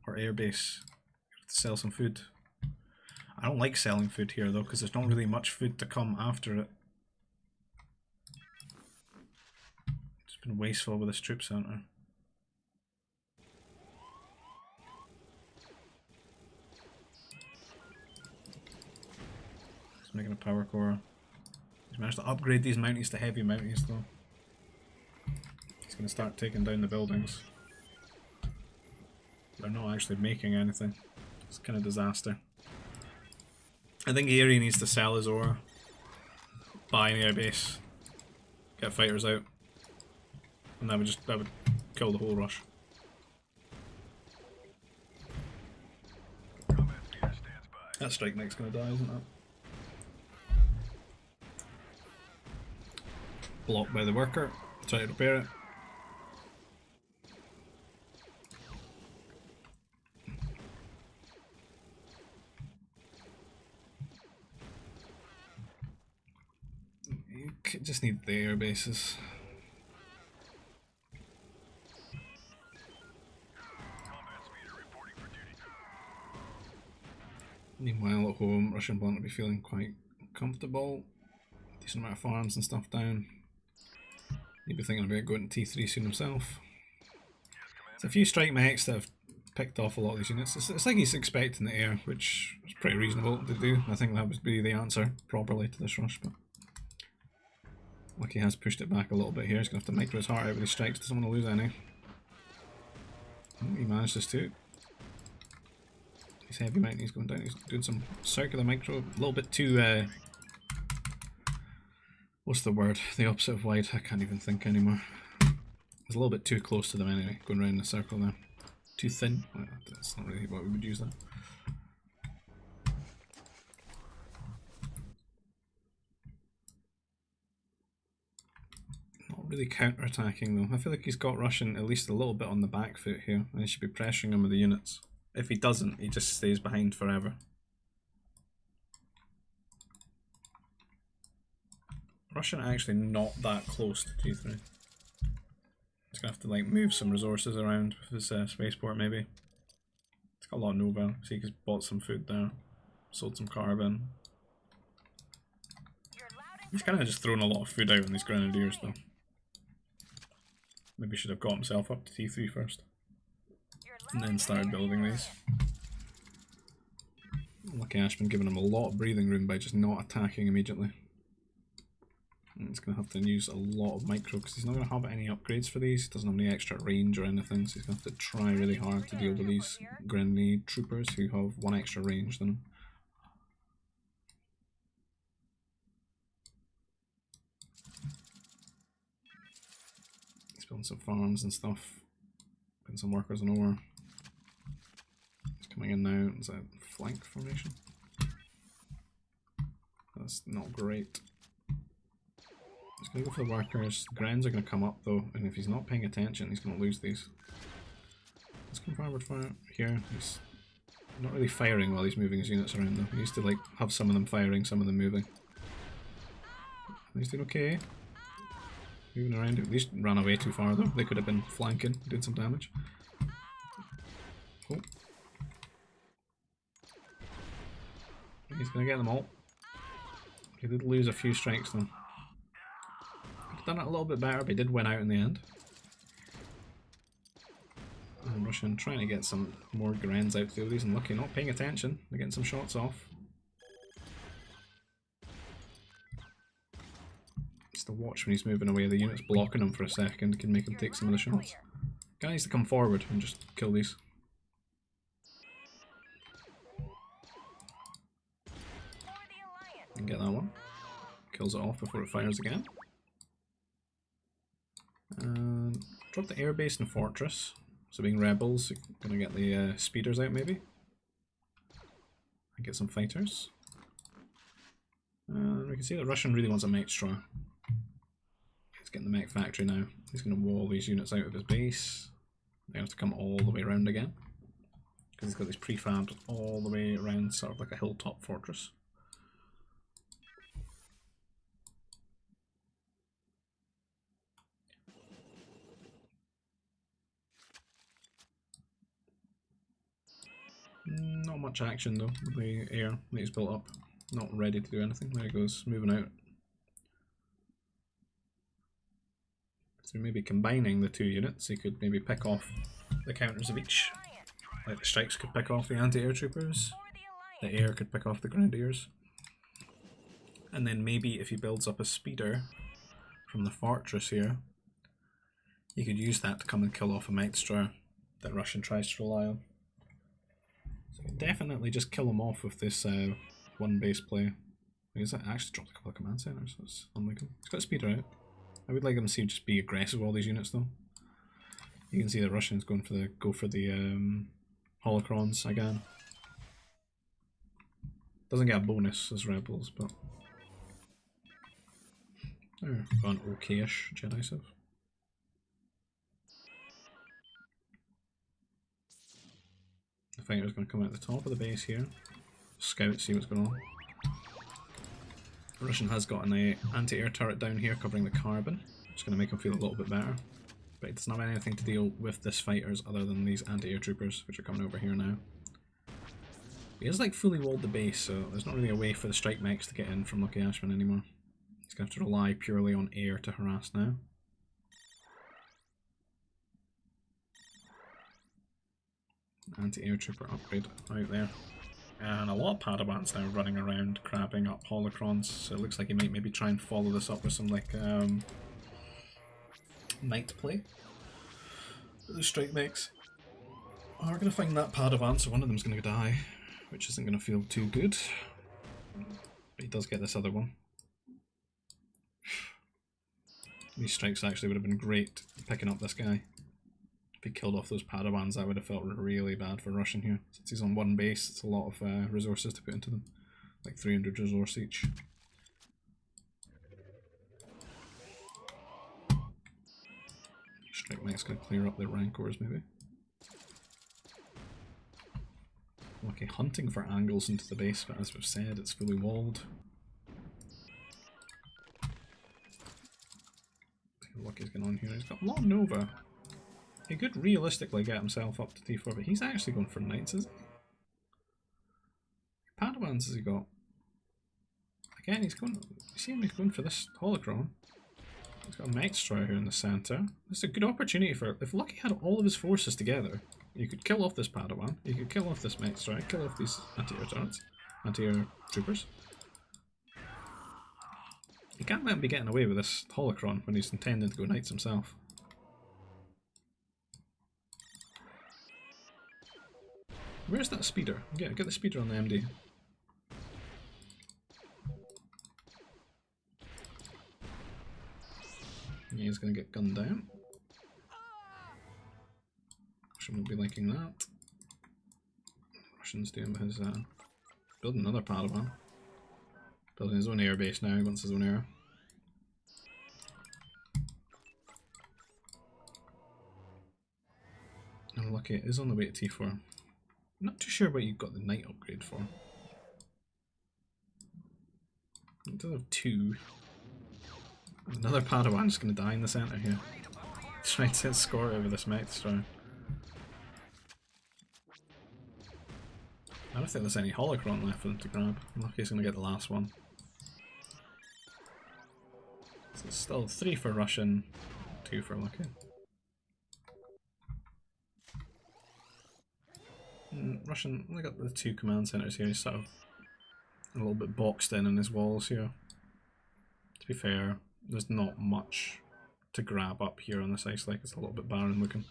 Or airbase. You have to sell some food. I don't like selling food here though, because there's not really much food to come after it. It's been wasteful with this troop center. He's making a power core. He's managed to upgrade these mounties to heavy mounties though. He's going to start taking down the buildings. They're not actually making anything. It's kind of disaster. I think Erie needs to sell his ore, buy an airbase, get fighters out, and that would kill the whole rush. That strike mech's gonna die, isn't it? Blocked by the worker, try to repair it. Just need the air bases. Meanwhile at home, Russian Blunt will be feeling quite comfortable. Decent amount of farms and stuff down. He'll be thinking about going to T3 soon himself. There's a few strike mechs that have picked off a lot of these units. It's like he's expecting the air, which is pretty reasonable to do. I think that would be the answer properly to this rush, but Lucky has pushed it back a little bit here. He's going to have to micro his heart out with these strikes. Doesn't want to lose any. Oh, he managed this too. He's heavy mountain, he's going down. He's doing some circular micro. A little bit too... what's the word? The opposite of wide. I can't even think anymore. It's a little bit too close to them anyway, going around in a circle there. Too thin. Well, that's not really what we would use there. Really counter-attacking though. I feel like he's got Russian at least a little bit on the back foot here, and he should be pressuring him with the units. If he doesn't, he just stays behind forever. Russian are actually not that close to T3. He's He's gonna have to like move some resources around with his spaceport maybe. It's got a lot of Nova. See, he's bought some food there, sold some carbon. He's kind of just throwing a lot of food out on these grenadiers though. Maybe should have got himself up to T3 first. And then started building these. Lucky Ashman giving him a lot of breathing room by just not attacking immediately. And he's going to have to use a lot of micro because he's not going to have any upgrades for these. He doesn't have any extra range or anything, so he's going to have to try really hard to deal with these grenade troopers who have one extra range than him. He's building some farms and stuff, putting some workers on ore. He's coming in now. Is that flank formation? That's not great. He's going to go for the workers. The Grens are going to come up though, and if he's not paying attention, he's going to lose these. Let's come forward fire here. He's not really firing while he's moving his units around though. He used to like have some of them firing, some of them moving. He's doing okay. Moving around. At least ran away too far though. They could have been flanking, doing some damage. Oh. He's going to get them all. He did lose a few strikes though. Done it a little bit better, but he did win out in the end. And Russian trying to get some more Grens out through these, and Lucky not paying attention. They're getting some shots off. Just to watch when he's moving away. The unit's blocking him for a second, can make him take some of the shots. Guy needs to come forward and just kill these. And get that one. Kills it off before it fires again. And drop the airbase and fortress. So being rebels, you're gonna get the speeders out maybe. And get some fighters. And we can see the Russian really wants a mech straw. He's getting the mech factory now. He's gonna wall these units out of his base. They have to come all the way around again. Because he's got these prefabs all the way around, sort of like a hilltop fortress. Not much action though, the air that he's built up. Not ready to do anything. There he goes, moving out. So maybe combining the two units, he could maybe pick off the counters of each. Like the strikes could pick off the anti-air troopers, the air could pick off the grenadiers. And then maybe if he builds up a speeder from the fortress here, he could use that to come and kill off a mech destroyer that Russian tries to rely on. Definitely just kill him off with this one base play. He's actually dropped a couple of command centers, that's unlike him. He's got a speeder out. I would like him to see just be aggressive with all these units though. You can see the Russians going for the holocrons again. Doesn't get a bonus as rebels, but they're an okay-ish Jedi Civ. The fighter's going to come out the top of the base here. Scout, see what's going on. The Russian has got an anti-air turret down here covering the carbon. It's going to make him feel a little bit better. But he doesn't have anything to deal with this fighters other than these anti-air troopers, which are coming over here now. He has like fully walled the base, so there's not really a way for the strike mechs to get in from Lucky Ashman anymore. He's going to have to rely purely on air to harass now. Anti-air trooper upgrade out there. And a lot of Padawans now running around crabbing up holocrons, so it looks like he might maybe try and follow this up with some like night play. The strike mechs are going to find that Padawan, so one of them's going to die, which isn't going to feel too good. But he does get this other one. These strikes actually would have been great picking up this guy. If he killed off those Padawans, that would have felt really bad for Russian here. Since he's on one base, it's a lot of resources to put into them. Like 300 resource each. Strike mech's gonna clear up their rancors maybe. Okay, hunting for angles into the base, but as we've said, it's fully walled. Lucky's going on here. He's got a lot of Nova. He could realistically get himself up to T4, but he's actually going for knights, isn't he? Padawans has he got? Again, he's going. You see him? He's going for this holocron. He's got a mech destroyer here in the centre. This is a good opportunity for. If Lucky had all of his forces together, you could kill off this Padawan. You could kill off this mech destroyer. Kill off these anti-air turrets, anti-air troopers. You can't let him be getting away with this holocron when he's intending to go knights himself. Where's that speeder? Get the speeder on the MD. Yeah, he's going to get gunned down. Russian will be liking that. Russian's doing his building another Padawan. Building his own air base now, he wants his own air. And Lucky is on the way to T4. Not too sure what you got the knight upgrade for. It does have 2. Another Padawan just going to die in the centre here. Trying to score over this mech destroyer. I don't think there's any holocron left for them to grab. Lucky's going to get the last one. So it's still 3 for Russian, 2 for Lucky. Russian only got the 2 command centres here. He's sort of a little bit boxed in his walls here. To be fair, there's not much to grab up here on this ice lake. It's a little bit barren looking.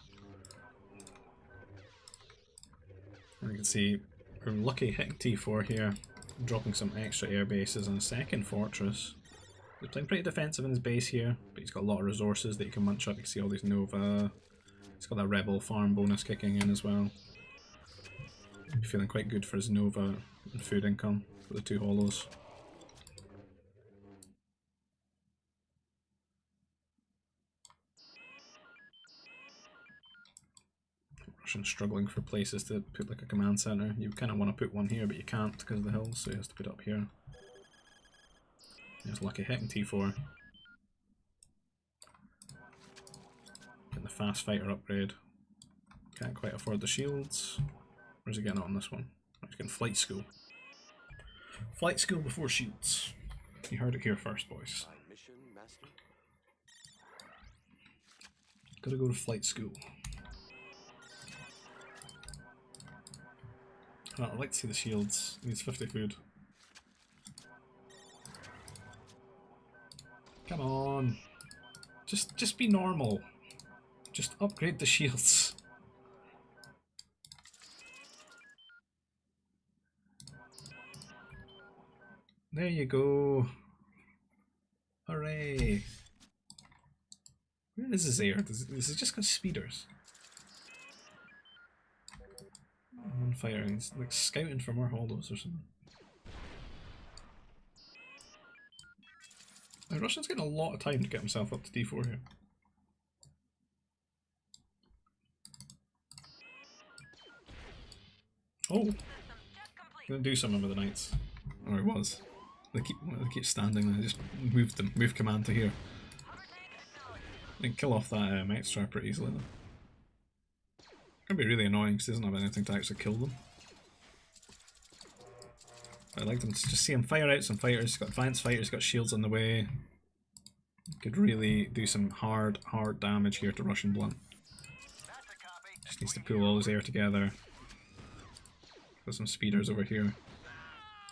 And you can see we're Lucky hitting T4 here, dropping some extra air bases and a second fortress. He's playing pretty defensive in his base here, but he's got a lot of resources that he can munch up. You can see all these Nova. He's got that Rebel farm bonus kicking in as well. Feeling quite good for his Nova and food income for the 2 holos. Russian struggling for places to put like a command center. You kind of want to put one here, but you can't because of the hills, so he has to put it up here. There's Lucky hitting T4. Getting the fast fighter upgrade. Can't quite afford the shields. Where's he getting on this one? He's getting flight school. Flight school before shields. You heard it here first, boys. Gotta go to flight school. Oh, I'd like to see the shields. He needs 50 food. Come on. Just be normal. Just upgrade the shields. There you go. Hooray. Where is his air? This is just got speeders. On fire, he's like scouting for more holos or something. Now Russian's getting a lot of time to get himself up to D4 here. Oh! Gonna do something with the knights. Or he was. They keep standing there. I just moved them. Move command to here. They can kill off that mech destroyer pretty easily though. Gonna be really annoying because he doesn't have anything to actually kill them. I'd like them to just see him fire out some fighters. He's got advanced fighters, he's got shields on the way. Could really do some hard damage here to Russian Blunt. Just needs to pull all his air together. Got some speeders over here.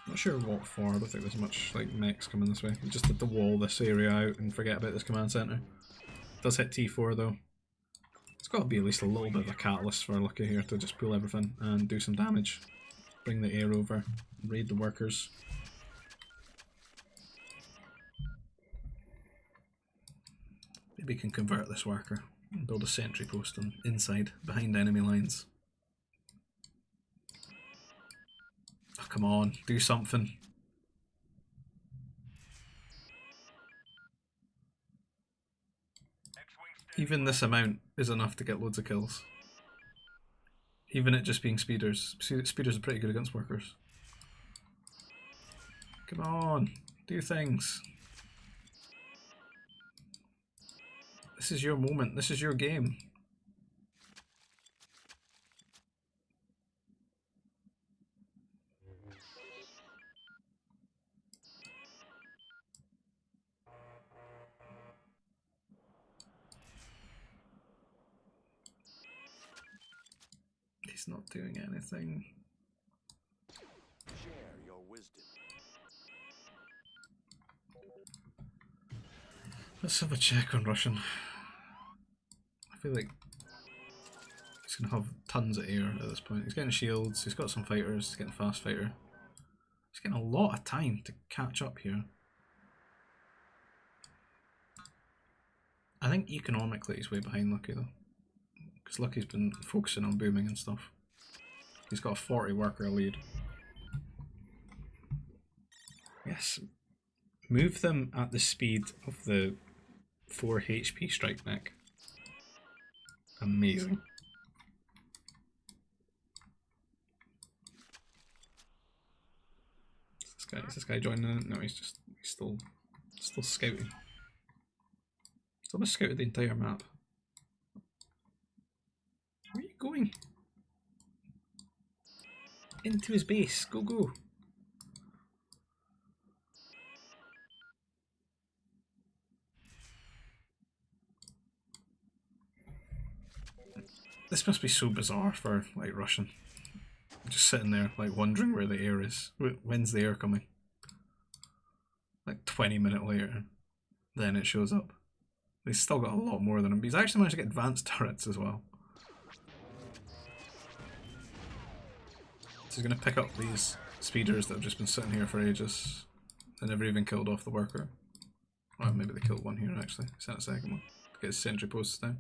Not sure what for, I don't think there's much like mechs coming this way. We just had to wall this area out and forget about this command center. Does hit T4 though. It's got to be at least a little bit of a catalyst for Lucky here to just pull everything and do some damage. Bring the air over, raid the workers. Maybe we can convert this worker and build a sentry post on inside, behind enemy lines. Oh, come on, do something. Even this amount is enough to get loads of kills. Even it just being speeders. Speeders are pretty good against workers. Come on, do things. This is your moment, this is your game. He's not doing anything. Share your wisdom. Let's have a check on Russian. I feel like he's going to have tons of air at this point. He's getting shields, he's got some fighters, he's getting fast fighter. He's getting a lot of time to catch up here. I think economically he's way behind Lucky though. Because Lucky's been focusing on booming and stuff. He's got a 40 worker lead. Yes. Move them at the speed of the 4 HP strike mech. Amazing. Is this guy joining in? No, he's still scouting. Still just scouted the entire map. Where are you going? Into his base. Go, go. This must be so bizarre for, like, Russian. Just sitting there, like, wondering where the air is. When's the air coming? Like, 20 minutes later. Then it shows up. He's still got a lot more than him. He's actually managed to get advanced turrets as well. So he's going to pick up these speeders that have just been sitting here for ages. They never even killed off the worker. Well, maybe they killed one here actually. Sent a second one to get his sentry posts down.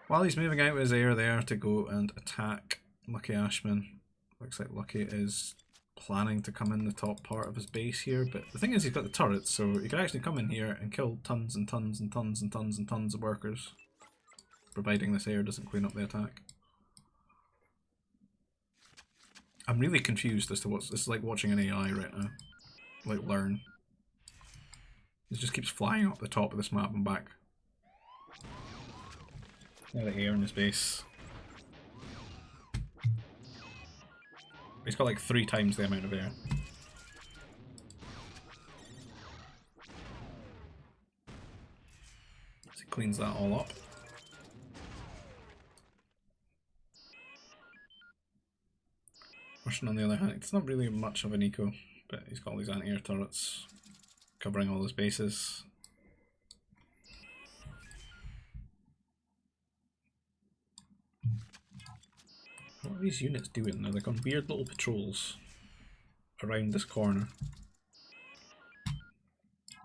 While he's moving out with his air there to go and attack Lucky Ashman, looks like Lucky is planning to come in the top part of his base here, but the thing is he's got the turrets, so he can actually come in here and kill tons and tons and tons and tons and tons of workers, providing this air doesn't clean up the attack. I'm really confused as to what's... This is like watching an AI right now. Like, learn. He just keeps flying up the top of this map and back. Now the air in his base. He's got like 3 times the amount of air. So he cleans that all up. Russian on the other hand, it's not really much of an eco, but he's got all these anti-air turrets covering all his bases. What are these units doing? They're like on weird little patrols around this corner.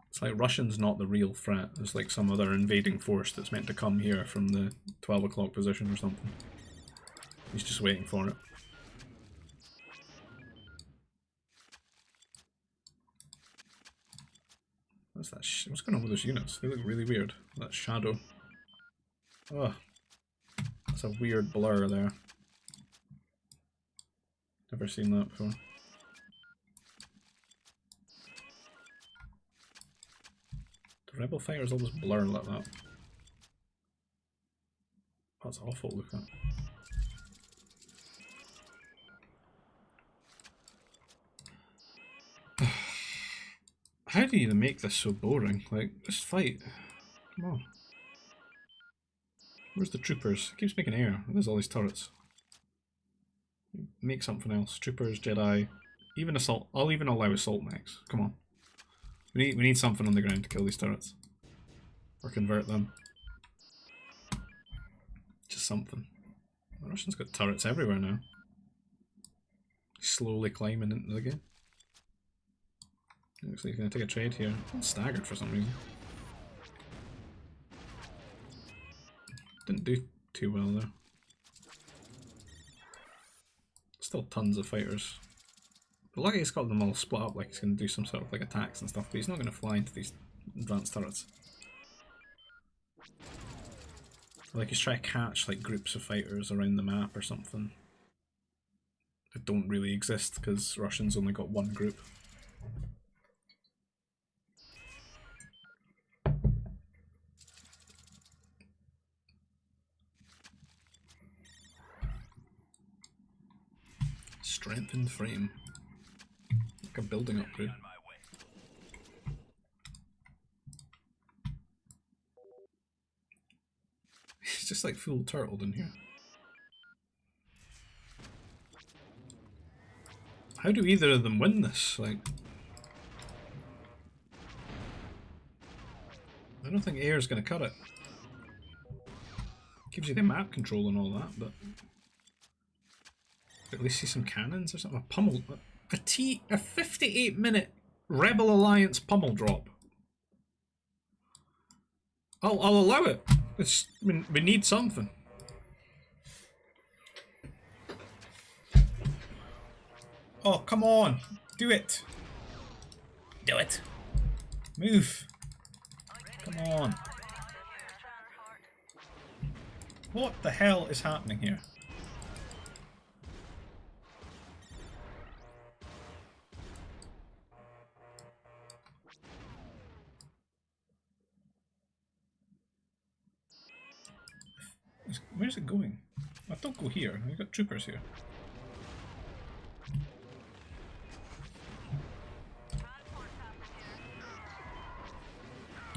It's like Russian's not the real threat. There's like some other invading force that's meant to come here from the 12 o'clock position or something. He's just waiting for it. What's that? What's going on with those units? They look really weird. That shadow. Oh, that's a weird blur there. Never seen that before. The rebel fighters always blur like that. That's awful to look at. How do you make this so boring? Like, just fight. Come on. Where's the troopers? It keeps making air. There's all these turrets. Make something else. Troopers, Jedi, even assault. I'll even allow assault mechs. Come on. We need something on the ground to kill these turrets. Or convert them. Just something. The Russians got turrets everywhere now. Slowly climbing into the game. Looks like he's going to take a trade here. I'm staggered for some reason. Didn't do too well there. Still tons of fighters. But lucky he's got them all split up like he's going to do some sort of like attacks and stuff, but he's not going to fly into these advanced turrets. Like he's trying to catch like groups of fighters around the map or something that don't really exist because Russians only got one group. Strengthened frame. Like a building upgrade. It's just like full turtled in here. How do either of them win this? Like, I don't think air's going to cut it. Gives you the map control and all that, but at least see some cannons or something. A pummel, a 58-minute Rebel Alliance pummel drop. I'll allow it. It's, I mean, we need something. Oh, come on. Do it. Do it. Move. Come on. What the hell is happening here? Where's it going? Oh, don't go here. We've got troopers here.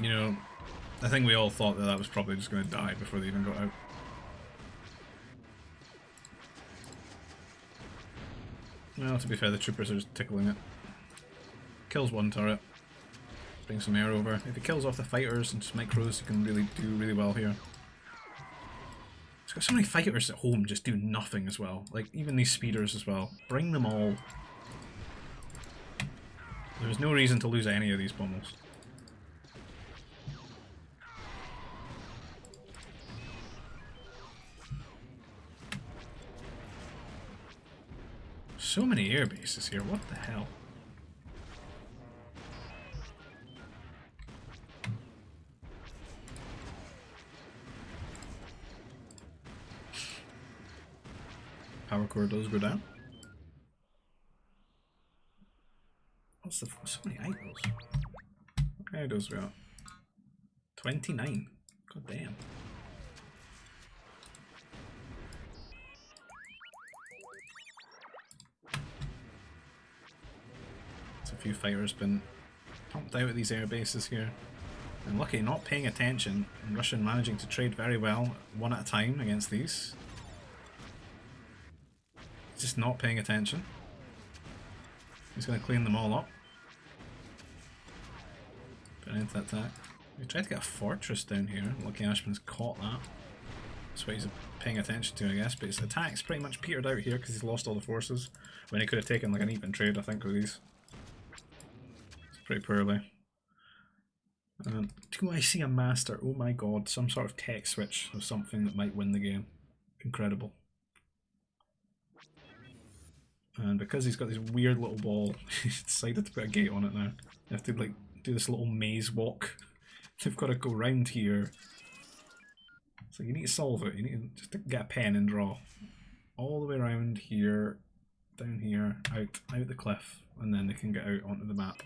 You know, I think we all thought that that was probably just going to die before they even got out. Well, to be fair, the troopers are just tickling it. Kills one turret. Brings some air over. If he kills off the fighters and just micros, he can really do really well here. It's got so many fighters at home just do nothing as well. Like, even these speeders as well. Bring them all. There's no reason to lose any of these pommels. So many air bases here, what the hell? Power core does go down. What's the so many idols? What kind of idols we got? 29. God damn. A few fighters been pumped out of these air bases here. And lucky, not paying attention, and Russian managing to trade very well, one at a time against these. Just not paying attention. He's going to clean them all up. Put an end to that attack. We tried to get a fortress down here. Lucky Ashman's caught that. That's what he's paying attention to, I guess. But his attack's pretty much petered out here because he's lost all the forces. When he could have taken like an even trade, I think, with these. Pretty poorly. Do I see a master? Oh my god, some sort of tech switch of something that might win the game. Incredible. And because he's got this weird little ball, he's decided to put a gate on it now. You have to like do this little maze walk. They've got to go round here. So you need to solve it. You need to just get a pen and draw. All the way around here, down here, out the cliff, and then they can get out onto the map.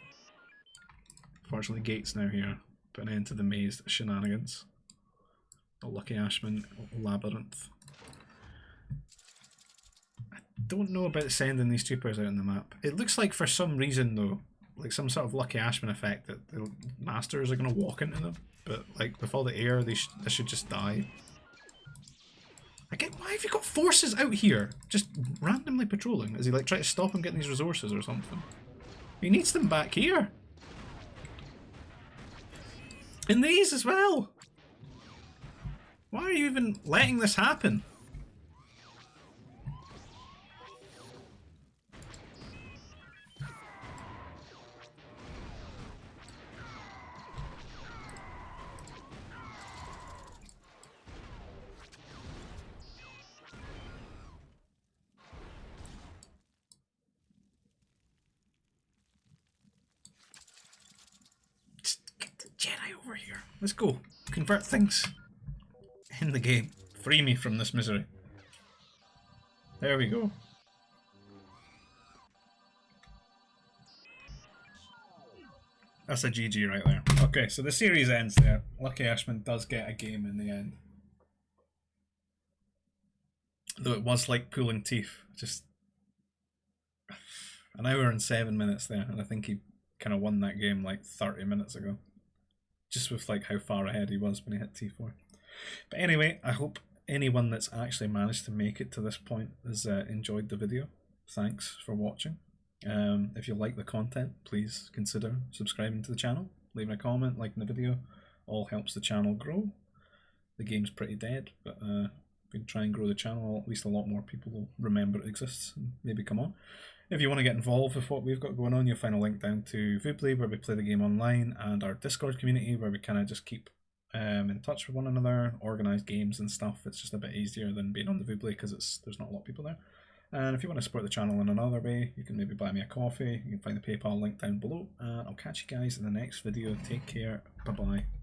Fortunately, gates now here. Put an end to the maze shenanigans. A Lucky Ashman labyrinth. I don't know about sending these troopers out on the map. It looks like for some reason though, like some sort of Lucky Ashman effect that the masters are going to walk into them. But like with all the air, they should just die. Again, why have you got forces out here just randomly patrolling? Is he like trying to stop him getting these resources or something? He needs them back here. And these as well! Why are you even letting this happen? Jedi over here. Let's go. Convert things in the game. Free me from this misery. There we go. That's a GG right there. Okay, so the series ends there. Lucky Ashman does get a game in the end. Though it was like pulling teeth. Just an hour and 7 minutes there, and I think he kind of won that game like 30 minutes ago. Just with like how far ahead he was when he hit T4. But anyway, I hope anyone that's actually managed to make it to this point has enjoyed the video. Thanks for watching. If you like the content, please consider subscribing to the channel, leaving a comment, liking the video. All helps the channel grow. The game's pretty dead, but if we can try and grow the channel, at least a lot more people will remember it exists and maybe come on. If you want to get involved with what we've got going on, you'll find a link down to Voobly, where we play the game online, and our Discord community, where we kind of just keep in touch with one another, organise games and stuff. It's just a bit easier than being on the Voobly because there's not a lot of people there. And if you want to support the channel in another way, you can maybe buy me a coffee. You can find the PayPal link down below. And I'll catch you guys in the next video. Take care. Bye bye.